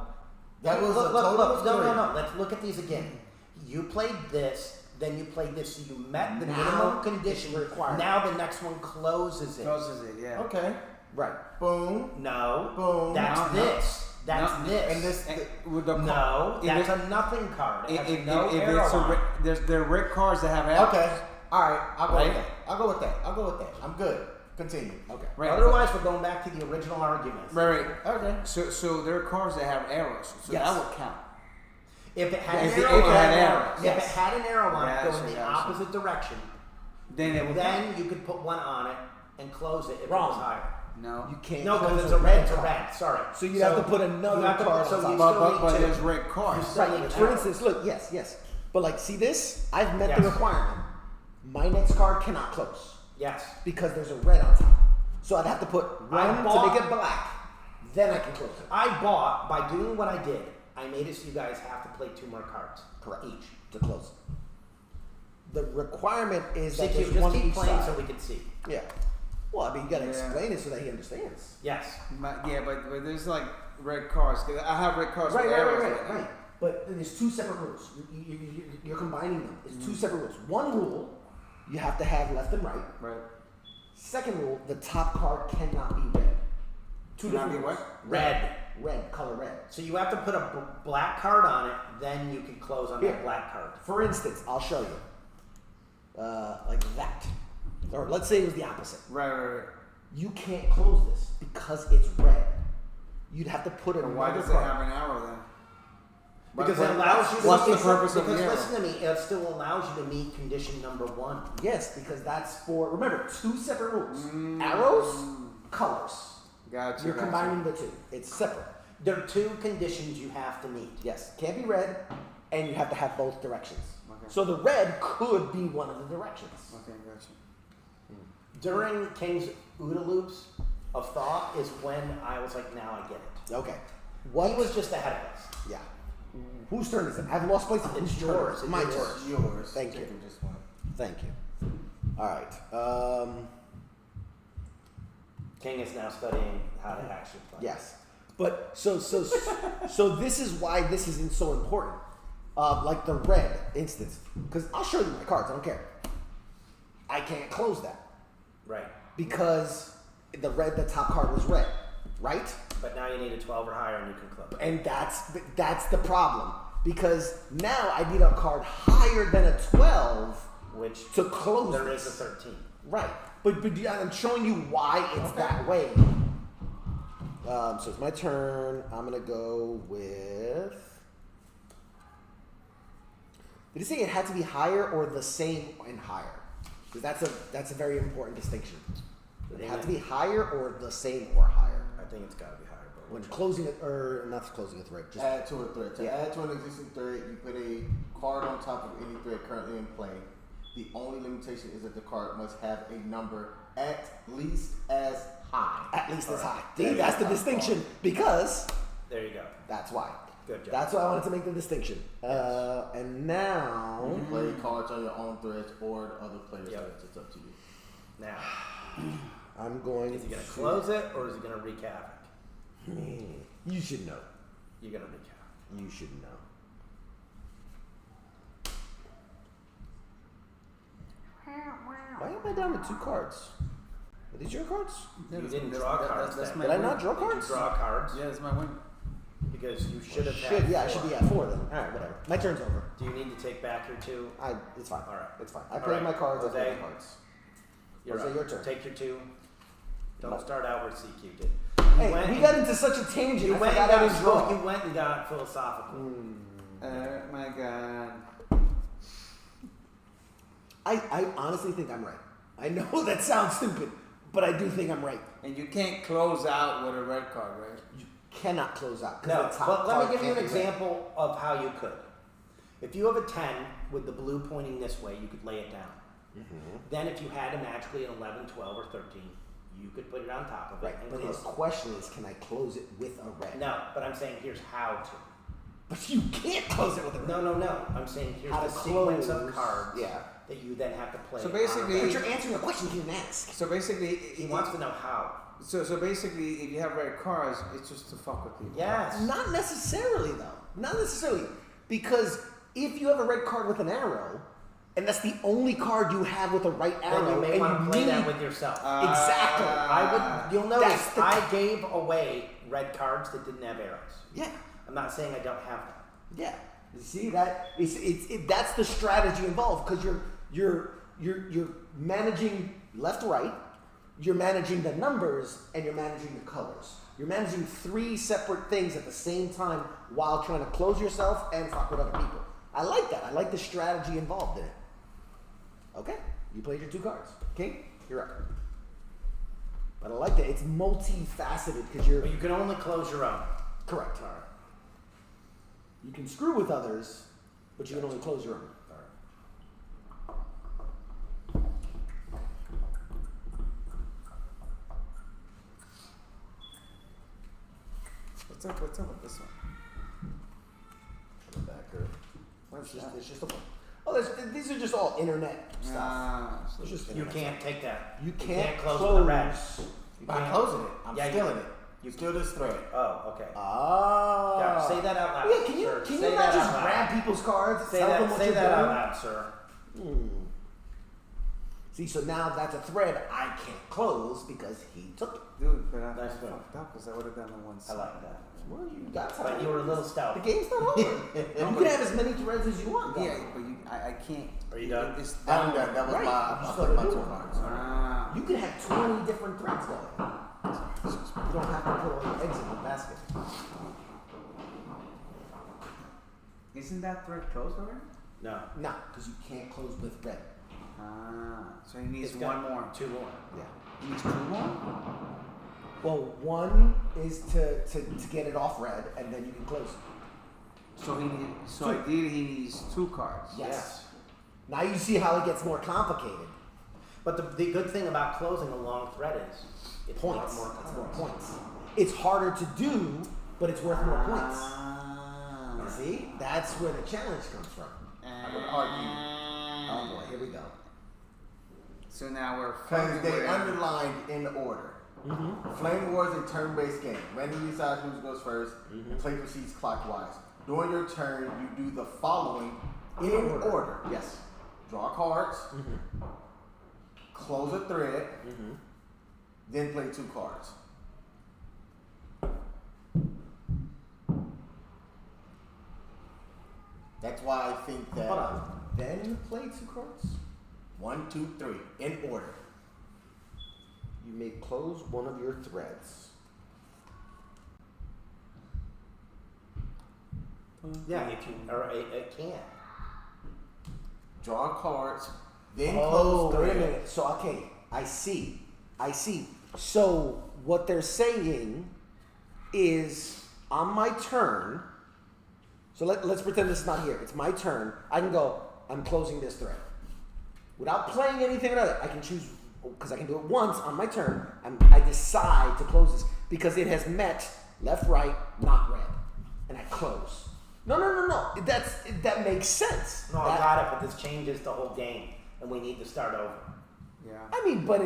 That was look, a look, total look, of no, 3. no. Let's look at these again. You played this, then you played this, so you met the Now minimum condition. it's required. Now the next one closes it. Closes it, yeah. Okay. Right. Boom. No. Boom. That's No, no. this. That's No, this. And this. With the No, if that's it- a nothing card. It has if no if arrow it's on it. there are red cards that have arrows. Okay. All right. I'll go Right? with that. I'll go with that. I'll go with that. I'm good. Continue. Okay. Right. Otherwise, we're going back to the original argument. Right. Okay. So there are cards that have arrows. So Yes. that would count. If it had If an it- arrow if it on had it, arrows. if Yes. it had an arrow on it Yeah, going so the that's- opposite direction, Then it would then you could put 1 on it and close it if Wrong. it was higher. count. No. You can't. No, because close it's a red. It's a card. red. Sorry. So you'd have to put another you have to card put, so on you top. still But need 2. there's red cards. You still Right. need an For arrow. instance, look, yes. But like, see this? I've met Yes. the requirement. My next card cannot close Yes. because there's a red on top. So I'd have to put I 1 to bought- make it black. Then I can close it. I bought, by doing what I did, I made it so you guys have to play 2 more cards. Correct. Each. To close it. The requirement is that CQ, there's just 1 keep each playing side. so we can see. Yeah. Well, I mean, you gotta Yeah. explain it so that he understands. Yes. Yeah, but there's like red cards. 'Cause I have red cards with arrows. Right. But there's 2 separate rules. You're combining them. It's 2 separate rules. One rule, you have to have left and right. Right. Second rule, the top card cannot be red. 2 Cannot different be rules. what? Red. Red, color red. So you have to put a black card on it, then you can close on Here. that black card. For instance, I'll show you. Like that. Or let's say it was the opposite. Right. You can't close this because it's red. You'd have to put But another why does it card. have an arrow then? Because What- it allows you to What's the it's- purpose of the because arrow? listen to me, it still allows you to meet condition number 1. Yes, because that's for, remember, 2 separate rules. Arrows, colors. Gotcha. You're gotcha. combining the 2. It's separate. There are 2 conditions you have to meet. Yes, can't be red, and you have to have both directions. Okay. So the red could be one of the directions. Okay, gotcha. During King's OODA loops of thought is when I was like, now I get it. Okay. What He was just ahead of us. Yeah. Whose turn is it? I've lost place. It's Whose turn? yours. My It's turn. It's yours. Thank you. Jacob just won. Thank you. All right. King is now studying how to actually play. Yes. But so this is why this isn't so important. Like the red instance, because I'll show you my cards. I don't care. I can't close that Right. because the top card was red, right? But now you need a 12 or higher and you can close. And that's the problem. Because now I need a card higher than a 12 Which to close there this. is a 13. Right. But I'm showing you why it's that way. So it's my turn. I'm going to go with... Did it say it had to be higher or the same and higher? Because that's a very important distinction. It had to be higher or the same or higher. I think it's got to be higher. But When closing it, or not closing a thread, just Add to a thread. To Yeah. add to an existing thread, you put a card on top of any thread currently in play. The only limitation is that the card must have a number at least as high. at least as high. There you That's go. the distinction because there you go. that's why. Good job. That's why I wanted to make the distinction. And now, You can play cards on your own threads or other players' Yep. threads. It's up to you. Now, I'm going is he going to close it or is he going to wreak havoc? You should know. You're going to wreak havoc. You should know. Why am I down to 2 cards? Are these your cards? You didn't draw cards. That's then. my Did I win. not draw Did you cards? draw cards? Yeah, that's my win. Because you should have Shit, had yeah, I 4. should be at 4 then. Alright, whatever. My turn's over. Do you need to take back your 2? It's fine. All right. It's fine. I All played right. my cards, I played Jose. my cards. You're Jose, up. your turn. Take your 2. Don't No. start out where CQ did. Hey, went we and- got into such a tangent. You I went, forgot and I got, didn't draw. you went and got philosophical. My God. I honestly think I'm right. I know that sounds stupid, but I do think I'm right. And you can't close out with a red card, right? You cannot close out. 'Cause No, the top but let card me give you an can't be red. example of how you could. If you have a 10 with the blue pointing this way, you could lay it down. Then if you had a magically an 11, 12, or 13, you could put it on top of it Right, and but his close question is, can I close it with a red? it. No, but I'm saying here's how to. But you can't close it with a red. No. I'm saying here's How the to sequence close. of cards Yeah. that you then have to play. So on basically- a But red. you're answering a question you didn't ask. So basically, He wants to know how. So basically, if you have red cards, it's just to fuck with people. Yes. Not necessarily, though. Not necessarily. Because if you have a red card with an arrow, and that's the only card you have with a right arrow, Then you may and want to play that need- with yourself. Exactly. I would. You'll notice that's the- I gave away red cards that didn't have arrows. Yeah. I'm not saying I don't have them. Yeah. You see that? That's the strategy involved because you're managing left right, you're managing the numbers, and you're managing the colors. You're managing 3 separate things at the same time while trying to close yourself and fuck with other people. I like that. I like the strategy involved in it. Okay, you played your 2 cards. King, you're up. But I like that. It's multifaceted because you're But you can only close your own. correct. All right. You can screw with others, but you can only close your own. All right. What's up with this one? The backer. It's just a one. Oh, these are just all internet stuff. So It's just You internet can't take that. You can't close with the red. You By can't- closing it, I'm Yeah, stealing it. You steal this thread. Oh, okay. Ah. Yeah, say that out loud. Yeah, can you sir. can Say you that not just out loud. grab people's cards? Say tell them that. what Say you're that out doing? loud, sir. See, so now that's a thread I can't close because he took it. Dude, but I Nice fucked up because I would have done the one I side. like that. Well, you got time. But you were a little stout. The game's not over. You can have as many threads as you want. Yeah, but I can't. Are you done? It's I'm done. That was Right. my. You I just played my gotta 2 do it. cards. Ah. You can have 20 different threads going. You don't have to put all your eggs in one basket. Isn't that thread closed already? No. No, because you can't close with red. So he needs It's got one more. 2 more. Yeah. He needs 2 more? Well, one is to get it off red, and then you can close it. So ideally he needs 2 cards. Yes. Now you see how it gets more complicated. But the good thing about closing a long thread is it's Points. more It's more cards. points. It's harder to do, but it's worth more points. Ah. You see? That's where the challenge comes from. I would argue. Oh boy, here we go. So now we're Because they we're- underlined in order. Flame War is a turn-based game. Randomly decide who goes first. And play proceeds clockwise. During your turn, you do the following in order. Yes. Draw cards. Close a thread. Then play 2 cards. That's why I think that. Hold on. Then play 2 cards. 1, 2, 3 in order. You may close one of your threads. Yeah, if you or it can. Draw cards. Then Oh, close wait a thread. minute. So, okay, I see. So, what they're saying is on my turn. So, let's pretend this is not here. It's my turn. I can go, I'm closing this thread. Without playing anything or other, I can choose, because I can do it once on my turn. I decide to close this because it has met left, right, not red. And I close. No. That makes sense. No, I got it, but this changes the whole game, and we need to start over. Yeah. I mean, but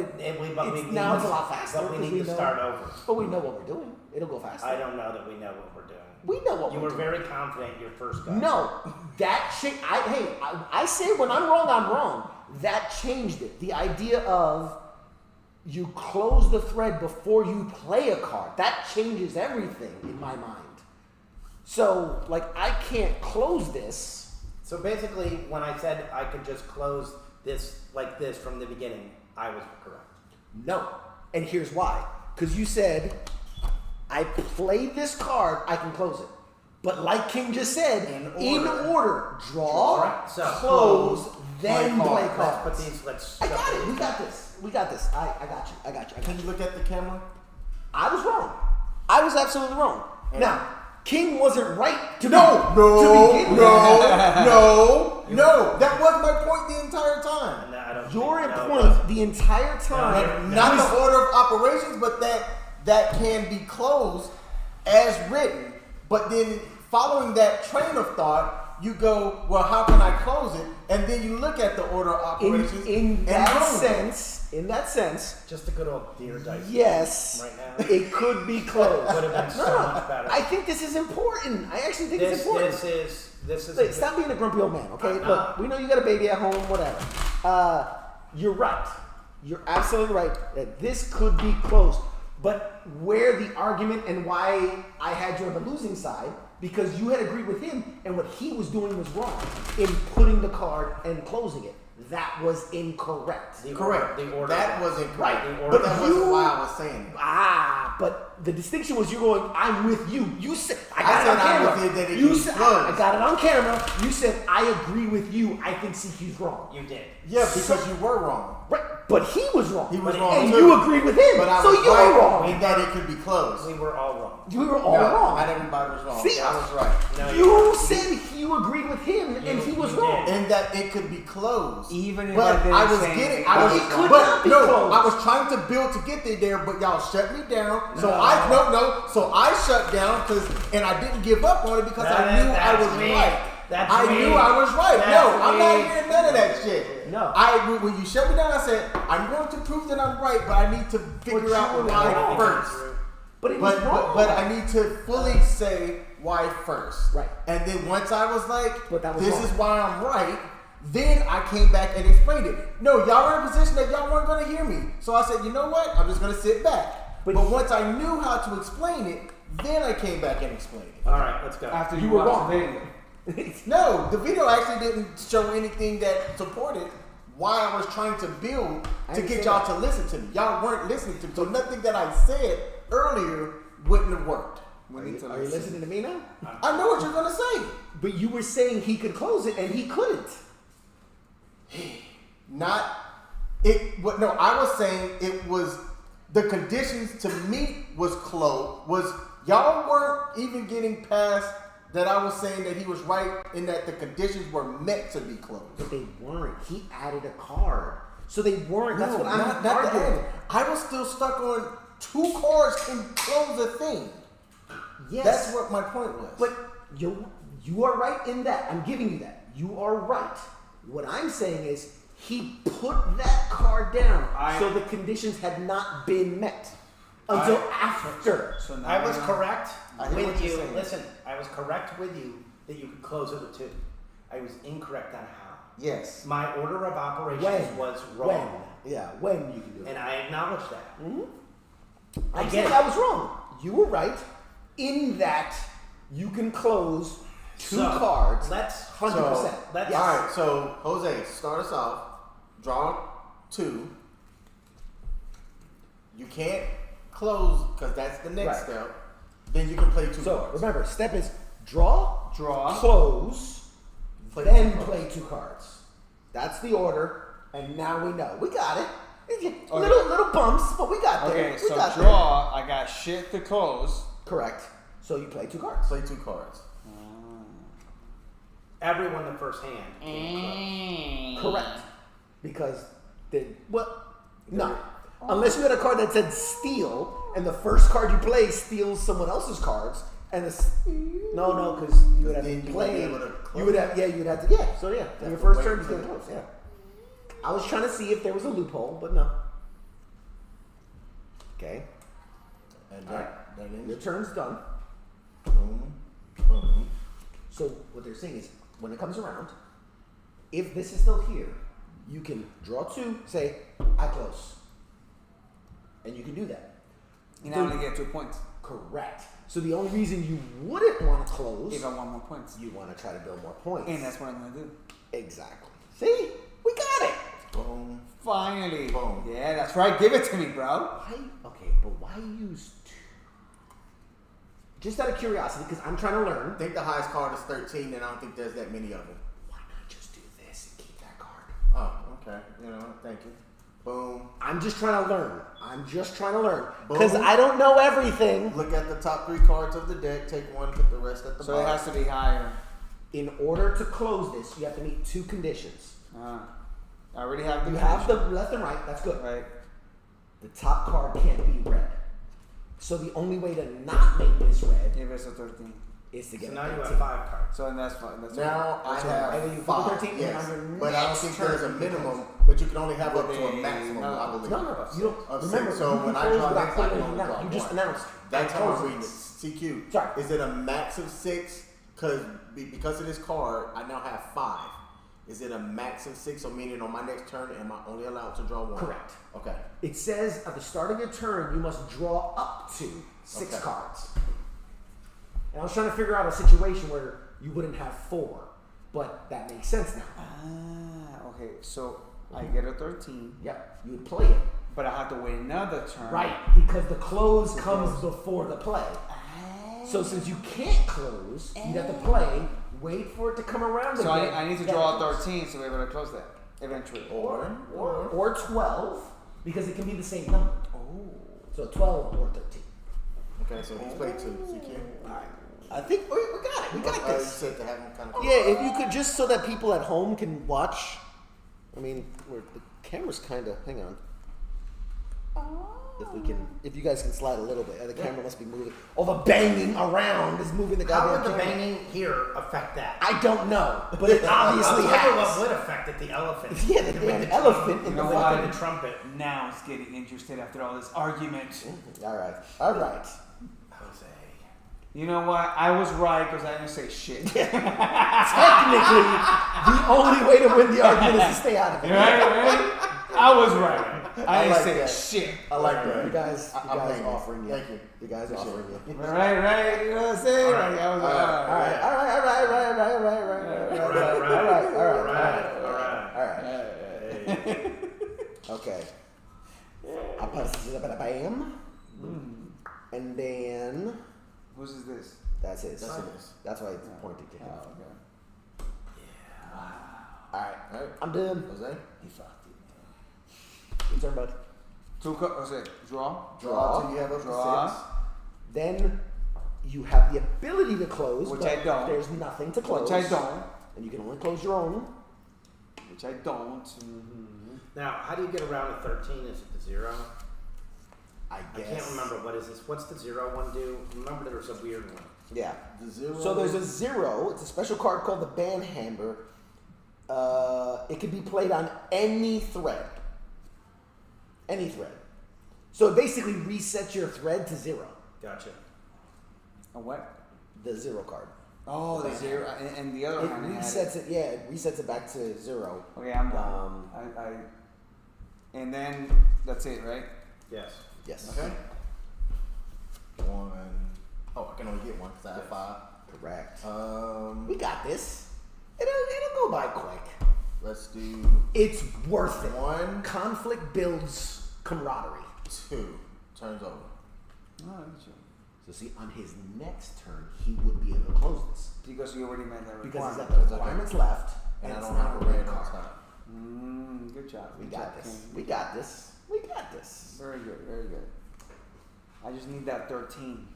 now it's a lot faster. But we because need to know- start over. But we know what we're doing. It'll go faster. I don't know that we know what we're doing. We know what You we're were doing. very confident your first go. No, that shit. I say when I'm wrong, I'm wrong. That changed it. The idea of you close the thread before you play a card. That changes everything in my mind. So, like, I can't close this. So basically, when I said I could just close this like this from the beginning, I was correct. No. And here's why. Because you said, I play this card, I can close it. But like King just said, in order, draw, Right, so close, then play Let's cards. put these. Let's. I got shuffle it. We these got down. this. We got this. I got you. Can you look at the camera? I was wrong. I was absolutely wrong. Now, King wasn't right to No, begin with. no. That was my point the entire time. No, I don't Your think- no, it point wasn't. the entire time. Not the order of operations, but that can be closed as written. But then following that train of thought, you go, well, how can I close it? And then you look at the order of operations. In that sense, Just a good old deer dice. yes, Right now. it could be closed. Would have been so much better. I think this is important. I actually think it's important. This is. Hey, stop being a grumpy old man, okay? I'm Look, not. we know you got a baby at home, whatever. You're right. You're absolutely right that this could be closed. But where the argument and why I had you on the losing side, because you had agreed with him and what he was doing was wrong in putting the card and closing it. That was incorrect. Correct. The order. That wasn't Right. correct. The order. But that wasn't why I was saying it. But the distinction was you going, I'm with you. You said, I I got it said on I'm camera. with you that it You can be said, closed. I got it on camera. You said, I agree with you. I think CQ's wrong. You did. Yeah, because you were wrong. Right. But he was wrong. He was and wrong And too. you agreed with him. But I so was you right were wrong. in that it could be closed. We were all wrong. You were all No, wrong. Not everybody was wrong. See? I was right. No, You said you agreed with him and he was you wrong. did. And that it could be closed. Even if but I didn't I was say getting, anything. I was, It could but not be no, closed. I was trying to build to get there, but y'all shut me down. So so I shut down and I didn't give up on it because I knew I was right. I knew I was right. No, I'm not hearing none of that shit. No. When you shut me down, I said I'm going to prove that I'm right, but I need to figure you out were why wrong. first. But it was wrong. But I need to fully say why first. Right. And then once I was like, But that was this wrong. is why I'm right, then I came back and explained it. No, y'all were in a position that y'all weren't going to hear me. So I said, you know what? I'm just going to sit back. But But once I knew how to explain it, then I came back and explained it. All right, let's go. After You you were watched wrong. the video. No, the video actually didn't show anything that supported why I was trying to build I to didn't get say y'all that. to listen to me. Y'all weren't listening to me. So nothing that I said earlier wouldn't have worked. Are you listening to me now? I know what you're going to say. But you were saying he could close it and he couldn't. Not it. What? No, I was saying it was the conditions to meet was closed. Was y'all weren't even getting past that? I was saying that he was right in that the conditions were meant to be closed. But they weren't. He added a card. So they weren't. That's what I'm not the arguing. end. I was still stuck on 2 cards can close a thing. Yes. That's what my point was. But you are right in that. I'm giving you that. You are right. What I'm saying is he put that card down so the conditions had not been met until after. So now I was you know. correct I hear what with you're you. saying. Listen, I was correct with you that you could close it with 2. I was incorrect on how. yes. My order of operations When? was wrong. When? Yeah, when you can do it. And I acknowledge that. I'm I saying get I it. was wrong. You were right in that you can close two cards. Let's 100%. let's All right, so Jose, start us off. Draw 2. You can't close because that's the next Right. step. Then you can play 2 So cards. remember, step is draw, Draw. close, Play then 2 cards. play 2 cards. That's the order, and now we know. We got it. Okay. Little bumps, but we got there. Okay, we so got draw. I got shit to close. there. Correct. So you play 2 cards. Play 2 cards. everyone the first hand. can Correct. Because no. Unless you had a card that said steal, and the first card you play steals someone else's cards, and no, because you would have Then to you play. wouldn't be able to close. You would have, you'd have to, So your to first wait turn is till gonna you close. close. I was trying to see if there was a loophole, but no. Okay, And All that your is turn's done. boom, boom. So what they're saying is, when it comes around, if this is still here, you can draw 2, say, I close. And you can do that. You now only get 2 points. Correct. So the only reason you wouldn't want to close, If I want more points. you want to try to build more points. And that's what I'm gonna do. Exactly. See? We got it. Boom. Finally. Boom. Yeah, that's right. Give it to me, bro. Why? Okay, but why use 2? Just out of curiosity, because I'm trying to learn. I think the highest card is 13, and I don't think there's that many of them. Why not just do this and keep that card? Oh, okay. You know, thank you. Boom. I'm just trying to learn. Boom. Because I don't know everything. Look at the top 3 cards of the deck. Take one, put the rest at the So bottom. it has to be higher. In order to close this, you have to meet 2 conditions. I already have the. You have the left and right. That's good. Right. The top card can't be red. So the only way to not make this red If it's a 13. is to get So a now you 13. have 5 cards. So then that's fine. That's Now I have And then you put the 5, 13 yes. on your But I don't next think turn. there's a minimum, but you can only have up to a maximum, No. I believe. No, you don't. Of Remember, 6. So you when I close draw without next, I putting can anything only down. draw You just one. announced. That's I how I'm closed reading it. it. CQ. Sorry. Is it a max of 6? Because of this card, I now have 5. Is it a max of 6? So meaning on my next turn, am I only allowed to draw 1? Correct. Okay. It says at the start of your turn, you must draw up to 6 Okay. cards. And I was trying to figure out a situation where you wouldn't have 4, but that makes sense now. Okay. So I get a 13, Yep, you would play it. but I have to wait another turn. Right, because the close comes before the play. So since you can't close, you'd have to play, wait for it to come around So again. I need to then draw a close. 13 to be able to close that eventually. Or 12, because it can be the same number. Oh. So 12 or 13. Okay, so he's played 2. CQ. All right. I think we got it. We got You this. said to have him kind of. Yeah, if you could just so that people at home can watch. I mean, the camera's kind of. Hang on. If you guys can slide a little bit, the camera must be moving. All the banging around is moving the How goddamn would the camera. banging here affect that? I don't know, but it obviously I'll tell you what has. would affect it, the elephant. Yeah, the damn elephant in You the know fucking. what? The trumpet. Now it's getting interested after all this argument. All right, all right. Jose. You know what? I was right because I didn't say shit. Technically, the only way to win the argument is to stay out of it. Right? I was right. I didn't like say that. shit. I like that. You guys I'm paying you. offering you. Thank you. You guys offering you. Right. You know what I'm saying? Like, I was All right. Okay. I'll pass this up at a bam. And then Whose is this? that's his. That's his. That's why it's pointed to him. Oh, okay. Alright. All right. I'm done. Jose. He fucked it. Your turn, bud. Draw. Draw till you have up to Draw. 6. Then you have the ability to close, Which but I don't. there's nothing to close. Which I don't. And you can only close your own. Which I don't. Now, how do you get around a 13? Is it the 0? I I guess. can't remember. What is this? What's the 0 one do? Remember there was a weird one. Yeah. The 0. So there's a 0. It's a special card called the Banhammer. It can be played on any thread. Any thread. So it basically resets your thread to 0. Gotcha. A what? The 0 card. Oh, the 0. And the other It hand had resets it. Yeah, it resets it back to 0. Okay, I'm done. And then that's it, right? Yes. Yes. Okay. 1. Oh, I can only get 1 because I have 5. Correct. Um, We got this. It'll go by quick. let's do It's worth it. 1, Conflict builds camaraderie. 2. Turns over. Oh, sure. So see, on his next turn, he would be able to close this. Because you already made that Because he's requirement. got the requirements left, And I it's don't not have a a red red on card. top. Good job. We Good got job, this. King. We got this. We got this. Very good, very good. I just need that 13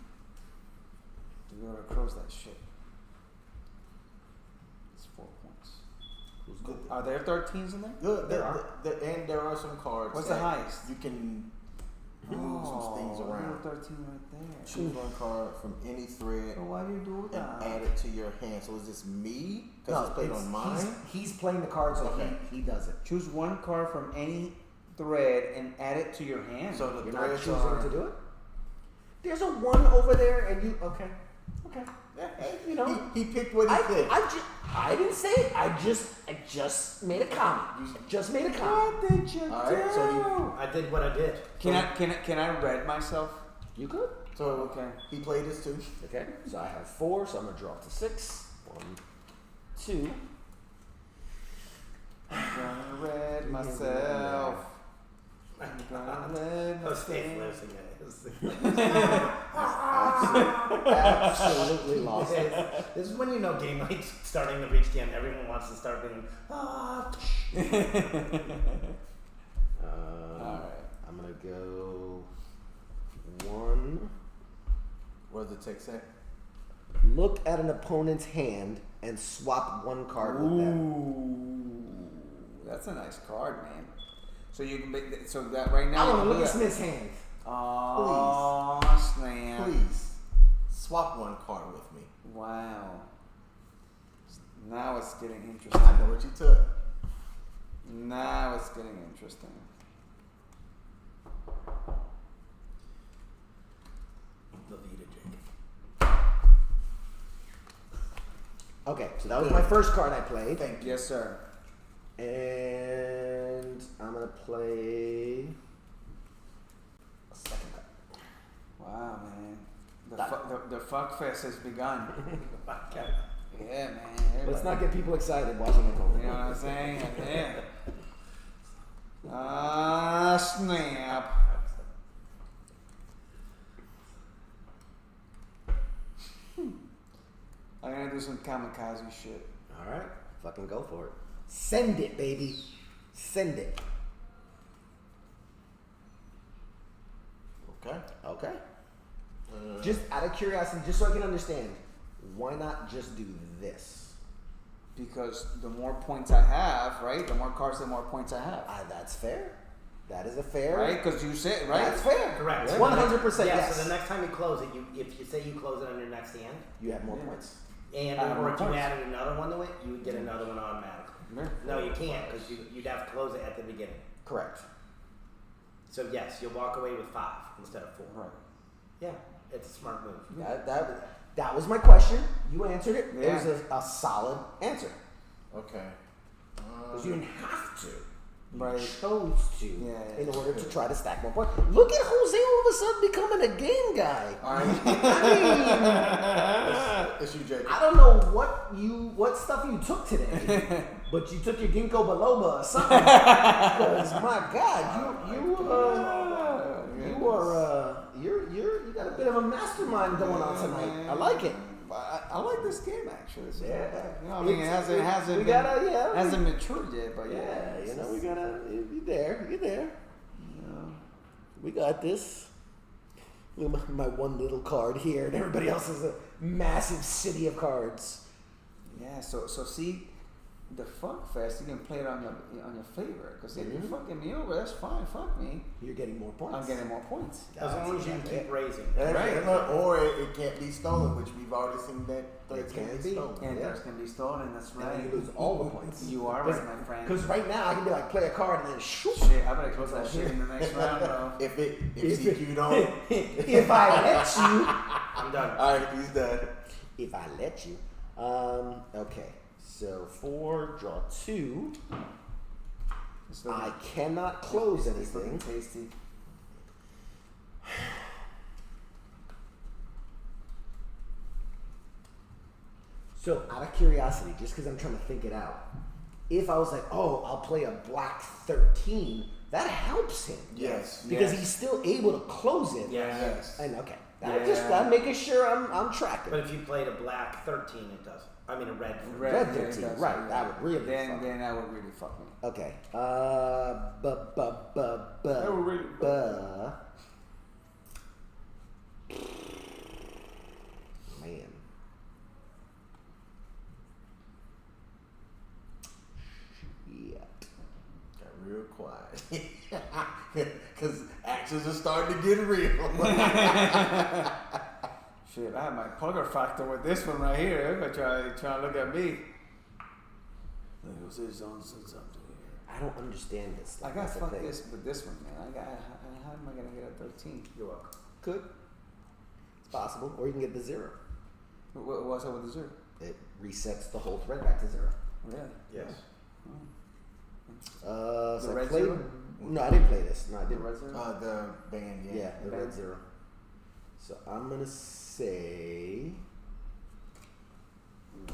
to be able to close that shit. It's 4 points. Who's good? Are there 13s in there? And there are some cards. What's the that highest? You can move some things around. 13 right there. Choose one card from any thread So why do you do and that? add it to your hand. So is this me? Because it's played on mine? He's playing the cards, so Okay. he does it. Choose one card from any thread and add it to your hand. So the You're not threads choosing are... to do it? There's a 1 over there, and you... Okay. You know... He picked what he picked. I didn't say it. I just made a comment. Just made a comment. what did you All right, so I did what I did. Can I read myself? You could. So Okay. he played this too. Okay. So I have 4, so I'm going to draw to 6. 1, 2. I'm gonna read myself. I'm gonna read I was staying myself. losing it. Absolutely lost it. This is when you know game night's starting to reach the end. Everyone wants to start being, Alright. I'm going to go 1. What does the text say? Look at an opponent's hand and swap 1 card with them. Ooh, that's a nice card, man. So you can make that, so that right now. I want to you look do at that. Smith's hand. Oh, snap! Please swap one card with me. Wow. Now it's getting interesting. I know what you took. Now it's getting interesting. Levita Jacob. Okay, so that was my first card I played. Thank you. Yes, sir. And I'm going to play a second card. Wow, man. That- The fuck fest has begun. Yeah, man. Let's Everybody- not get people excited watching at home. You know what I'm saying? Yeah. Ah, snap. I'm gonna do some kamikaze shit. All right, fucking go for it. Send it, baby. Send it. Okay. Okay. Just out of curiosity, just so I can understand, why not just do this? Because the more points I have, right? The more cards, the more points I have. That's fair. That is a fair. Right? Because you said, right? That's fair. Correct. 100% Yeah, yes. so the next time you close it, if you say you close it on your next hand, You have more Yeah. points. and or if you added another one to it, you would get another one automatically. Yeah. No, you can't because you'd have to close it at the beginning. Correct. So yes, you'll walk away with 5 instead of 4. Right. Yeah, it's a smart move. That was my question. You answered it. It Yeah. was a solid answer. Okay. Because you didn't have to. You Right. chose to Yeah. in order to try to stack more points. Look at Jose all of a sudden becoming a game guy. All right. I mean, It's you, Jacob. I don't know what stuff you took today, but you took your ginkgo biloba or something. Because my God, you got a bit of a mastermind going on tonight. I like it. I like this game actually. This isn't Yeah. bad. You know, I mean, it It's- hasn't we been- gotta- yeah. hasn't matured yet, but Yeah, you know, we gotta. You're there. You're there. Yeah. We got this. Look at my one little card here, and everybody else is a massive city of cards. Yeah, so see, the fuck fest, you can play it on your favorite. Because if you're fucking me over, that's fine. Fuck me. You're getting more points. I'm getting more points. As long as you keep raising. Or it can't be stolen, which we've already seen that It can be. stolen. And Yeah. those can be stolen. That's And right. then you lose all the points. You are right, my friend. Because right now I can be like play a card and then shoot. Shit, I better close that shit in the next round, bro. If CQ don't, If I let you. I'm done. all right, he's done. If I let you. Okay. So 4, draw 2. It's looking- I cannot close it's looking anything. tasty. So, out of curiosity, just because I'm trying to think it out, if I was like, oh, I'll play a black 13, that helps him. Yes. Because Yes. he's still able to close it. Yes. And okay. Yeah. I'm making sure I'm tracking. But if you played a black 13, it doesn't. I mean, a red. Red yeah, 13, that's right, that would really then fuck that would really fuck me. Okay. That would really Man. Shit. Got real quiet. Because actions are starting to get real. Shit, I have my poker factor with this one right here. Everybody try to look at me. Look, this on something here. I don't understand this. I got That's the fuck thing. this with this one, man. How am I gonna get a 13? You're welcome. Could. It's possible. Or you can get the 0. What's up with the 0? It resets the whole thread back to 0. Really? Yes. So The I red played. 0? No, I didn't play this. No, I The didn't. red 0? The band, Yeah, the Okay. red 0. So I'm gonna say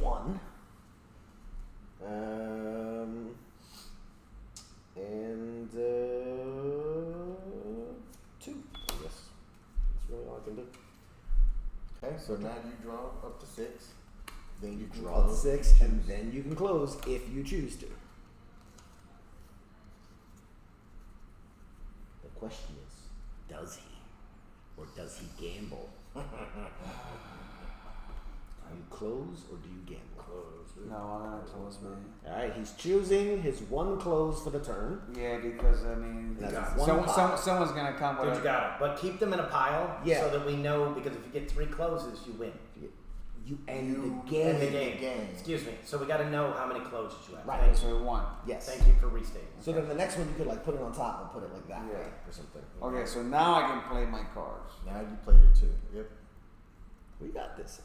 1. And 2. I guess that's really all I can do. Okay, so now you draw up to 6. Then you Draw the close. 6, and then you can close if you choose to. The question is, does he? Or does he gamble? Do you close or do you gamble? No, I'm gonna close, man. Alright, he's choosing his 1 close for the turn. Yeah, because I mean, That's someone's one gonna come with Dude, you a. got it. But keep them in a pile Yeah. so that we know, because if you get 3 closes, you win. You end You the game. End the Game. game. Excuse me. So we got to know how many closes you have. Right. Thank, So 1. Yes. thank you for restating. So then the next one you could like put it on top and put it like that Yeah. way or something. Okay, so now I can play my cards. Now you play your 2. Yep. We got this.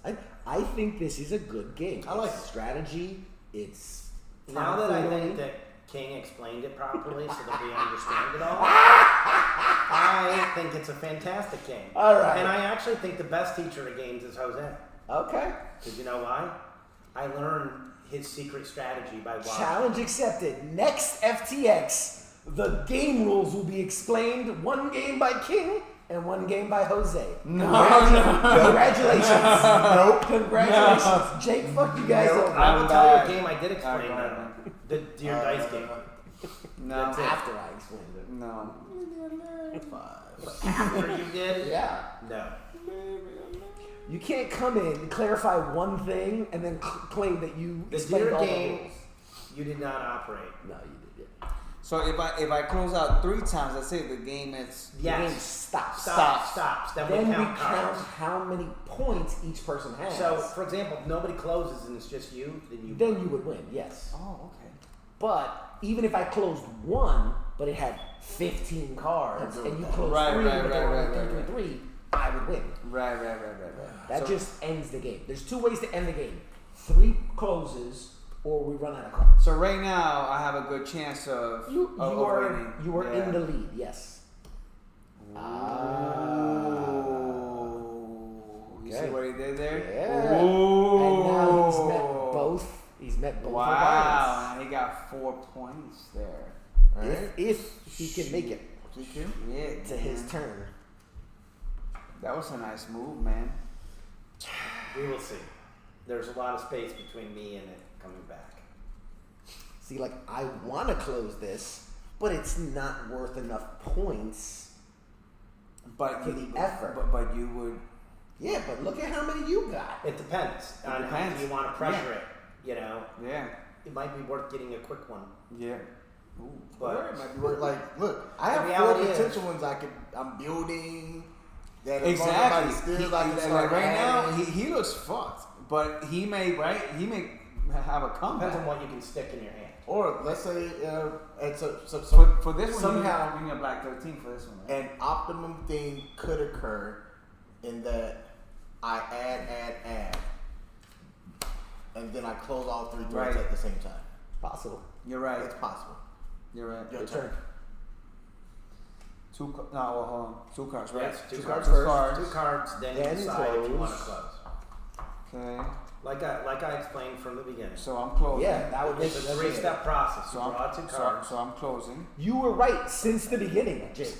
I think this is a good game. I like It's it. strategy. It's Now that I tomfoolery. think that King explained it properly so that we understand it all, I think it's a fantastic game. All right. And I actually think the best teacher of games is Jose. Okay. Because you know why? I learned his secret strategy by watching. Challenge accepted. Next FTX, the game rules will be explained. 1 game by King and 1 game by Jose. Congratulations. Nope. Congratulations. Jake, fuck you guys over. I will I'm tell you a bad. game I did explain I'm though. bad. The Deer Dice game. No. That's it. After I explained it. No. After you did? Yeah. No. You can't come in, clarify 1 thing, and then claim that you The explained Deer all the game, rules. you did not operate. No, you did. Yeah. So if I close out 3 times, let's say the game is. The game Yes. stops. Stops. Then Then we we count count cards. how many points each person has. So, for example, if nobody closes and it's just you, then then you would win, yes. Oh, okay. But even if I closed 1, but it had 15 cards, I'll and go with you that. closed Right, 3, right, but they right, were right, only right, 3, I would win. Right. That So- just ends the game. There's 2 ways to end the game: 3 closes, or we run out of cards. So right now I have a good chance of You of are winning. in the lead, yes. Ooh. You see Okay. what he did there? Yeah. Ooh. And now he's met both. He's met both Wow, he got 4 points there. requirements. If he can make it Yeah, to his turn. That was a nice move, man. we will see. There's a lot of space between me and it coming back. See, like, I want to close this, but it's not worth enough points. But For the effort. But you would. Yeah, but look at how many you got. It depends on how depends. you want to pressure it. You know, Yeah. it might be worth getting a quick one. Yeah. Ooh. But Or it might be worth, like, look, I The have 4 reality is- potential ones I'm building. That as long as Exactly. somebody steals, I can Like start right now, adding. he looks fucked, but he may have a Depends comeback. on what you can stick in your hand. Or let's say, it's so For this one, somehow you bring a black 13 for this one. Right? an optimum thing could occur in that I add, and then I close all 3 threads Right. at the same time. Possible. You're right. It's possible. You're right. Your Your turn. turn. 2 hold on. 2 cards, right? Yes, two Two cards cards. first. 2 cards, then you Then decide if you want to close. close. Okay. Like I explained from the beginning. So I'm closing. Yeah, that would make It's it a three-step process. You So draw two I'm, cards. so I'm closing. You were right since the beginning, Jake.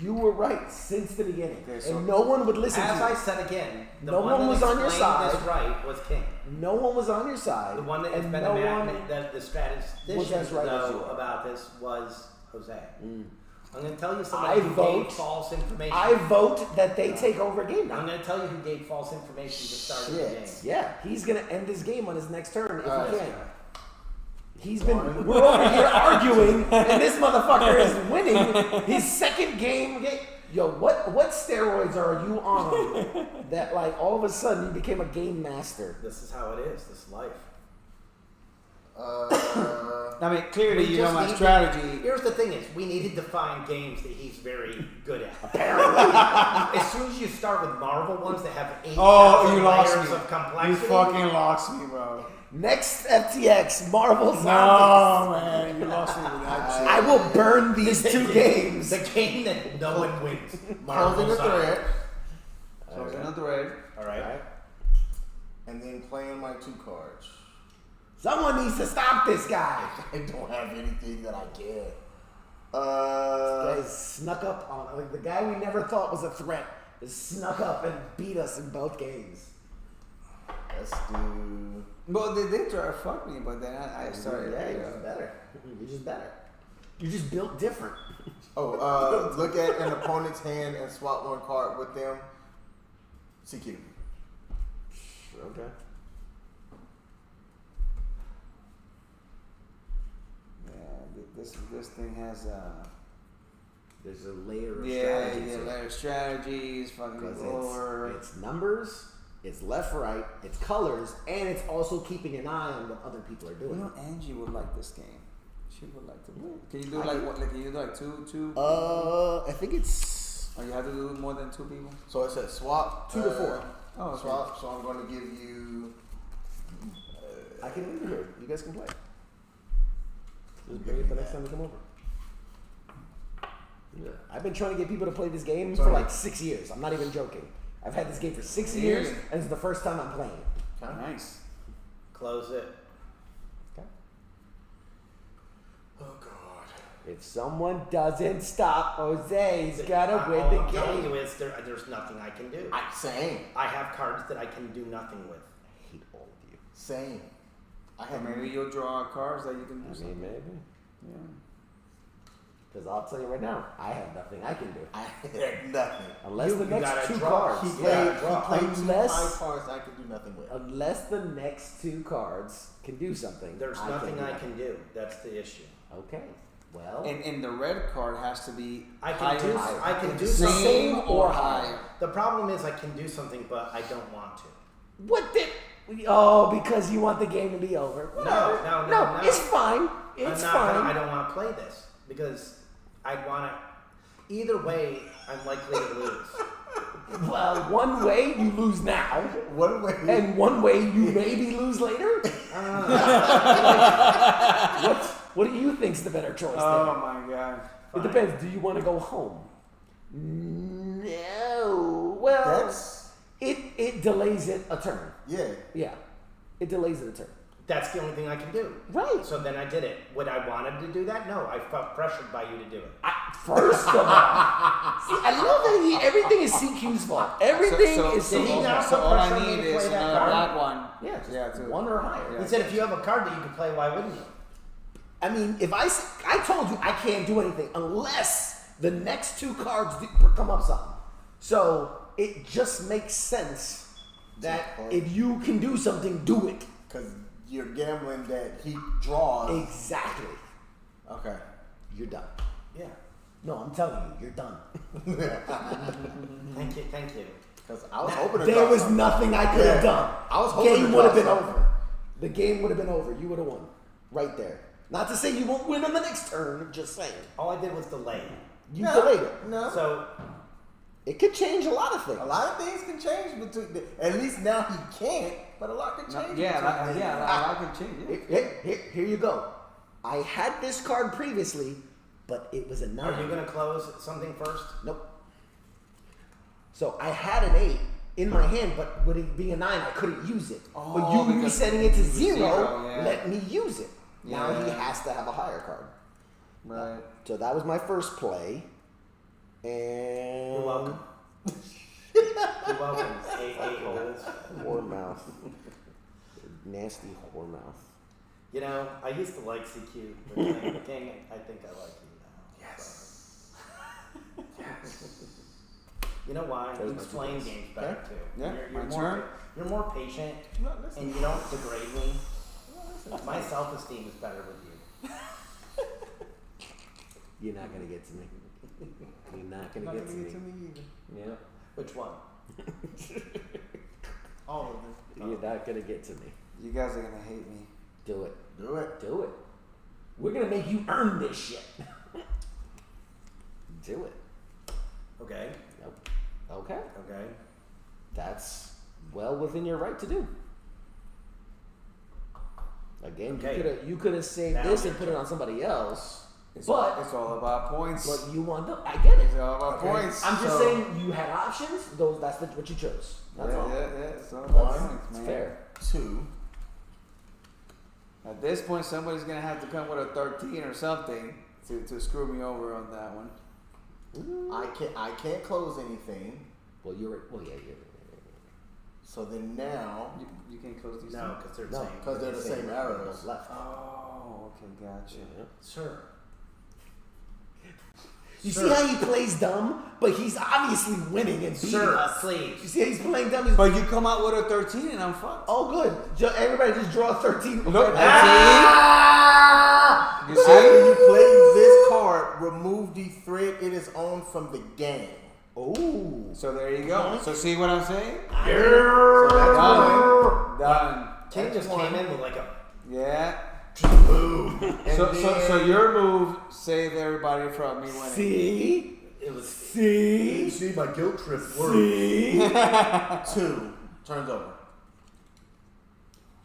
You were right since the beginning, Okay, so- and no one would listen As to I you. said again, the No one one that was on your explained this side. right was King. No one was on your side. The one that has and been no that the statisticians was as right as know you. about this was Jose. I'm going to tell you I somebody who vote- gave false information. I vote that they take over game I'm now. going to tell you who gave false information to start the game. Yeah, he's gonna end his game on his next turn if Alright. he can. He's been. We're over here arguing, and this motherfucker is winning his second game. Yo, what steroids are you on that like all of a sudden you became a game master? This is how it is. This is life. I mean, clearly We you know just my need to- strategy. Here's the thing: is we needed to find games that he's very good at. Apparently, As soon as you start with Marvel ones that have 8,000 Oh, you lost layers me. of You complexity, fucking lost me, bro. next FTX Marvel Zombies. No, man, you lost me with that shit. I will burn these two games. the game that no one wins. Closing the thread, Closing the thread. All right. and then playing my 2 cards. Someone needs to stop this guy. I don't have anything that I can. Guy snuck up on like the guy we never thought was a threat. Is snuck up and beat us in both games. Let's do. Well, they did try to fuck me, but then I started. Yeah, you're just better. You're just better. You're just built different. Oh, look at an opponent's hand and swap 1 card with them. CQ. Okay. Yeah, this thing has There's a layer of yeah, strategy. yeah, layer strategies, fucking Because roller. it's numbers, it's left, right, it's colors, and it's also keeping an eye on what other people are You doing. know, Angie would like this game. She would like to play. Can you do like what? Like, can you do like two? I think it's Or you have to do more than 2 people? So it says swap 2 to 4. Oh, okay. Swap. So I'm going to give you. I can leave it here. You guys can play. Just bring it the next time we come over. Yeah. I've been trying to get people to play this game for like 6 years. I'm not even joking. I've had this game for 6 years, and it's the first time I'm playing it. Nice. Close it. Okay. Oh God. If someone doesn't stop Jose, he's gotta All win I'm the telling game. you is there's nothing I can do. Same. I have cards that I can do nothing with. I hate all of you. Same. I Or have maybe you'll draw cards that you can do I something. mean, maybe. Yeah. Because I'll tell you right now, I have nothing I can do. I had nothing. Unless the You next gotta 2 draw. cards. He Yeah, played. draw. He played 2 Unless- high cards I could do nothing with. Unless the next 2 cards can do something. There's I nothing can't do I that. can do. That's the issue. Okay. Well, And the red card has to be I can higher. do. I can do Same something. or higher. The problem is I can do something, but I don't want to. what did? Oh, because you want the game to be over. Whatever. No. It's fine. It's fine. I don't want to play this because I want to. Either way, I'm likely to lose. Well, one way you lose now, One way. and one way you maybe lose later. What do you think's the better choice? Oh there? my god. It depends. Do you want to go home? No. Well, That's it delays it a turn. yeah. Yeah, it delays it a turn. That's the only thing I can do. Right. So then I did it. Would I wanted to do that? No. I felt pressured by you to do it. First of all, see, I love that everything is CQ's fault. Everything is Did he CQ's not fault. So all I pressure me need to is play that another card? black one. Yeah, just Yeah, too. 1 or higher. Yeah. He said if you have a card that you could play, why wouldn't you? I mean, if I told you I can't do anything unless the next 2 cards come up something. So it just makes sense that if you can do something, do it. Because you're gambling that he draws. Exactly. Okay. You're done. Yeah. No, I'm telling you, you're done. Thank you. Thank you. Because I was hoping to There draw was something. nothing I could have Yeah. done. I was hoping Game to would have draw been something. over. The game would have been over. You would have won. Right there. Not to say you won't win on the next turn, just saying. All I did was delay. You delayed it. No. So It could change a lot of things. A lot of things can change between. At least now he can't, but a lot can No, change. yeah, between like, then. I can change. Yeah. Here you go. I had this card previously, but it was a 9. are you gonna close something first? Nope. So I had an 8, in my hand, but with it being a 9, I couldn't use it. Oh, but you because resetting it to it's 0 yeah. let me use it. Now he Yeah. has to have a higher card. Right. So that was my first play. And You're welcome. You're welcome. A-holes. Whore mouth. Nasty whore mouth. You know, I used to like CQ, but dang it, I think I like you now. Yes. You know why? There's You my explain two games better Okay. too. Yeah, You're my more turn. you're more patient, and you don't degrade me. My self-esteem is better with you. You're not gonna get to me. You're not gonna get to me. Yeah. Which one? All of them. You're not gonna get to me. You guys are gonna hate me. Do it. Do it. Do it. We're gonna make you earn this shit. Do it. Okay. Nope. Okay. Okay. That's well within your right to do. Again, Okay. you could have saved Now this your and put it on somebody else. It's But all about points. but you want the I get it. It's all about Okay. points. I'm just So- saying you had options. That's what you chose. That's all. Yeah. It's all about One. points, It's man. fair. 2. At this point, somebody's gonna have to come with a 13 or something to screw me over on that one. I can't close anything. Well, you're yeah. So then now, You can't close these. No, two? because they're the No, same. because they're the same arrows. left. Oh, okay, gotcha. Yeah. Sure. You Sure. see how he plays dumb, but he's obviously winning and beating Sir, us. please. You see how he's playing dumb? He's, But you come out with a 13 and I'm fucked. oh, good. Everybody just draw 13. Look, Ah! You after see? you play this card, remove the thread it is on from the game. Oh. So there you go. So see what I'm saying? So that's one. Done. King That's just one. came in with like a Yeah. Boom. And So your move saved everybody from me winning. See? it was See? see my guilt trip work. See? 2 turns over.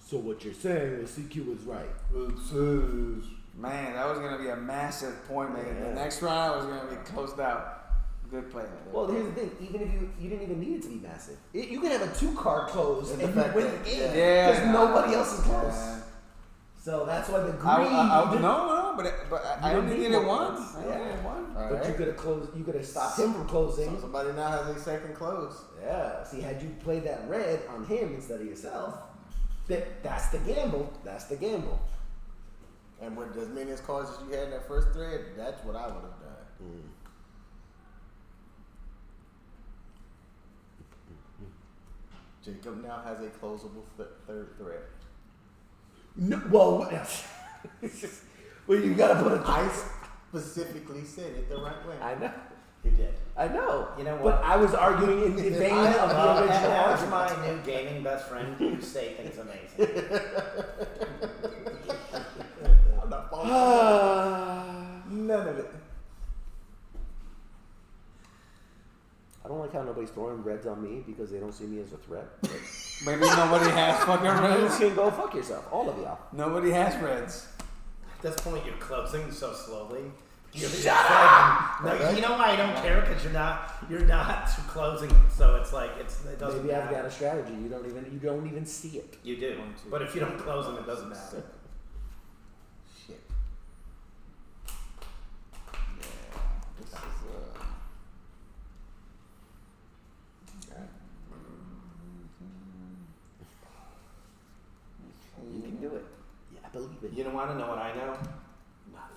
So what you're saying is CQ was right. It says Man, that was gonna be a massive point, man. Yeah. The next round was gonna be closed out. Good play. Well, here's the thing. Even if you didn't even need it to be massive. You can have a 2-card close and you fact win that- the game. Yeah, Because no, nobody else is close. Yeah. So that's why the No, greed. but I You only need needed more one. points. I only needed one. All But right. you could have closed. You could have stopped him from closing. So somebody now has a second close. Yeah. See, had you played that red on him instead of yourself, that's the gamble. That's the gamble. And with as many as cards as you had in that first thread, that's what I would have done. Jacob now has a closable third thread. No, well, well, you gotta put a. I specifically said it the right way. I know. you did. I know. You know But what? I was arguing in the vein of the Well, original as argument. my new gaming best friend, you say things amazing. I'm not falling. None of it. I don't like how nobody's throwing reds on me because they don't see me as a threat. But Maybe nobody has fucking you reds. can go fuck yourself, all of y'all. Nobody has reds. At this point, you're closing so slowly. You're Shut up! No, you know why I don't care? Because you're not closing. So it's like it doesn't Maybe I've matter. got a strategy. You don't even see it. You do, but if you don't close them, it doesn't matter. Shit. This is You can do it. Yeah, I believe in you. You don't want to know what I know? Nothing.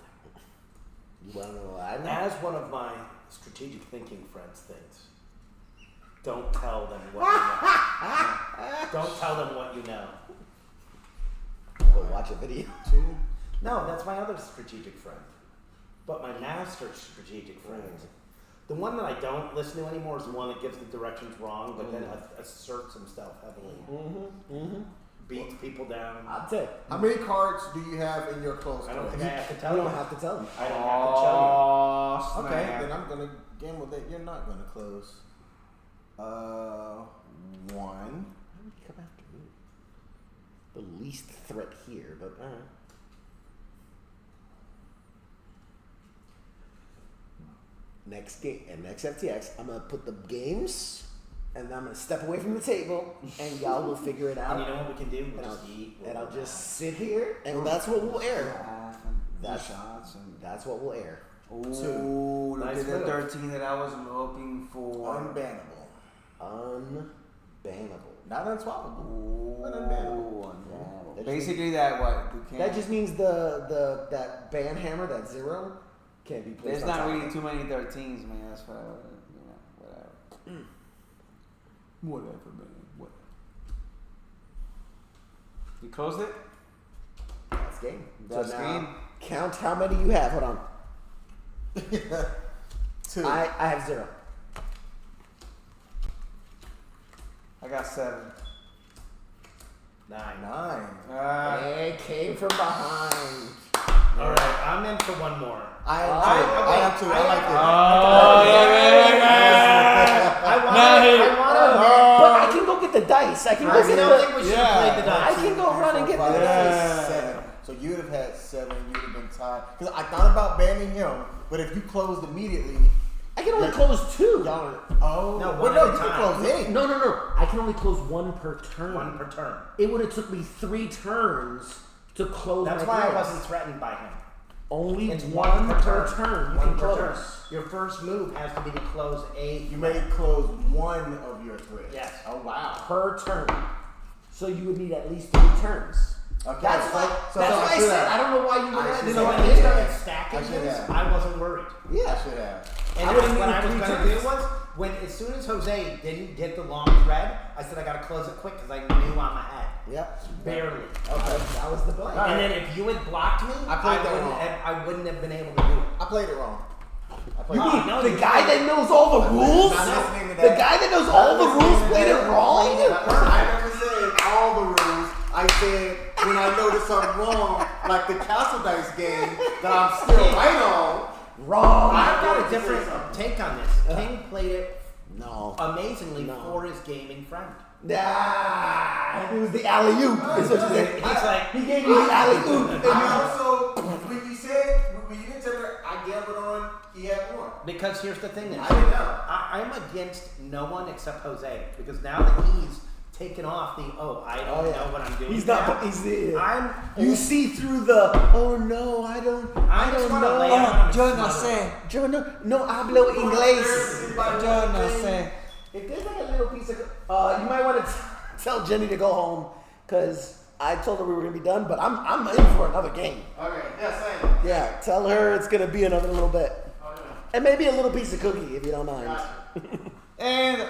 You want to know what I know? As one of my strategic thinking friends thinks, don't tell them what you know. Don't tell them what you know. Go watch a video. 2. No, that's my other strategic friend. But my master strategic friend, the one that I don't listen to anymore, is the one that gives the directions wrong, but then asserts himself heavily. Beats people down. I'll tell you. How many cards do you have in your close I don't think thread? I have to You tell you. don't have to tell them. I don't have to tell Oh, snap. Okay, then I'm gonna gamble that you're not gonna close. 1. Why would you come after me? The least threat here, but next game and next FTX, I'm gonna put the games and I'm gonna step away from the table, and y'all will figure it out. And you know what we can do? We'll And just eat. and I'll just sit here, and that's what we'll air. That's That's- shots and That's what we'll air. ooh, look Nice at the move. 13 that I was looking for. Unbannable. Unbannable. Not unswappable. Ooh, But unbannable. unbannable. Basically, that what you can't. That just means that ban hammer, that 0, can't be placed. There's on not top really of it. too many 13s, man. That's what whatever. Whatever, man. Whatever. You closed it? That's game. That's now, game. Count how many you have. Hold on. 2. I have 0. I got 7. 9. 9. It came from behind. All right, I'm in for one more. I am too. I like this. I want But I can go get the dice. I can I go get still the. think we should Yeah. play the I dice. can go run and get the dice. Yeah. 7. So you would have had 7. You would have been tied. Because I thought about banning him, but if you closed immediately, I can only close 2. y'all are. Oh. No, Well, one no, at a you can time. close 8. No. I can only close 1 per turn. 1 per turn. It would have took me 3 turns to close That's my why I threads. wasn't threatened by him. Only It's one per turn. You One can per close. turn. Your first move has to be to close a. You may close 1 of your threads. Yes. Oh, wow. Per turn. So you would need at least 3 turns. Okay. That's why. so That's why I should said have. I don't know why you would I have should this. So have. when they started stacking I should this, have. I wasn't worried. I Yeah. should have. And I would've what I needed was 3 going to turns. do was, when as soon as Jose didn't get the long thread, I said I got to close it quick because I knew I'm ahead. Yep. Barely. Okay. That was the play. All right. And then if you had blocked me, I played that wrong. I wouldn't have been able to do it. I played it wrong. I played You it mean wrong. no, the you guy played that knows all the rules? Not listening to The that. guy that knows all the rules played it wrong? I never said all the rules. I said when I notice I'm wrong, like the Castle Dice game that I'm still right on. Wrong. I've got a different take on this. King played it No. amazingly No. for his gaming friend. Nah. It was the alley-oop. Is what you said. He's like, He gave you the alley-oop. And I you- also, when you didn't tell me I gambled on, he had one. because here's the thing is, I didn't know. I'm against no one except Jose because now that he's taken off the I don't know what I'm doing. He's now, not. He's the. I'm. You see through the. Oh no, I don't. I just don't want to know. lay out on his Yo no mother. sé. Yo no hablo inglés. Yo no sé. If there's like a little piece of, you might want to tell Jenny to go home because I told her we were gonna be done, but I'm in for another game. Okay, yeah, same. Yeah, tell her it's gonna be another little bit, and maybe a little piece of cookie if you don't mind. And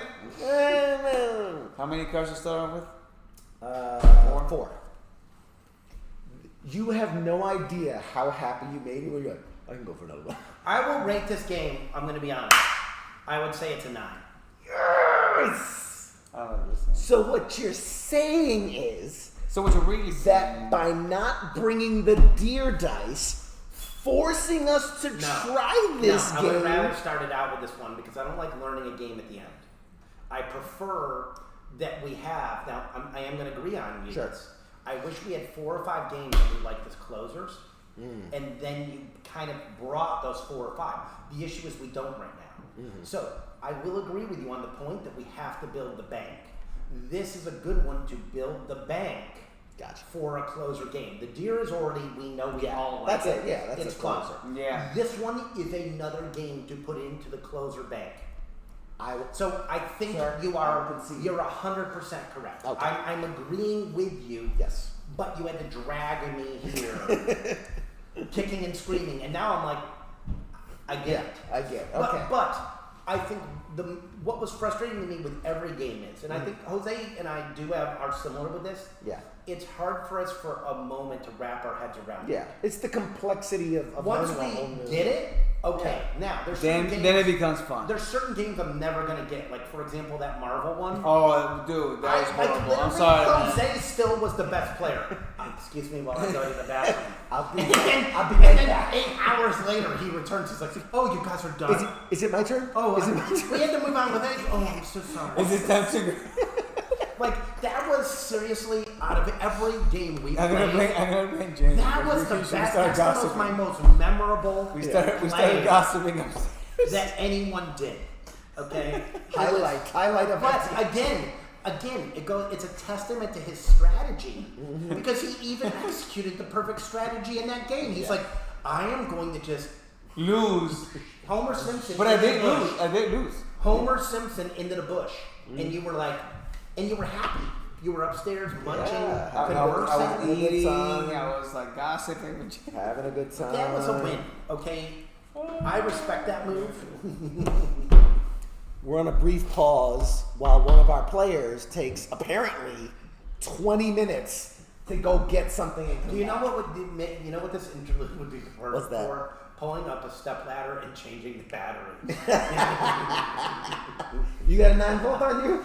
how many cards you start off with? 4. You have no idea how happy you made me when you're like, I can go for another one. I will rate this game. I'm going to be honest. I would say it's a 9. Yes. I don't know this game. So what you're saying is So what you're really that saying? by not bringing the deer dice, forcing us to try this I game. would rather start it out with this one because I don't like learning a game at the end. I prefer that we have. Now, I am going to agree on you. Sure. This. I wish we had 4 or 5 games that we liked as closers, and then you kind of brought those 4 or 5. The issue is we don't right now. So I will agree with you on the point that we have to build the bank. This is a good one to build the bank. Gotcha. For a closer game. The deer is already, we know we all like that's it. Yeah, that's it's a closer. closer. Yeah. This one is another game to put into the closer bank. I So I think Sir, you I are, will concede. you're 100% correct. Okay. I'm agreeing with you. Yes. But you had to drag me here, kicking and screaming, and now I'm like, I get it. I get it. But, Okay. but I think what was frustrating to me with every game is, and I think Jose and I are similar with this. Yeah. It's hard for us for a moment to wrap our heads around. Yeah. It's the complexity of Once learning a whole we new- get it, okay. Now there's certain games, Then it becomes fun. there's certain games I'm never gonna get. Like for example, that Marvel one. Oh, dude, that was horrible. I'm literally, sorry, man. Jose still was the best player. Excuse me while I go to the bathroom. I'll be And right then back. 8 hours later, he returns. He's like, "Oh, you guys are done." Is it my turn? Oh, is it my turn? we had to move on with it. Oh, I'm so sorry. Is it time to? Like that was seriously out of every game we I'm gonna played. bring James. That was the We best. should start That was gossiping. my most memorable We started play gossiping upstairs. that anyone did. Okay, Highlight of but again, it's a testament to his strategy because he even executed the perfect strategy in that game. He's like, I am going to just Lose. Homer Simpson. But I into did the bush. lose. I did lose. Homer Simpson into the bush, and you were like, and you were happy. You were upstairs munching, Yeah, I was Having a good eating. time. I was like gossiping. Having a good time. That was a win. Okay, I respect that move. We're on a brief pause while one of our players takes apparently 20 minutes to go get something. And come Do you know back. what would be, you know what this interlude would be perfect What's that? for? Pulling up a stepladder and changing the battery You got a 9-volt on you?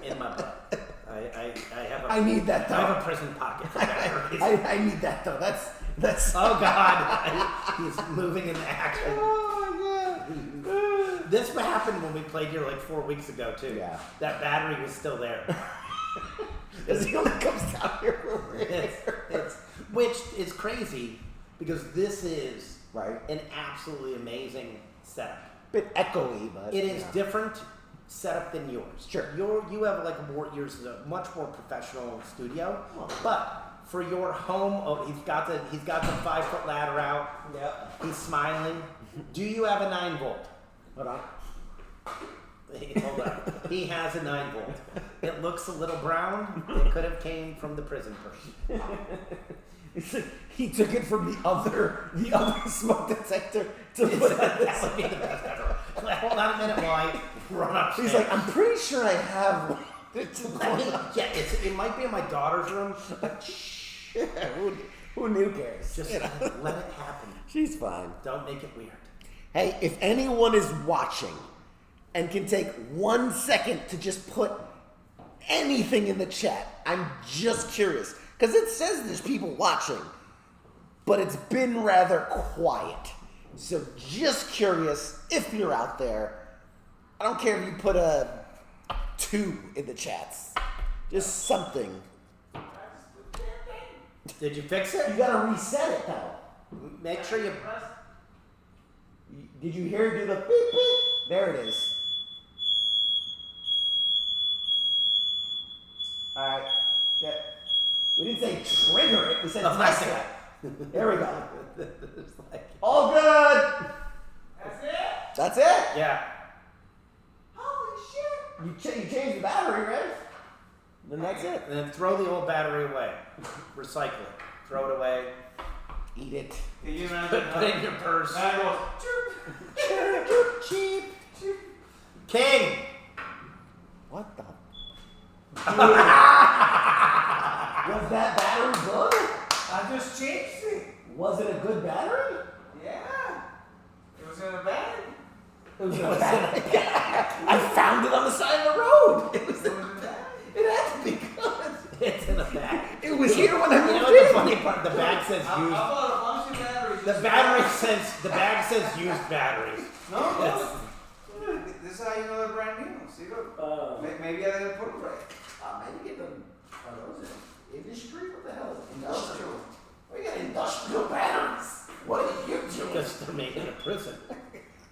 in my butt. I have a I need that, though. I have a prison pocket for batteries. I need that though. That's. Oh God, he's moving into action. Oh This happened when we played here like 4 weeks ago too. Yeah. That battery was still there. Because he only comes down here for Which is crazy because this is Right. an absolutely amazing setup. Bit echoey, but It is different setup than yours. Sure. You have like yours is a much more professional studio, Well. but for your home, he's got the 5-foot ladder out. Yep. He's smiling. Do you have a 9-volt? Hold on. Hold on. He has a 9-volt. It looks a little brown. It could have came from the prison person. It's like he took it from the other smoke detector to put it on That would be the best ever. Hold on a minute while I run upstairs. He's like, I'm pretty sure I have one. It's just yeah, it might be in my daughter's room. who knew cares? Just You know? let it happen. She's fine. Don't make it weird. Hey, if anyone is watching and can take 1 second to just put anything in the chat, I'm just curious. Because it says there's people watching, but it's been rather quiet. So just curious if you're out there. I don't care if you put a 2 in the chats. Just something. Did you fix it? You gotta reset it though. Make sure you. Did you hear it do the beep beep? There it is. Alright. We didn't say trigger it, we said Oh, test I see. it. There we go. It's like, All good! That's it. That's it? yeah. Holy shit! You changed the battery, right? Then that's it. And then throw the old battery away. Recycle it. Throw it away. Eat it. Can you imagine? Put it in your purse. That goes. Cheap. King! What the? Was that battery good? I just changed it. Was it a good battery? Yeah. It was in a bag. It was a battery. I found it on the side of the road. It was. It was in a bag. It had to be good. It's in the bag. It was here when I You know moved what the in. funny part? The bag says I used. bought a bunch of batteries. The bag says used batteries. No. This is how you know they're brand new. See, look. Maybe I didn't put it right. Maybe get them. Are those industry? What the hell is industrial? We got industrial batteries. What are you doing? Because they're made in a prison.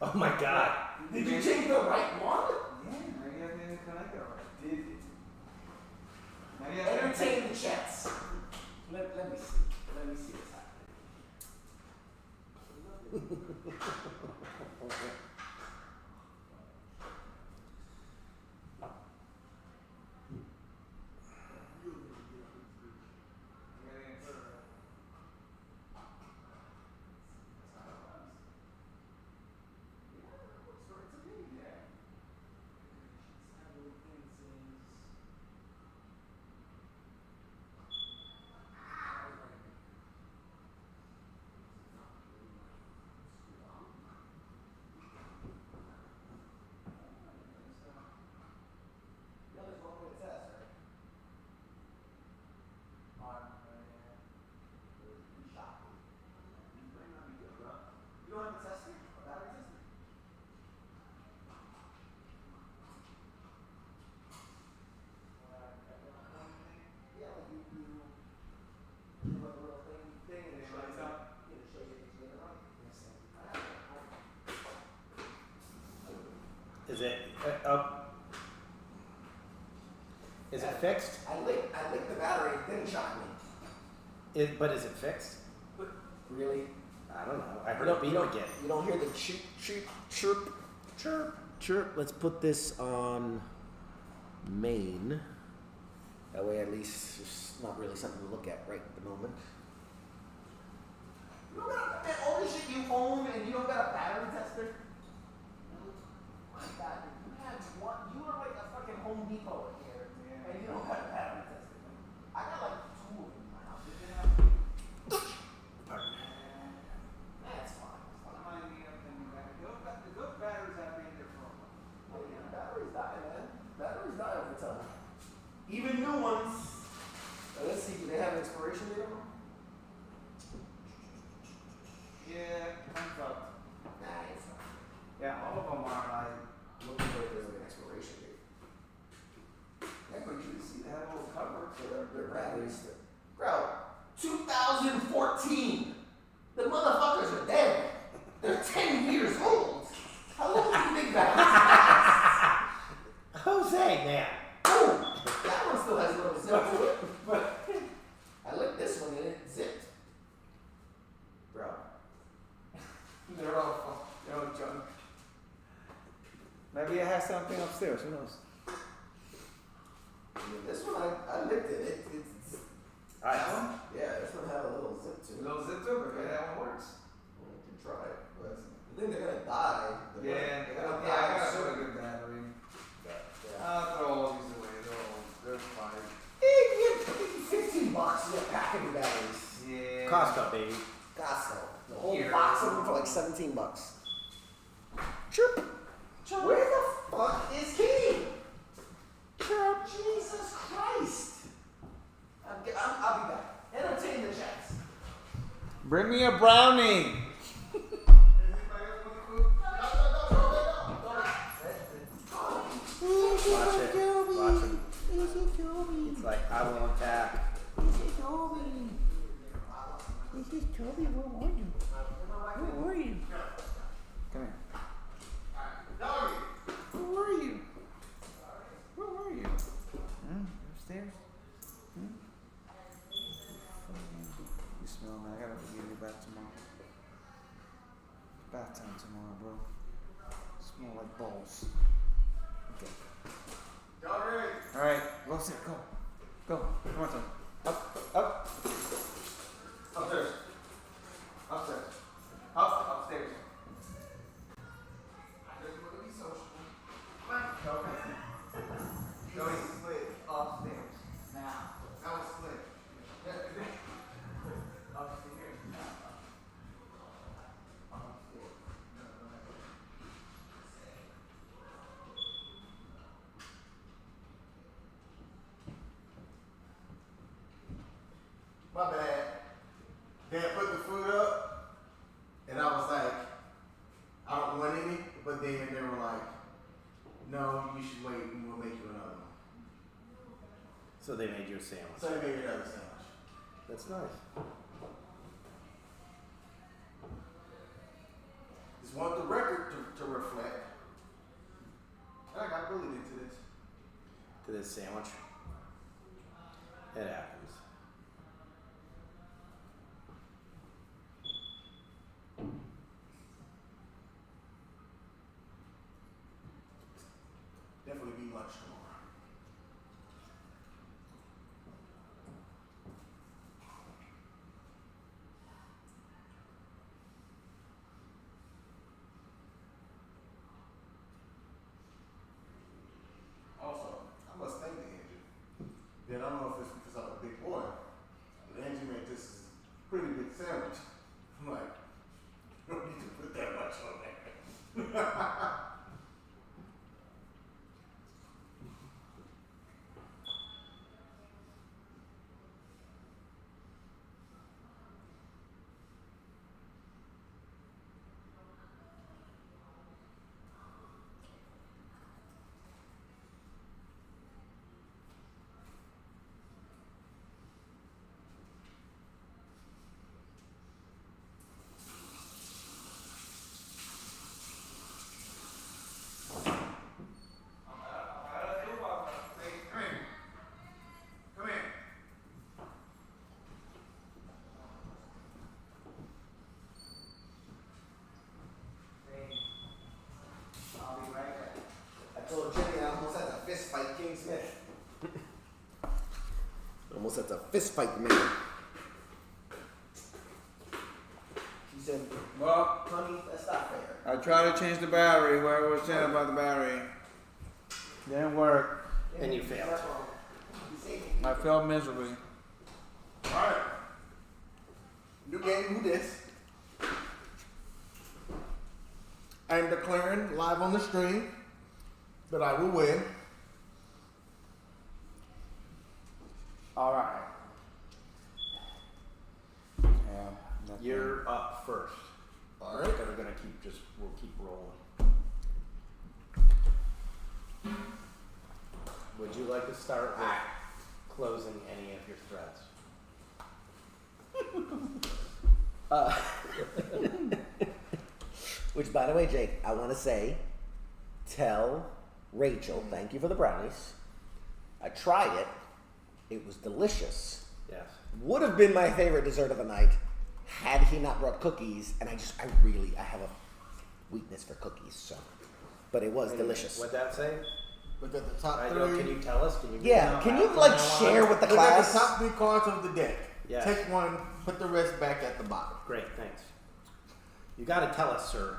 Oh my God. Did you change the right one? Yeah, maybe I didn't connect it right. Did it? Maybe I didn't. Entertain the chats. Let me see. Let me see what's happening. Is it that fixed? I licked the battery. It didn't shock me. But is it fixed? Really? I don't know. I heard it beep again. You don't hear the chirp, chirp, chirp, chirp, chirp. Let's put this on main. That way, at least, it's not really something to look at right at the moment. You don't got that all this shit you own, and you don't got a battery tester. My God, you have one. You are like a fucking Home Depot in here, and you don't got a battery tester. I got like 2 of them in my house. That's fine. Those batteries have been there for a while. Oh yeah, batteries die, man. Batteries die over time. Even new ones. Let's see, do they have an expiration date on them? Yeah, I'm fucked. Nah, it's not. Yeah, all of them are like. Looking for if there's like an expiration date. Yeah, but you can see they have a little cover, so they're batteries. Bro, 2014. The motherfuckers are dead. They're 10 years old. How long do you think that Jose, man. Oh, that one still has a little zip to it, but I licked this one and it zipped. Bro. They're all junk. Maybe it has something upstairs. Who knows? I mean, this one, I licked it. It's That one? yeah, this one had a little zip to A it. little zip to it, but that one works. You can try it, but I think they're gonna die. Yeah, They're gonna I die got a soon. good battery. Yeah. I'll throw all these away. They're fine. $15 to get a pack of new batteries. Yeah. Costco, baby. Costco. The whole Here. box of them for like $17. Chirp. Where the fuck is Katie? Chirp. Jesus Christ. I'll be back. Entertain the chats. Bring me a brownie. Watch it. Watch him. It's like, I won't tap. This is Toby. Where are you? Where are you? Come here. Where were you? Where were you? Upstairs? You smell me. I gotta give you back tomorrow. Bath time tomorrow, bro. Smell like balls. Okay. Alright, go sit. Go. Go. Come on, son. Up. Up. Upstairs. Upstairs. Upstairs. Joey slid upstairs. Now. That was slick. Upstairs. My bad. Dad put the food up, and I was like, I don't want any. But then they were like, no, you should wait, and we'll make you another one. So they made you a sandwich. So they made me another sandwich. That's nice. Just want the record to reflect. I got bullied into this. To this sandwich. It happens. Definitely be lunch tomorrow. Also, I must thank the engine. Then I don't know if it's because I'm a big boy, but Angie made this pretty big sandwich. I'm like, you don't need to put that much on there. almost had to fist fight the man. She said, Well, honey, that's not fair. I tried to change the battery. Whoever was saying about the battery didn't work. And you failed. I failed miserably. Alright. New game, who this? I am declaring live on the stream that I will win. All right. Yeah. You're up first. Alright. We're gonna we'll keep rolling. Would you like to start with closing any of your threads? Which, by the way, Jake, I want to say, tell Rachel, thank you for the brownies. I tried it. It was delicious. Yes. Would have been my favorite dessert of the night had he not brought cookies. And I have a weakness for cookies, so. But it was delicious. What'd that say? Look at the top I three. know, can you tell us? Can you read Yeah, it can out you from like now on? share with the Look at the class? top 3 cards of the deck. Yes. Take one, put the rest back at the bottom. Great, thanks. You gotta tell us, sir.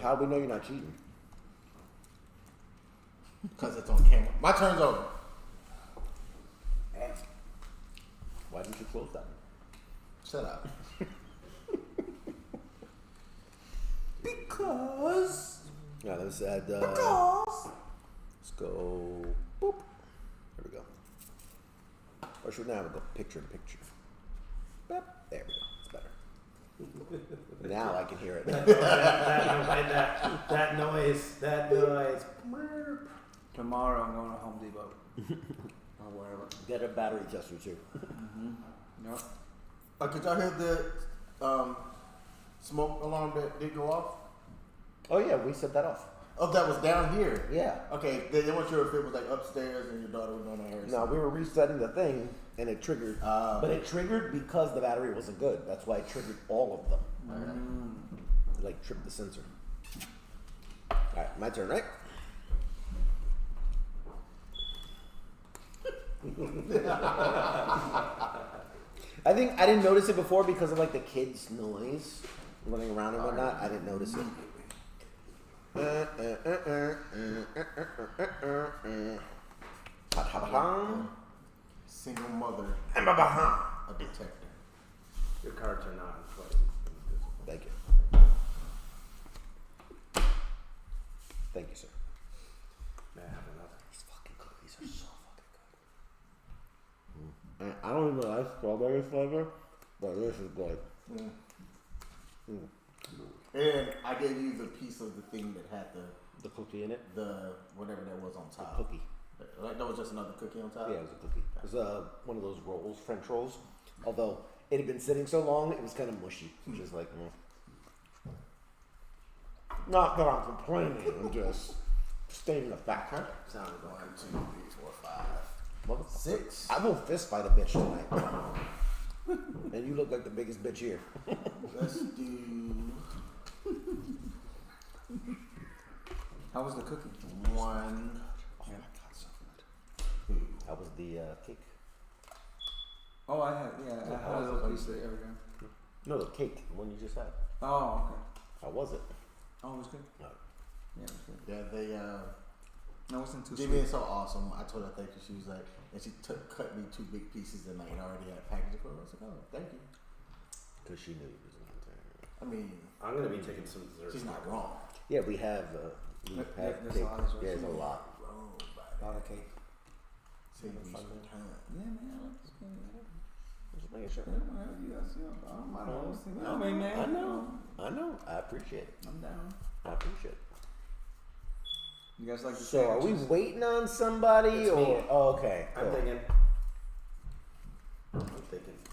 How do we know you're not cheating? Because it's on camera. My turn's over. Why didn't you close that? Shut up. Because. Yeah, let's add. Let's go. Boop. There we go. Or should we now go picture in picture? Boop. There we go. It's better. Now I can hear it. That noise. Tomorrow I'm going to Home Depot. I'll wear it. Get a battery tester too. Yep. Could y'all hear the smoke alarm that did go off? Oh yeah, we set that off. Oh, that was down here. Yeah. Okay, they weren't sure if it was like upstairs and your daughter was going on hers. No, we were resetting the thing and it triggered. But it triggered because the battery wasn't good. That's why it triggered all of them. It like tripped the sensor. Alright, my turn, right? I think I didn't notice it before because of like the kids' noise running around and whatnot. I didn't notice it. Single mother, a detector. Your cards are not in play. Thank you. Thank you, sir. May I have another? These fucking cookies are so fucking good. I don't even like strawberry flavor, but this is good. And I gave you the piece of the thing that had The cookie in it? the whatever that was on top. Cookie. Like that was just another cookie on top. Yeah, it was a cookie. It was one of those rolls, French rolls. Although it had been sitting so long, it was kind of mushy. Just like, not that I'm complaining. I'm just stating the fact. Sounded like 1, 2, 3, 4, 5, Motherfucker. 6. I will fist fight a bitch tonight. And you look like the biggest bitch here. Let's do How was the cookie? 1, Oh my god, so good. 2. That was the cake. Oh, I had I had a little piece of it. There we go. No, the cake, the one you just had. Oh, okay. How was it? Oh, it was good. No. Yeah, it was good. Yeah, they It wasn't too Jamie sweet. is so awesome. I told her thank you. She was like, and she cut me 2 big pieces and like already had packaged for her. I was like, oh, thank you. Because she knew you was not there. I mean, I'm gonna be taking some dessert. she's not wrong. Yeah, we have There's cake. a lot of Yeah, there's a dessert. lot. Wrong, A lot of cake. Save me some time. Yeah, man. Just making sure. I don't mind hosting. I mean, man. I know. I appreciate it. I'm down. I appreciate it. You guys like the So, are we sandwiches? waiting on somebody It's me. or? Oh, okay. I'm Cool. thinking.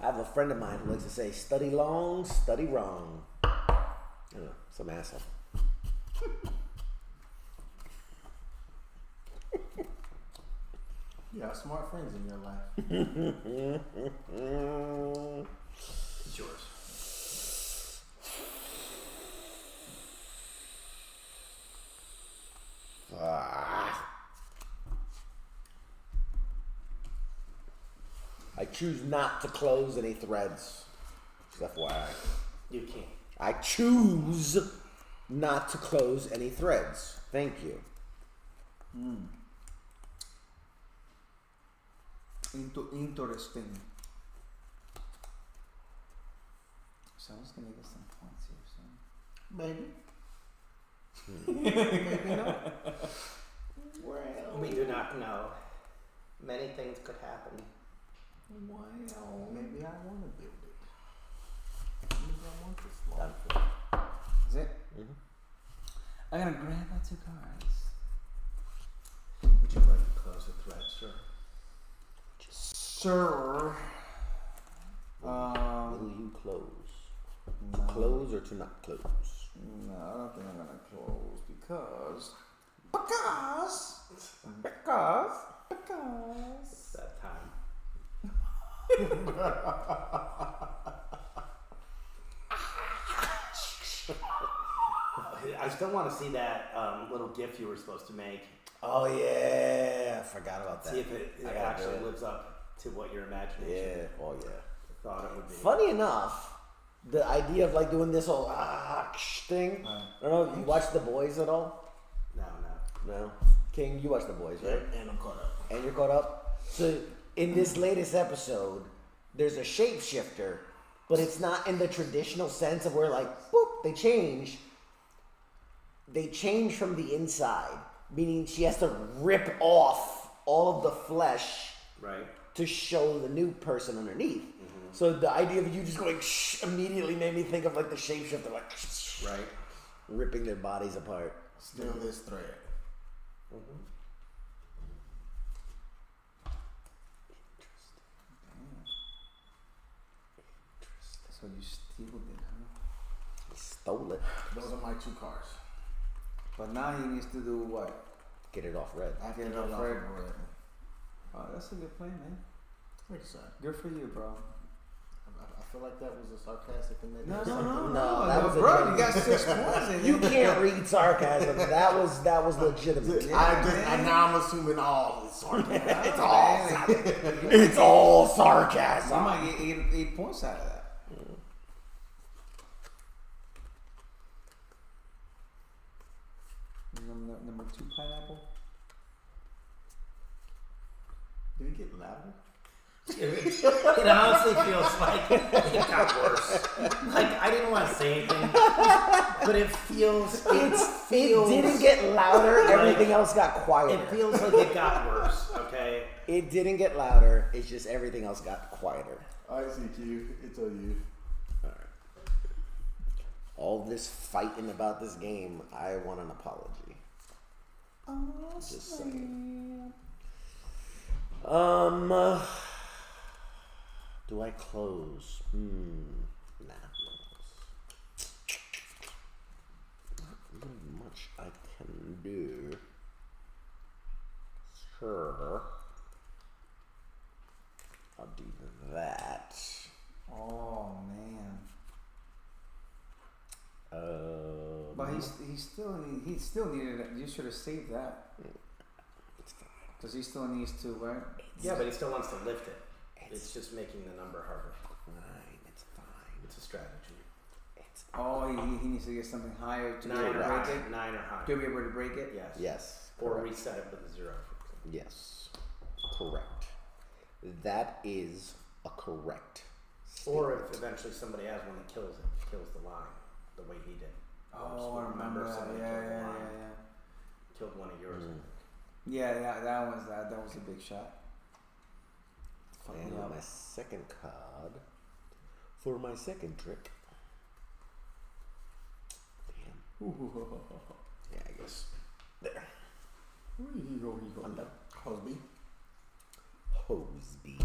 I have a friend of mine who likes to say, "Study long, study wrong." Some asshole. You have smart friends in your life. It's yours. I choose not to close any threads. Just FYI. You can't. I choose not to close any threads. Thank you. Interesting. Someone's gonna get some points here soon. Maybe. Maybe not. Well, we do not know. Many things could happen. Well, maybe I want to build it. Maybe I want this long. Is it? Mm-hmm. I'm gonna grab my 2 cards. Would you like to close the thread, sir? Sir. Will you close? No. Close or to not close? No, I don't think I'm gonna close because It's that time. I still want to see that little GIF you were supposed to make. Oh yeah, I forgot about that. See if it I gotta actually do it. lives up to what your imagination Yeah, oh yeah. thought it would be. Funny enough, the idea of like doing this whole thing. I don't know. You watch The Boys at all? No. No. King, you watch The Boys, right? And I'm caught up. And you're caught up. So in this latest episode, there's a shapeshifter, but it's not in the traditional sense of where like boop they change. They change from the inside, meaning she has to rip off all of the flesh Right. to show the new person underneath. So the idea of you just going shh immediately made me think of like the shapeshifter, like Right. ripping their bodies apart. Still this thread. So you steal it, huh? He stole it. Those are my 2 cards. But now he needs to do what? Get it off red. I Get can it off get off red. of red. Oh, that's a good play, man. Like I said, Good for you, bro. I feel like that was a sarcastic and maybe No, something. that was a bro. genuine- You got 6 points. in You there. can't read sarcasm. That was legitimate. Now I'm assuming all is sarcasm. It's all. It's all I sarcasm. might get 8 points out of that. Number 2 pineapple. Did it get louder? It honestly feels like it got worse. Like I didn't want to say anything, but it feels. It didn't get louder. Everything else got quieter. It feels like it got worse. Okay. It didn't get louder. It's just everything else got quieter. I see you. It's on you. All this fighting about this game, I want an apology. Just saying. Do I close? Nah. Not really much I can do. Sure. I'll do that. Oh man. But But he still needed it. You should have saved that. it's fine. Because he still needs to, right? Yeah, but he still wants to lift it. It's just making the number harder. Fine. It's fine. It's a strategy. It's Oh, he needs to get something higher to be 9 able or to break higher. it. 9 or higher. To be able to break it. Yes. yes. Or Correct. reset it with a 0. Yes. Correct. That is a correct. Or statement. if eventually somebody has one that kills the line, the way he did. Oh, I remember that. somebody Yeah, killed the yeah, line. yeah, Killed one of yours. I think. yeah. Yeah, that was a big shot. And Yeah. my second card for my second trick. Damn. Yeah, I guess. There. I'm done. Hosby. Hosby.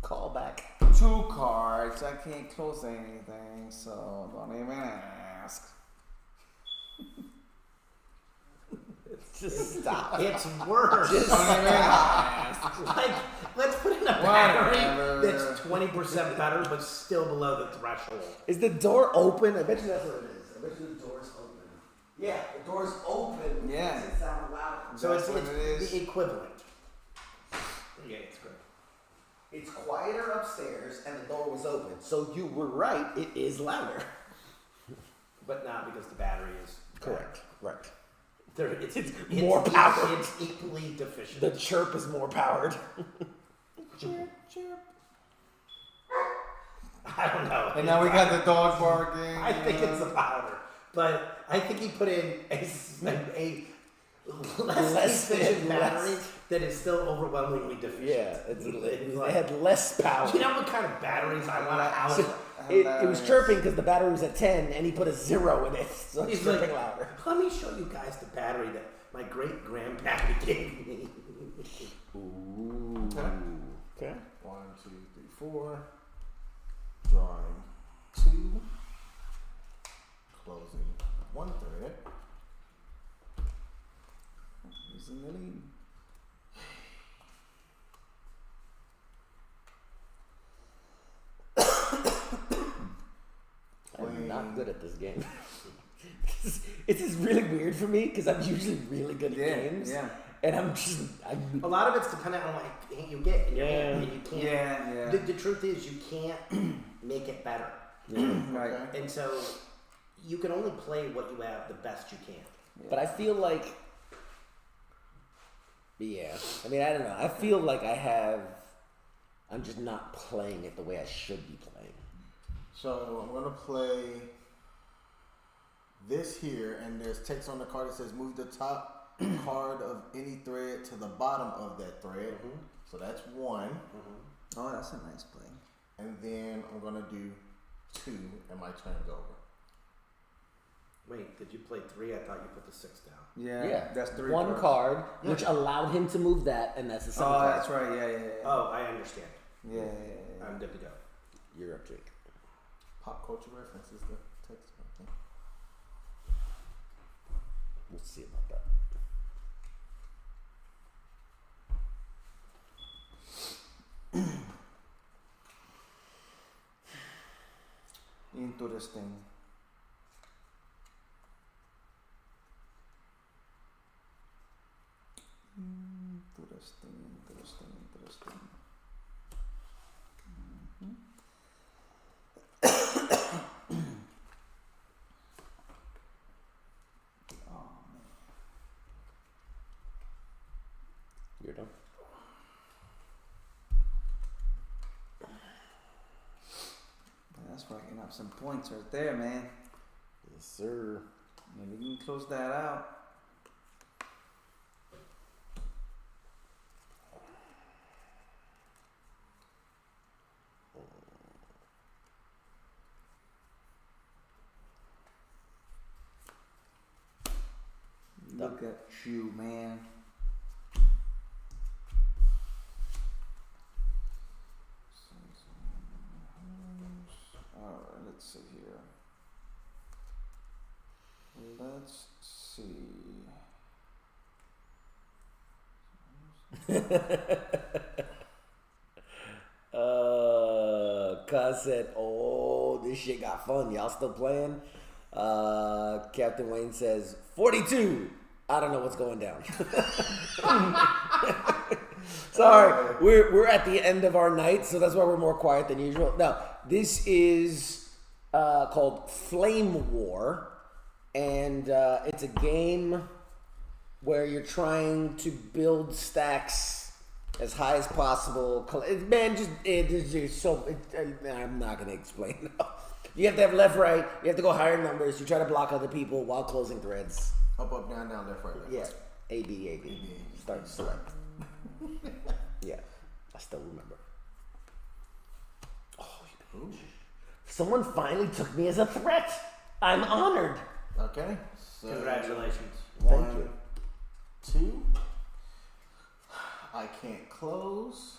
Call back. 2 cards. I can't close anything, so don't even ask. Just stop. It's worse. Just stop. Like, let's put in a Whatever. battery that's 20% better, but still below the threshold. Is the door open? I bet you that's what it is. I bet you the door's open. Yeah, the door's open. Yeah. It sounds loud. So That's it's what it is. the equivalent. Yeah, it's great. It's quieter upstairs, and the door was open. So you were right. It is louder. But not because the battery is Correct. Right. It's more power. It's equally deficient. The chirp is more powered. Chirp, chirp. I don't know. And now we got the dog barking. I think it's the powder, but I think he put in a less efficient battery that is still overwhelmingly deficient. Yeah, it had less power. You know what kind of batteries I want to house? It was chirping because the battery was at 10 and he put a 0 in it. So it's He's chirping like, louder. let me show you guys the battery that my great grandpappy gave me. Ooh. Okay. 1, 2, 3, 4. Drawing 2. Closing 1 thread. Using the lead. I'm not good at this game. It's just really weird for me because I'm usually really good at games. Yeah. And I'm just. A lot of it's dependent on what you get in your Yeah. hand, and you can't. Yeah. The truth is, you can't make it better, Right. and so you can only play what you have the best you can. But I feel like. Yeah. I mean, I don't know. I feel like I'm just not playing it the way I should be playing. So I'm gonna play this here, and there's text on the card that says move the top card of any thread to the bottom of that thread. So that's 1. Oh, that's a nice play. And then I'm gonna do 2, and my turn's over. Wait, did you play 3? I thought you put the 6 down. Yeah. That's 3 One cards. card, which allowed him to move that, and that's the second Oh, card. that's right. Yeah. Oh, I understand. Yeah. I'm good to go. You're up, Jake. Pop culture references the text. Okay. We'll see about that. Interesting. Interesting. You're done. That's racking up some points right there, man. Yes, sir. Maybe you can close that out. Look at you, man. Alright, let's see here. Let's see. Cuz said, oh, this shit got fun. Y'all still playing? Captain Wayne says, 42. I don't know what's going down. Sorry, we're at the end of our night, so that's why we're more quiet than usual. No, this is called Flame War, and it's a game where you're trying to build stacks as high as possible. I'm not gonna explain. You have to have left, right. You have to go higher numbers. You try to block other people while closing threads. Up, down, left, right, left. Yeah, Right. A B. Start select. Yeah, I still remember. Oh, you bitch. Someone finally took me as a threat. I'm honored. Okay. So Congratulations. Thank you. 2. I can't close.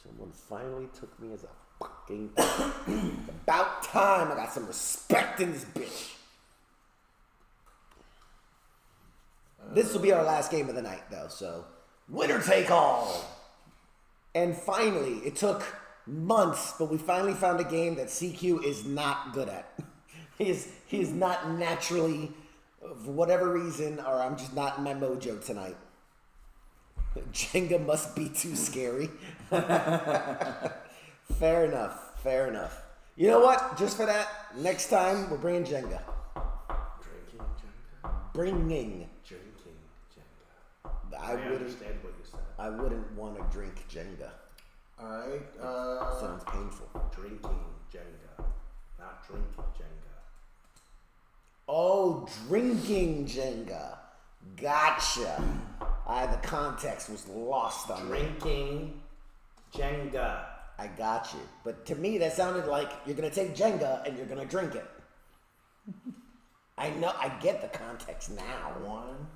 Someone finally took me as a fucking threat. It's about time I got some respect in this bitch. This will be our last game of the night, though, so winner take all. And finally, it took months, but we finally found a game that CQ is not good at. He is not naturally, for whatever reason, or I'm just not in my mojo tonight. Jenga must be too scary. Fair enough. Fair enough. You know what? Just for that, next time we're bringing Jenga. Drinking Jenga. Bringing. Drinking Jenga. I wouldn't. understand what you said. I wouldn't want to drink Jenga. All right. Sounds painful. Drinking Jenga, not drinking Jenga. Oh, drinking Jenga. Gotcha. The context was lost on me. Drinking Jenga. I got you. But to me, that sounded like you're going to take Jenga and you're going to drink it. I know. I get the context now. One.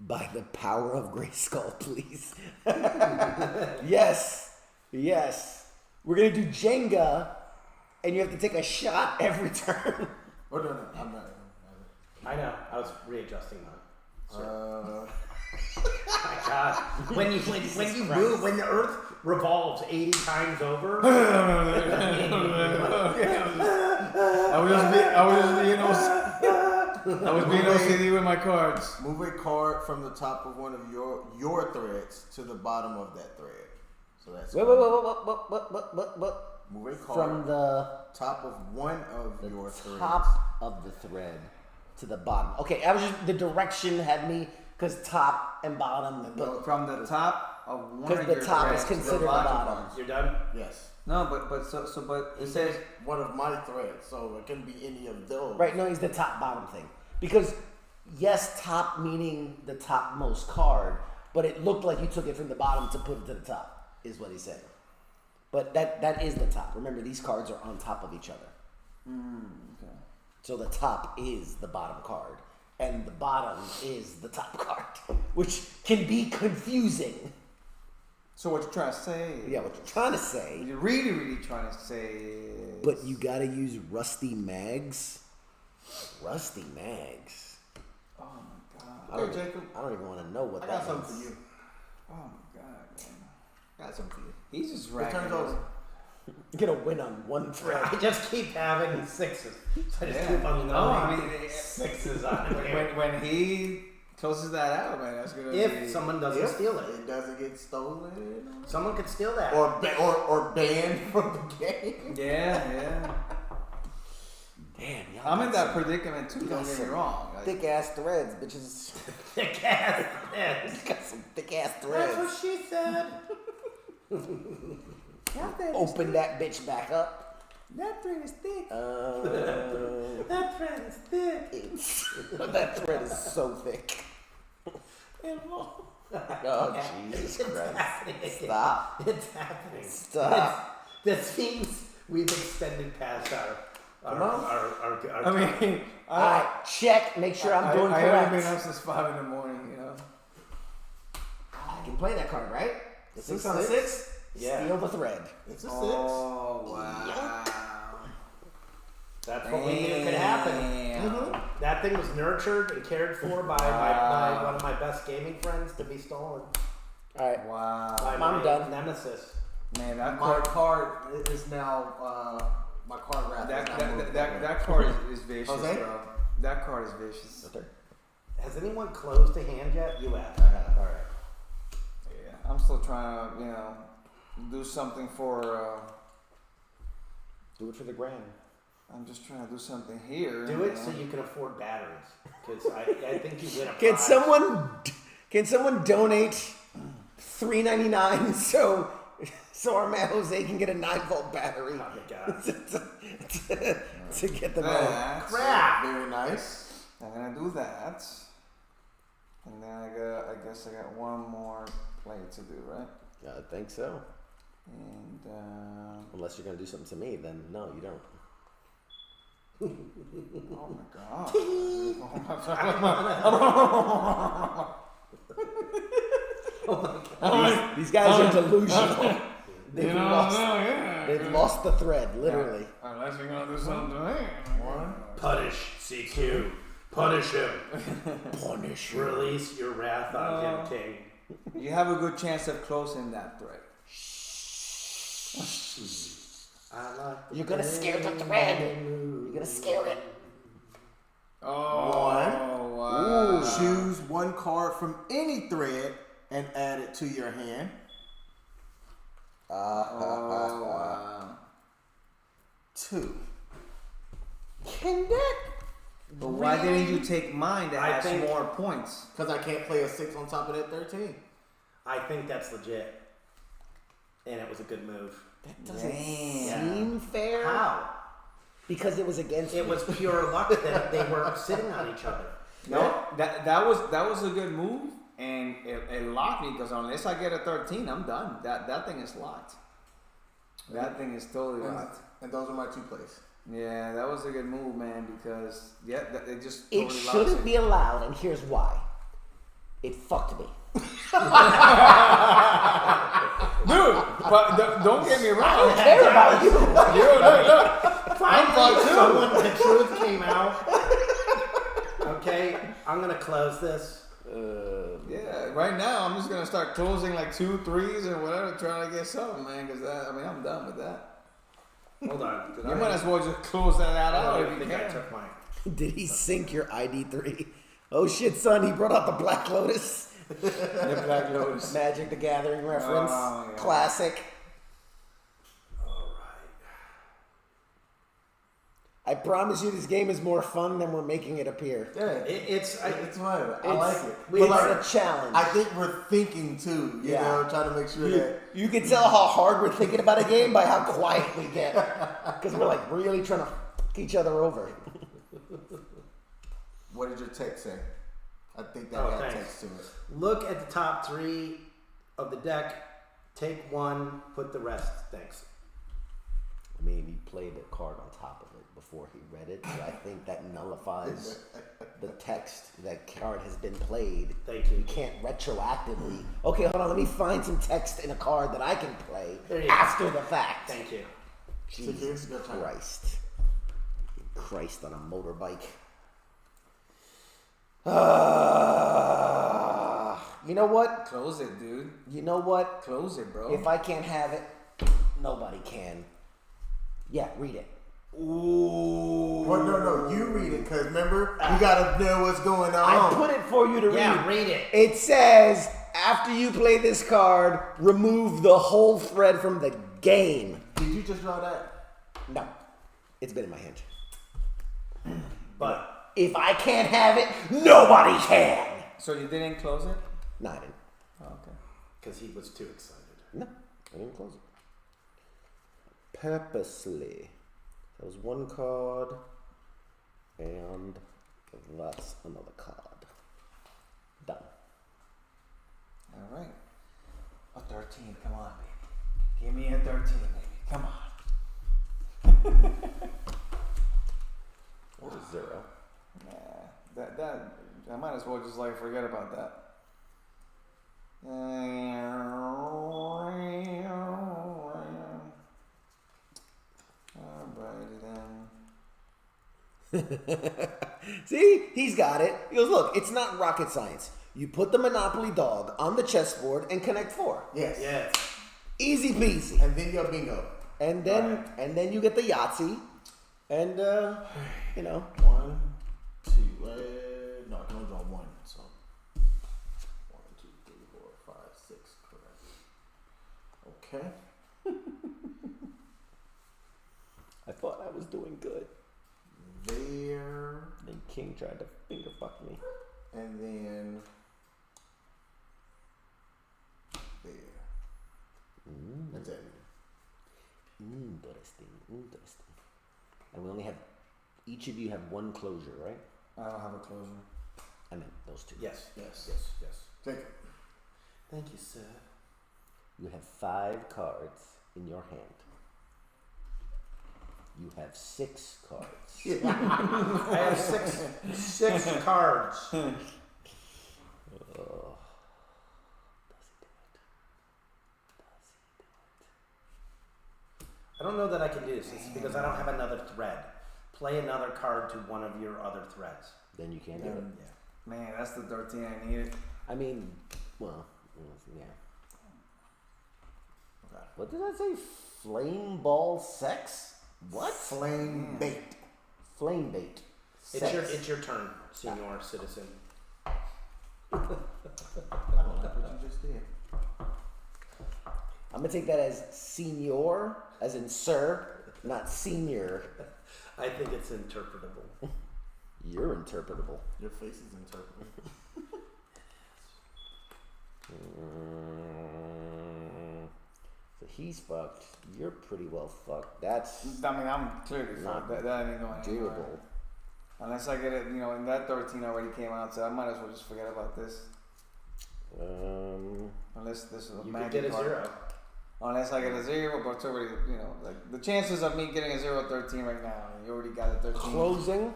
By the power of Grayskull, please. Yes. Yes. We're going to do Jenga and you have to take a shot every turn. Oh, no, I'm not. I know. I was readjusting mine. My God. When you move, when the Earth revolves 80 times over. I was being OCD with my cards. Move a card from the top of one of your threads to the bottom of that thread. So that's Wait. move a card From the top of one of your threads. top of the thread to the bottom. Okay, I was just the direction had me because top and bottom. But From the top of one because of the your top is threads to considered the bottom. You're done? Yes. No, but it says One of my threads, so it can be any of those. Right? No, he's the top bottom thing because yes, top meaning the topmost card, but it looked like you took it from the bottom to put it to the top. Is what he said. But that is the top. Remember, these cards are on top of each other. okay. So the top is the bottom card, and the bottom is the top card, which can be confusing. So what you're trying to say? Yeah, what you're trying to say. What you're really trying to say is... But you gotta use rusty mags. Rusty mags. Oh my god. I don't, Jacob. I don't even want to know what I that got something for means. you. Oh my god, man. I got something for you. He's just It racking. turns over. You're gonna win on one thread. I just keep having sixes. So I just Yeah. keep on No, loading I mean, sixes on it. when he closes that out, man, that's gonna be... If someone doesn't steal it. It doesn't get stolen Someone could steal that. or banned from the game. Yeah. Damn, y'all I'm got in that some predicament too, got don't get me some wrong. Like, thick ass threads, bitches. Thick ass. Got some thick ass That's threads. what she said. Open that bitch back up. that thread is thick. That thread is thick. That thread is so thick. Oh, Jesus Christ. Stop. It's happening. Stop. That seems we've extended past our I mean, Alright, check. Make sure I'm doing I haven't correct. been up since 5 in the morning, you know. I can play that card, right? The 6 on 6? Yeah. Steal the thread. It's a six. Oh, wow. That's what we knew could happen. Damn. That thing was nurtured and cared for by one of my best gaming friends to be stolen. Alright. Wow. By I'm my done. nemesis. Man, that My card... card is now my card wrap. That card is vicious, Jose? bro. That card is vicious. Has anyone closed a hand yet? You have. All right. Yeah, I'm still trying to, do something for... Do it for the grand. I'm just trying to do something here. Do it so you can afford batteries. Because I think you win a Can prize. someone donate $3.99 so our man Jose can get a 9-volt battery Oh my God. to get the vote? That. Crap. Very nice. I'm gonna do that. And then I guess I got one more play to do, right? I think so. And Unless you're gonna do something to me, then no, you don't. oh my god. These guys are delusional. They've lost the thread, literally. Unless you're gonna do something to me. One. Punish CQ. Punish him. Punish you. Release your wrath on him, King. You have a good chance of closing that thread. You're gonna scare the thread. You're gonna scare it. Oh, One. wow. Wow. Choose one card from any thread and add it to your hand. Wow. 2. Can that? But why didn't you take mine that I has think- more points? Because I can't play a 6 on top of that 13. I think that's legit. And it was a good move. That doesn't Damn. seem fair. How? Because it was against It me. was pure luck that they were sitting on each other. No, that was a good move, and it locked me because unless I get a 13, I'm done. That thing is locked. That thing is totally locked. And those are my 2 plays. Yeah, that was a good move, man. Because it just It totally shouldn't locks be allowed, and here's why. It fucked me. Dude, but don't get me wrong. I don't care about you. Look. Finally, someone, the truth came out. Okay, I'm gonna close this. Yeah, right now I'm just gonna start closing like 2 3s or whatever, trying to get something, man. Because I'm done with that. Hold on. You might as well just close that I out don't if you think I can. took mine. Did he sync your ID3? Oh shit, son, he brought out the Black Lotus. The Black Lotus. Magic the Gathering reference. Oh, yeah. Classic. I promise you this game is more fun than we're making it appear. Yeah, It's it's fun. I It's- like it. It's But like, a challenge. I think we're thinking too, you Yeah. know, trying to make sure that. You can tell how hard we're thinking about a game by how quiet we get. Because we're like really trying to fuck each other over. What did your text say? I think that Oh, got thanks. text to it. look at the top 3 of the deck. Take one, put the rest. Thanks. I mean, he played a card on top of it before he read it, so I think that nullifies the text. That card has been played. Thank you. You can't retroactively. Okay, hold on. Let me find some text in a card that I can play There you go. after the fact. Thank you. Jesus Go try. Christ! Christ on a motorbike. You know what? Close it, dude. You know what? Close it, bro. If I can't have it, nobody can. Yeah, read it. Well, no, you read it, because remember, you gotta know what's going on. I put it for you to Yeah, read. read it. It says, after you play this card, remove the whole thread from the game. Did you just draw that? No, it's been in my hand. But If I can't have it, nobody can. So you didn't close it? No, I didn't. Oh, okay. because he was too excited. No, I didn't close it. Purposely. That was one card, and that's another card. Done. All right. A 13. Come on, baby. Give me a 13, baby. Come on. Or 0. Nah, that I might as well just like forget about that. Alrighty then. See? He's got it. He goes, look, it's not rocket science. You put the Monopoly dog on the chessboard and connect 4. Yes. Yes. Easy peasy. And then your bingo. And then you get the Yahtzee. And, you know. 1, 2, no, I can only draw 1, so. 1, 2, 3, 4, 5, 6, correct. Okay. I thought I was doing good. There, Then King tried to finger fuck me. and then there. That's it. Interesting. And we only have, each of you have one closure, right? I don't have a closure. I meant those 2. Yes. Yes. Yes. Yes. Jacob. Thank you, sir. You have 5 cards in your hand. You have 6 cards. I have six cards. Oh. I don't know that I can do this. It's because I don't have another thread. Play another card to one of your other threads. Then you can't do it. Yeah. Man, that's the 13 I needed. I mean, well, yeah. Okay. What did I say? Flame ball sex? What? Flame bait. Flame bait. It's your turn, senior citizen. I don't like what you just did. I'm gonna take that as senior, as in sir, not senior. I think it's interpretable. You're interpretable. Your face is interpretable. So he's fucked. You're pretty well fucked. That's I mean, I'm clearly Not fucked. That ain't going anywhere. doable. Unless I get it, and that 13 already came out, so I might as well just forget about this. Unless this is a You could magic get a card. 0. Unless I get a 0, but it's already, like the chances of me getting a 0 13 right now, you already got a 13. Closing.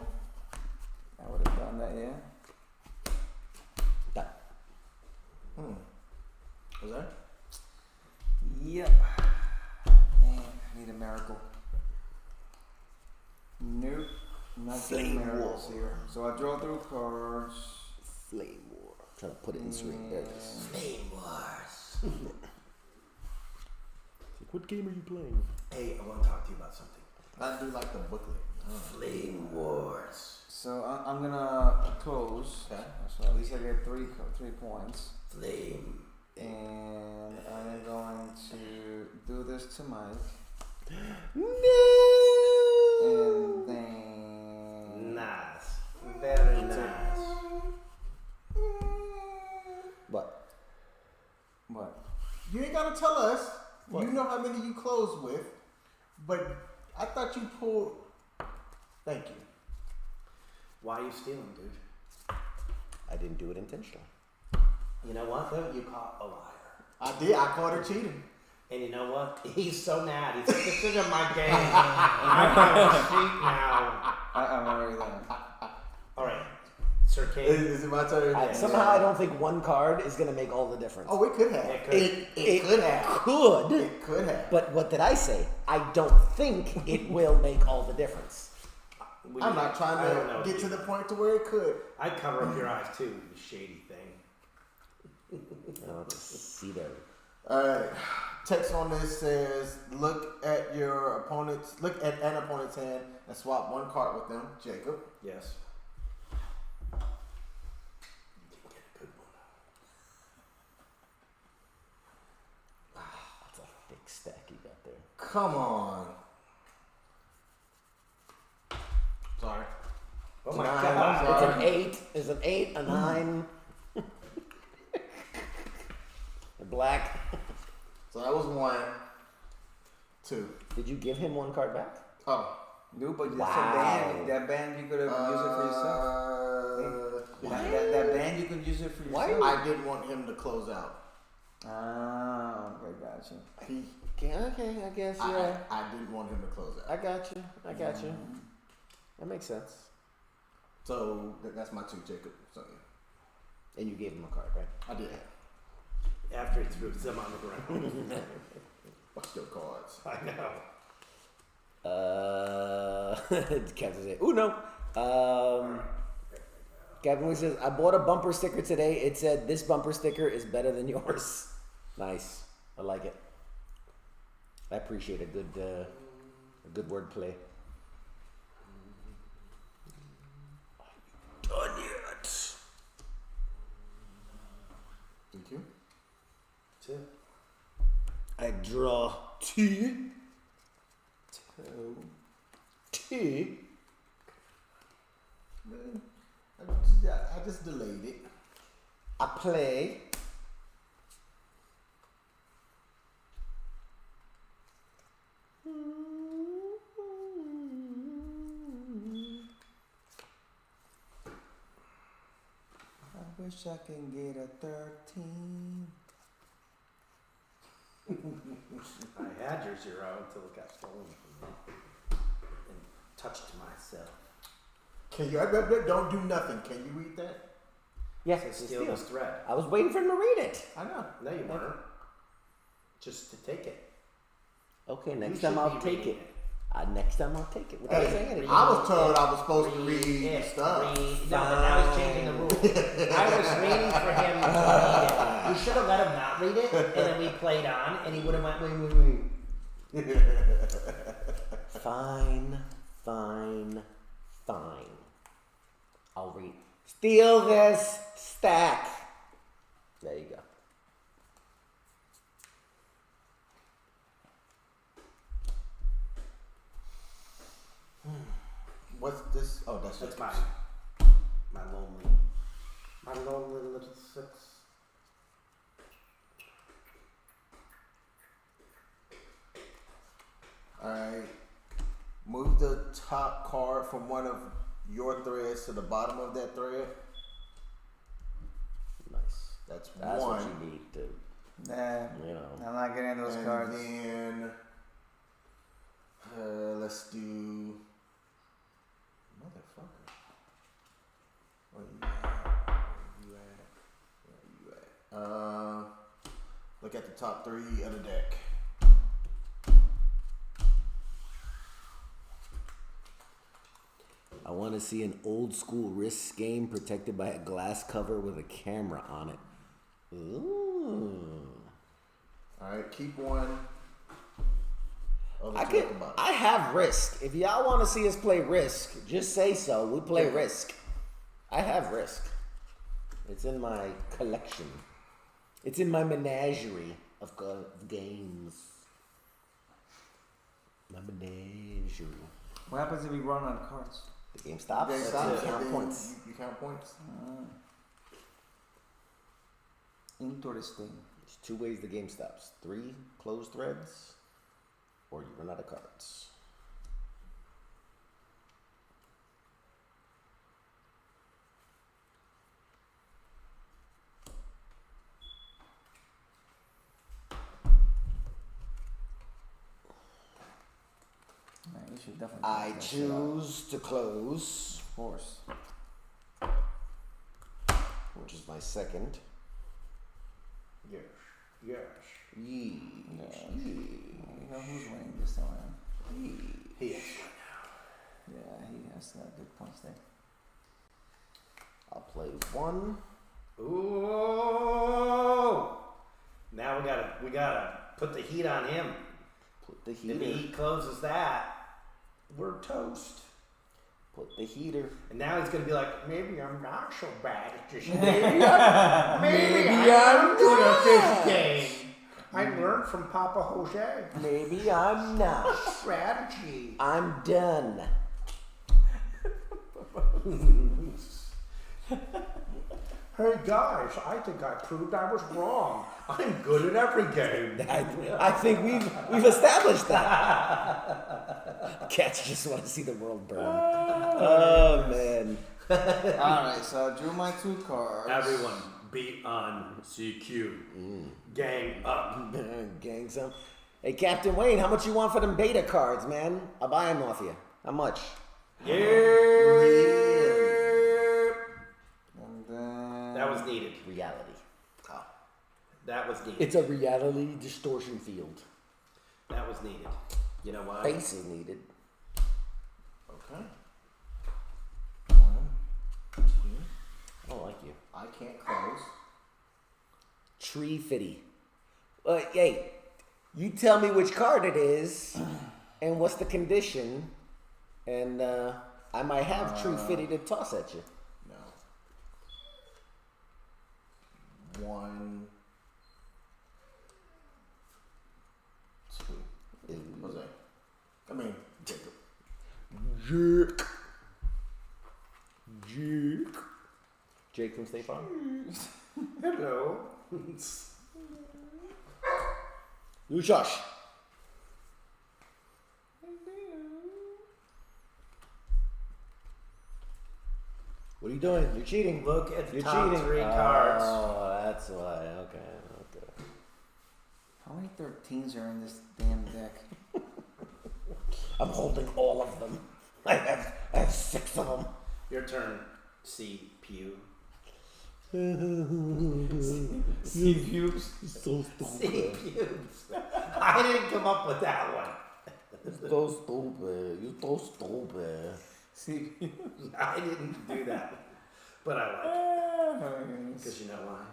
I would have done that, yeah. Done. Was that? Yep. Man, I need a miracle. Nope. Not Flame getting miracles wall. here. So I draw through cards. Flame war. Trying to put it in screen. There it is. Flame Wars. What game are you playing? Hey, I want to talk to you about something. I do like the booklet. Flame Wars. So I'm gonna close. Okay. So at least I get 3 points. Flame. And I'm going to do this to Mike. And then. Nice. Very nice. What? What? You ain't gotta tell us. What? You know how many you closed with, but I thought you pulled. Thank you. Why are you stealing, dude? I didn't do it intentionally. You know what, though? You caught a liar. I did. I caught her cheating. And you know what? He's so mad. He's like, this isn't my game. I'm on the street now. I'm already done. All right. Sir King. Is it my turn? Somehow I don't think one card is gonna make all the difference. Oh, it could have. It could. It could have. Could. It could have. But what did I say? I don't think it will make all the difference. I'm not trying I don't know. to get to the point to where it could. I'd cover up your eyes too, you shady thing. Oh, just see there. Alright. Text on this says look at an opponent's hand and swap one card with them. Jacob. Yes. You didn't get a good one. That's a thick stack you got there. Come on. Sorry. Oh my Nine. God. It's an 8. There's an 8, a 9. A black. So that was 1, 2. Did you give him one card back? Oh. No, but that's Wow. a band. That band you could have used it for yourself. That band you can use it for Why yourself. I didn't want him to close out. Ah, okay, gotcha. He, Okay, I guess, yeah. I didn't want him to close out. I got you. That makes sense. So that's my 2, Jacob. So yeah. And you gave him a card, right? I did. After he threw them on the ground. What's your cards? I know. Captain says, Uno. Captain Lee says, I bought a bumper sticker today. It said, this bumper sticker is better than yours. Nice. I like it. I appreciate a good wordplay. Done yet? Thank you. That's it. I draw T. I just delayed it. I play. I wish I can get a 13. I had your 0 until it got stolen from me. And touched myself. Can you? Don't do nothing. Can you read that? Yes, To it's a steal steal. this thread. I was waiting for him to read it. I know. No, you weren't. Just to take it. Okay, You next should time I'll be take reading it. Next time I'll take it. Without saying Hey, anything. I was told I was supposed to read it. stuff. No, but now he's changing the rules. I was waiting for him to read it. We should have let him not read it, and then we played on, and he would have went, wait. Fine. I'll read. Steal this stack. There you go. What's this? Oh, that's mine. My lonely little six. Alright. Move the top card from one of your threads to the bottom of that thread. Nice. That's That's one. what you need to, Nah, you know. I'm not getting those And cards. then let's do motherfucker. Where you at? Where you at? Look at the top 3 of the deck. I want to see an old school Risk game protected by a glass cover with a camera on it. Ooh. Alright, keep one. I have Risk. If y'all want to see us play Risk, just say so. We play Risk. I have Risk. It's in my collection. It's in my menagerie of games. My menagerie. What happens if we run out of cards? The game stops. They That's stop, it. and Count then points. You count points. Interesting. There's 2 ways the game stops. 3 closed threads, or you run out of cards. Man, you should definitely. I check that shit out. choose to close, Of course. which is my second. Yes. Yes. Yee. Yeah. You know who's winning this time? He is. Yeah, he has got good points there. I'll play 1. Ooh! Now we gotta put the heat on him. Put the If heater. he closes that, we're toast. Put the heater. And now he's gonna be like, maybe I'm not so bad at this game. Maybe I'm I'm good at not. this game. I learned from Papa Jose. Maybe I'm not. Strategy. I'm done. Hey guys, I think I proved I was wrong. I'm good at every game. I think we've established that. Cats just want to see the world burn. Oh man. Alright, so I drew my 2 cards. Everyone beat on CQ. Gang up. Gang some. Hey Captain Wayne, how much you want for them beta cards, man? I'll buy them off you. How much? And then That was needed. Reality. Oh. That was needed. It's a reality distortion field. That was needed. You know why? Face is needed. Okay. 1, 2. I don't like you. I can't close. Tree fitty. Hey, you tell me which card it is and what's the condition, and I might have tree fitty to toss at you. No. 1, 2. Jose. I mean, Jacob. Jake. Jake from State Farm. Hello. You Josh. What are you doing? You're cheating. Look at the You're top cheating. 3 cards. Oh, that's why. Okay. how many 13s are in this damn deck? I'm holding all of them. I have 6 of them. Your turn, C. Pew. C views. So C. Pews. I didn't come up with that one. So stupid. You're so stupid. C views. I didn't do that. But I like it. Because you know why?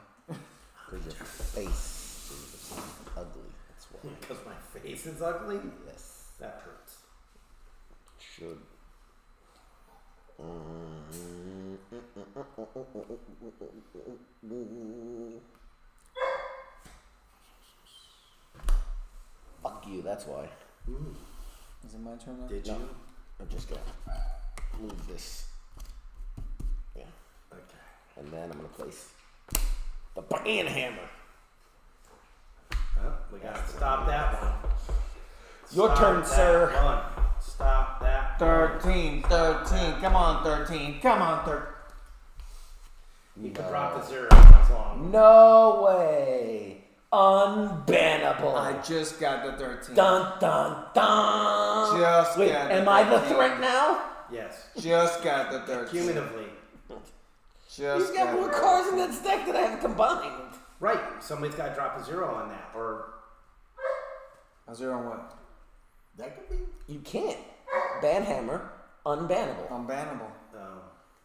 Because your face is ugly. That's why. Because my face is ugly? Yes. That hurts. Should. Fuck you, that's why. Is it my turn now? Did No. you? I'm just gonna move this. Yeah. Okay. And then I'm gonna place the band hammer. Oh, we got to stop that one. Your Stop turn, that sir. One. Stop that. 13. Come on, 13. Come on, 13. You can drop the 0 as long. No way. Unbannable. I just got the 13. Dun dun dun. Just Wait, got am the I the 13. threat now? Yes. Just got the 13. Cumulatively. Just He's got more cards in that stack that I have combined. Right. Somebody's got to drop a 0 on that. Or A 0 on what? That could be. You can't. Ban hammer, unbannable. Unbannable.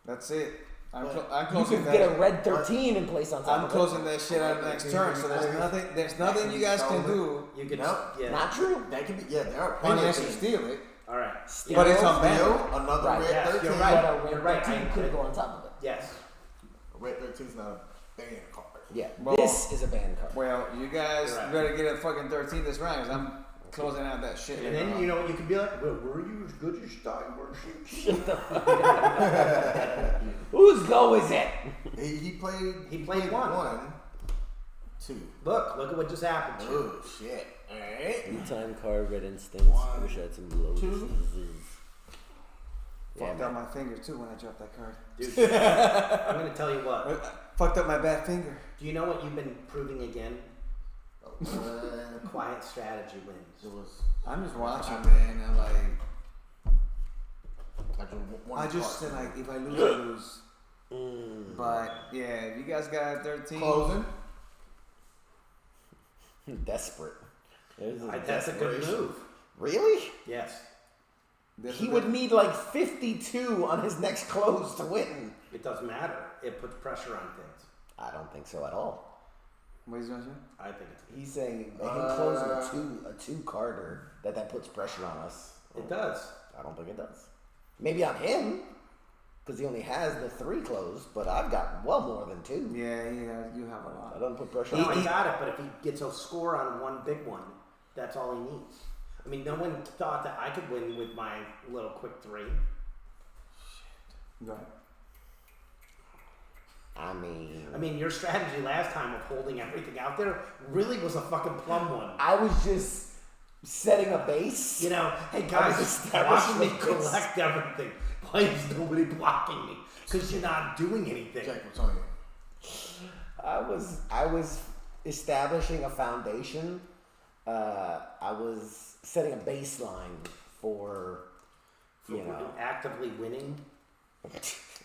That's it. I'm You closing could get a that. red 13 and place on top I'm of closing that shit out next turn. So there's nothing you guys can do. you could. Nope. it. Yeah. Not true. That could be. Yeah, there are plenty of Unless you things. steal it. All right. But it's Steal, unbannable. another Right. red Yes, 13. you're right. But a red You're right. 13 could go on top of it. Yes. A red 13 is not a banned card. Yeah, Well- this is a ban card. Well, you guys You're right. better get a fucking 13 this round because I'm closing out that shit. And then you know you could be like, well, were you as good as Stein? Were you? Shut the fuck up. Whose go is it? He played. He played one. 2. Look at what just happened to you. Oh shit! All right. Anytime card, red instincts. I One, wish I had some loads. two. Fucked up my finger too when I dropped that card. Dude, I'm going to tell you what. Fucked up my bad finger. Do you know what you've been proving again? Uh, Quiet strategy wins. it was. I'm just watching, man. I'm like, I drew one I just card. said like, if I lose, I lose. But yeah, if you guys got 13, Closing. Desperate. There's That's a good desperation. move. Really? Yes. this He is would the- need like 52 on his next close to win. It doesn't matter. It puts pressure on things. I don't think so at all. What is he gonna say? I think it's. He's saying him closing a two carder that puts pressure on us. It does. I don't think it does. Maybe on him, because he only has the 3 closed, but I've got well more than 2. Yeah, you have a lot. I don't put pressure No, on I him. got it, but if he gets a score on one big one, that's all he needs. I mean, no one thought that I could win with my little quick 3. Right. I mean, Your strategy last time of holding everything out there really was a fucking plum one. I was just setting a base. You know, hey I guys, was watch establishing me a base. collect everything. Why is nobody blocking me? Because you're not doing anything. Jack, what's on you? I was establishing a foundation. I was setting a baseline for, For actively winning.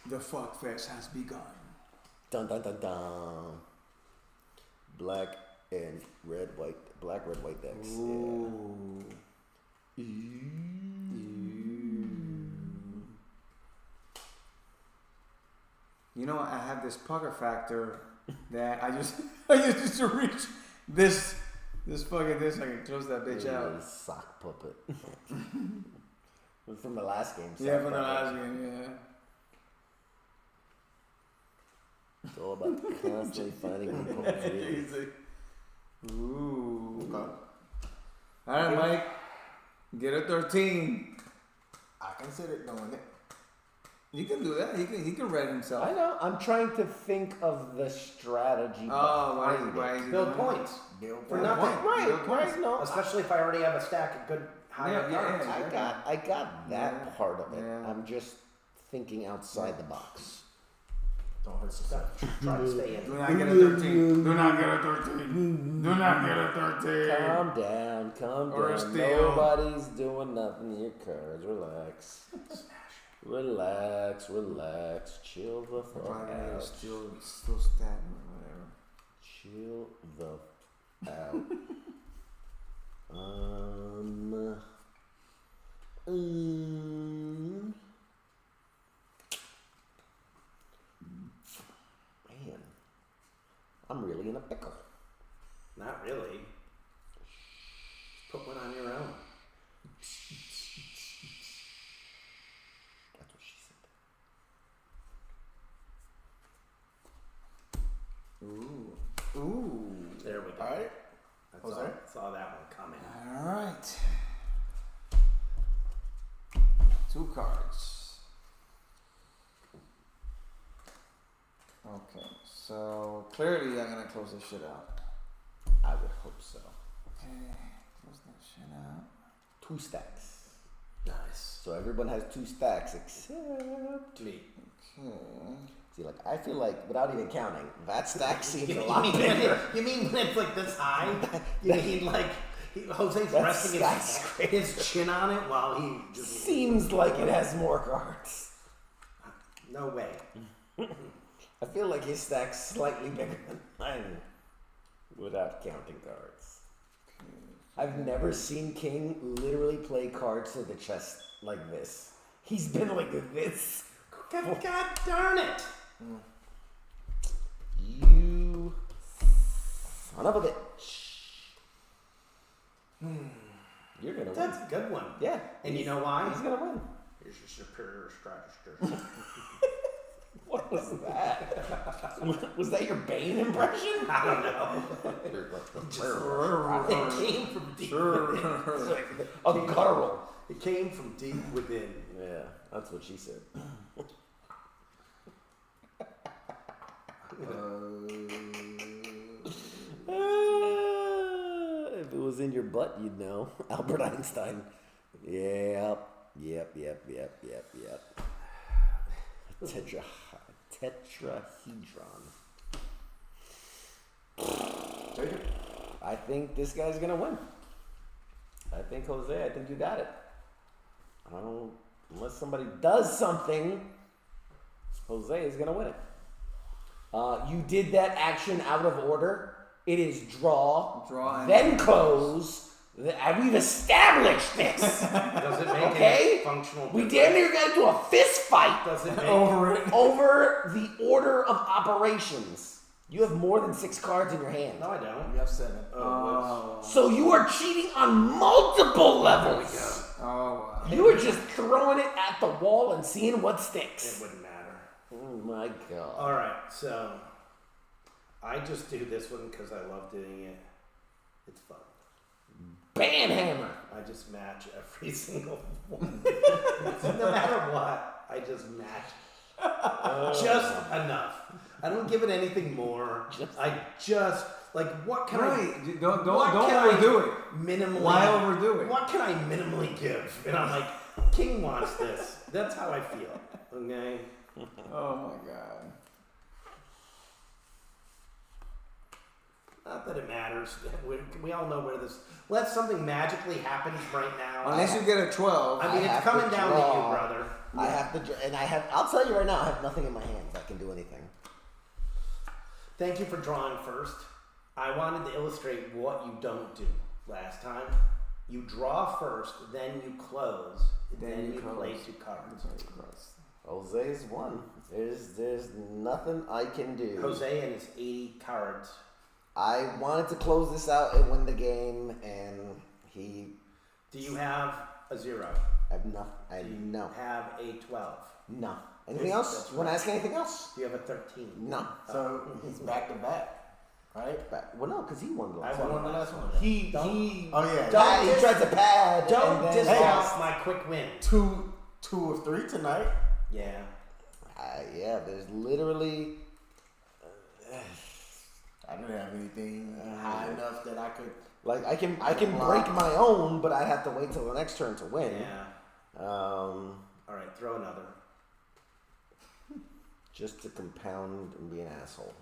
The fuck fest has begun. Dun dun dun dun. Black, red, white decks. Ooh. Yeah. You know, I have this pucker factor that I used to reach this fucking this. I can close that bitch out. Sock puppet. It was from the last game. Yeah, sock from the puppet. last game. Yeah. It's all about constantly finding loopholes. Really. Easy. Ooh. Okay. All right, Mike. Get a 13. I considered doing it. You can do that. He can read himself. I know. I'm trying to think of the strategy. Oh, behind why it. is he Build doing points. Bill For Burr. nothing. Right. No, Especially if I already have a stack of good higher Yeah, cards. yeah. I got that Yeah. part of it. Yeah. I'm just thinking outside the box. Don't hurt yourself. Try to stay in. Do not get a 13. Do not get a 13. Do not get a 13. Calm down, calm Or a down. steal. Nobody's doing nothing to your cards. Relax. Relax. Chill the fuck Probably out. still stat or whatever. Chill the out. Man, I'm really in a pickle. Not really. Just put one on your own. That's what she said. saw that one coming. All right. 2 cards. Okay, so clearly I'm gonna close this shit out. I would hope so. Okay, close that shit out. 2 stacks. Nice. So everyone has 2 stacks except Me. Okay. see, like I feel like without even counting, that stack seems You a lot mean, bigger. you mean when it's like this high? You mean like Jose's That's resting his chin on it while he just Seems like it has more cards. no way. I feel like his stack's slightly bigger than mine without counting cards. I've never seen King literally play cards to the chest like this. He's been like this. God darn it! You son of a bitch. You're gonna win. That's a good one. Yeah. And you know why? He's gonna win. Here's your superior strategy. What was that? Was that your Bane impression? I don't know. It came from deep within. A guttural. It came from deep within. Yeah, that's what she said. If it was in your butt, you'd know. Albert Einstein. Yep. Tetrahedron. I think this guy's gonna win. I think Jose, I think you got it. I don't, unless somebody does something, Jose is gonna win it. You did that action out of order. It is draw, then close. We've established this. Does it make Okay? any functional We difference? damn near got into a fist fight Does it make over the order of operations. You have more than 6 cards in your hand. No, I don't. You have 7. So you are cheating on multiple levels. Oh, wow. You are just throwing it at the wall and seeing what It sticks. wouldn't matter. Oh my god. All right, so I just do this one because I love doing it. It's fun. Banhammer. I just match every single one. No matter what, I just match just enough. I don't give it anything more. I just like what can Right. Don't what can I overdo it. minimally Why overdo it? What can I minimally give? And I'm like, King wants this. That's how I feel. Okay. Oh my god. Not that it matters. We all know where this. Unless something magically happens right now. Unless you get a 12. I mean, I it's have to coming down to draw. you, brother. I have to, and I'll tell you right now, I have nothing in my hands that can do anything. Thank you for drawing first. I wanted to illustrate what you don't do last time. You draw first, then you close, then you close. play 2 cards. Jose's won. There's nothing I can do. Jose and his 80 cards. I wanted to close this out and win the game, and he. Do you have a 0? I no. Have a 12? No. Anything Yes, else? that's You want to right. ask anything else? Do you have a 13? No. So he's back to back, right? Well, no, because he won the I last won one. the last one. He Oh yeah. Don't he tried to pad. Don't and then discount my quick win. Two of 3 tonight. Yeah. Yeah, there's literally. I didn't have anything high enough that I could. Like I can break my own, but I have to wait till the next turn to win. Yeah. All All right, throw another. just to compound and be an asshole.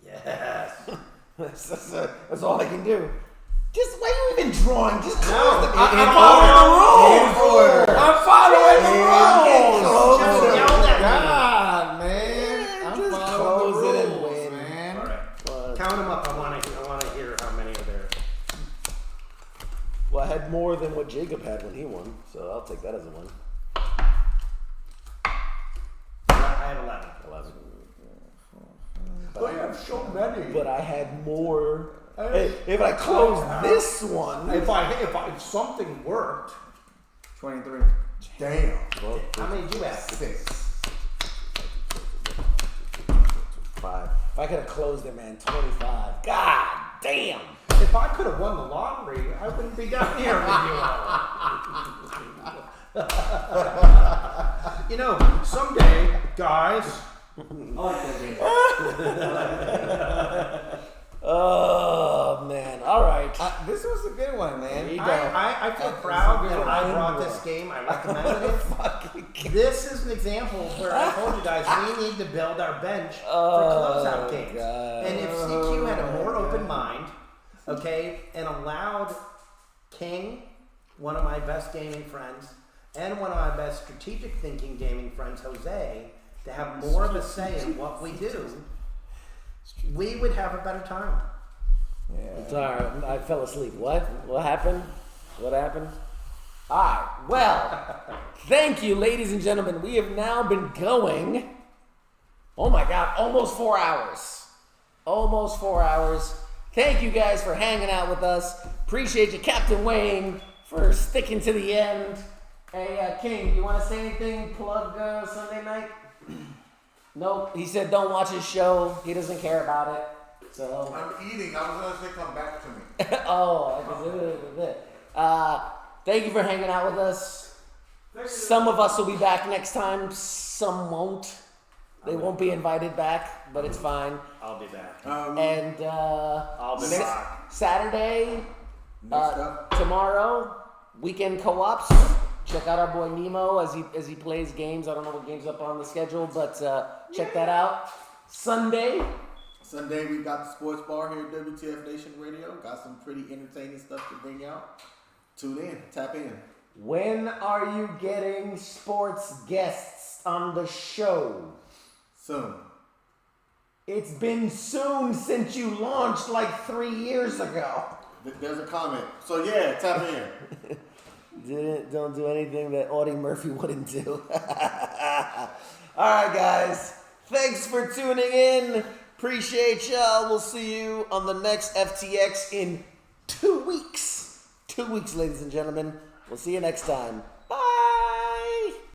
Yes. That's all I can do. Just why are you even drawing? Just close the I'm following the rules. I'm following the rules. Just yelled at me. God, man. I'm Just following close the it and rules, win. man. All right. Count them up. I want to hear how many are there. Well, I had more than what Jacob had when he won, so I'll take that as a win. I have 11. 11. Oh, you have so many. But I had more. If I close this one, If something worked, 23. Damn. well, how many do you have? 6. 5. If I could have closed it, man, 25. God damn. If I could have won the lottery, I wouldn't be down here with you all. You know, someday, guys. Oh man! All right. This was a good one, man. There you go. I feel proud that I brought this game. I recommended it. This is an example where I told you guys we need to build our bench for closeout games. God. And if CQ had a more open mind, okay, and allowed King, one of my best gaming friends, and one of my best strategic thinking gaming friends, Jose, to have more of a say in what we do, we would have a better time. Sorry, I fell asleep. What? What happened? What happened? All right. Well, thank you, ladies and gentlemen. We have now been going. Oh my God, almost 4 hours. Almost 4 hours. Thank you guys for hanging out with us. Appreciate you, Captain Wayne, for sticking to the end. Hey, King, you want to say anything? Plug Sunday night? Nope. He said don't watch his show. He doesn't care about it. So. I'm eating. I was gonna say come back to me. Thank you for hanging out with us. Some of us will be back next time. Some won't. They won't be invited back, but it's fine. I'll be back. And I'll be back. Saturday, tomorrow, weekend co-ops. Check out our boy Nemo as he plays games. I don't know what games up on the schedule, but check that out. Sunday we got the sports bar here at WTF Nation Radio. Got some pretty entertaining stuff to bring out. Tune in, tap in. When are you getting sports guests on the show? Soon. It's been soon since you launched like 3 years ago. There's a comment. So yeah, tap in. Don't do anything that Audie Murphy wouldn't do. All right, guys. Thanks for tuning in. Appreciate y'all. We'll see you on the next FTX in 2 weeks. 2 weeks, ladies and gentlemen. We'll see you next time.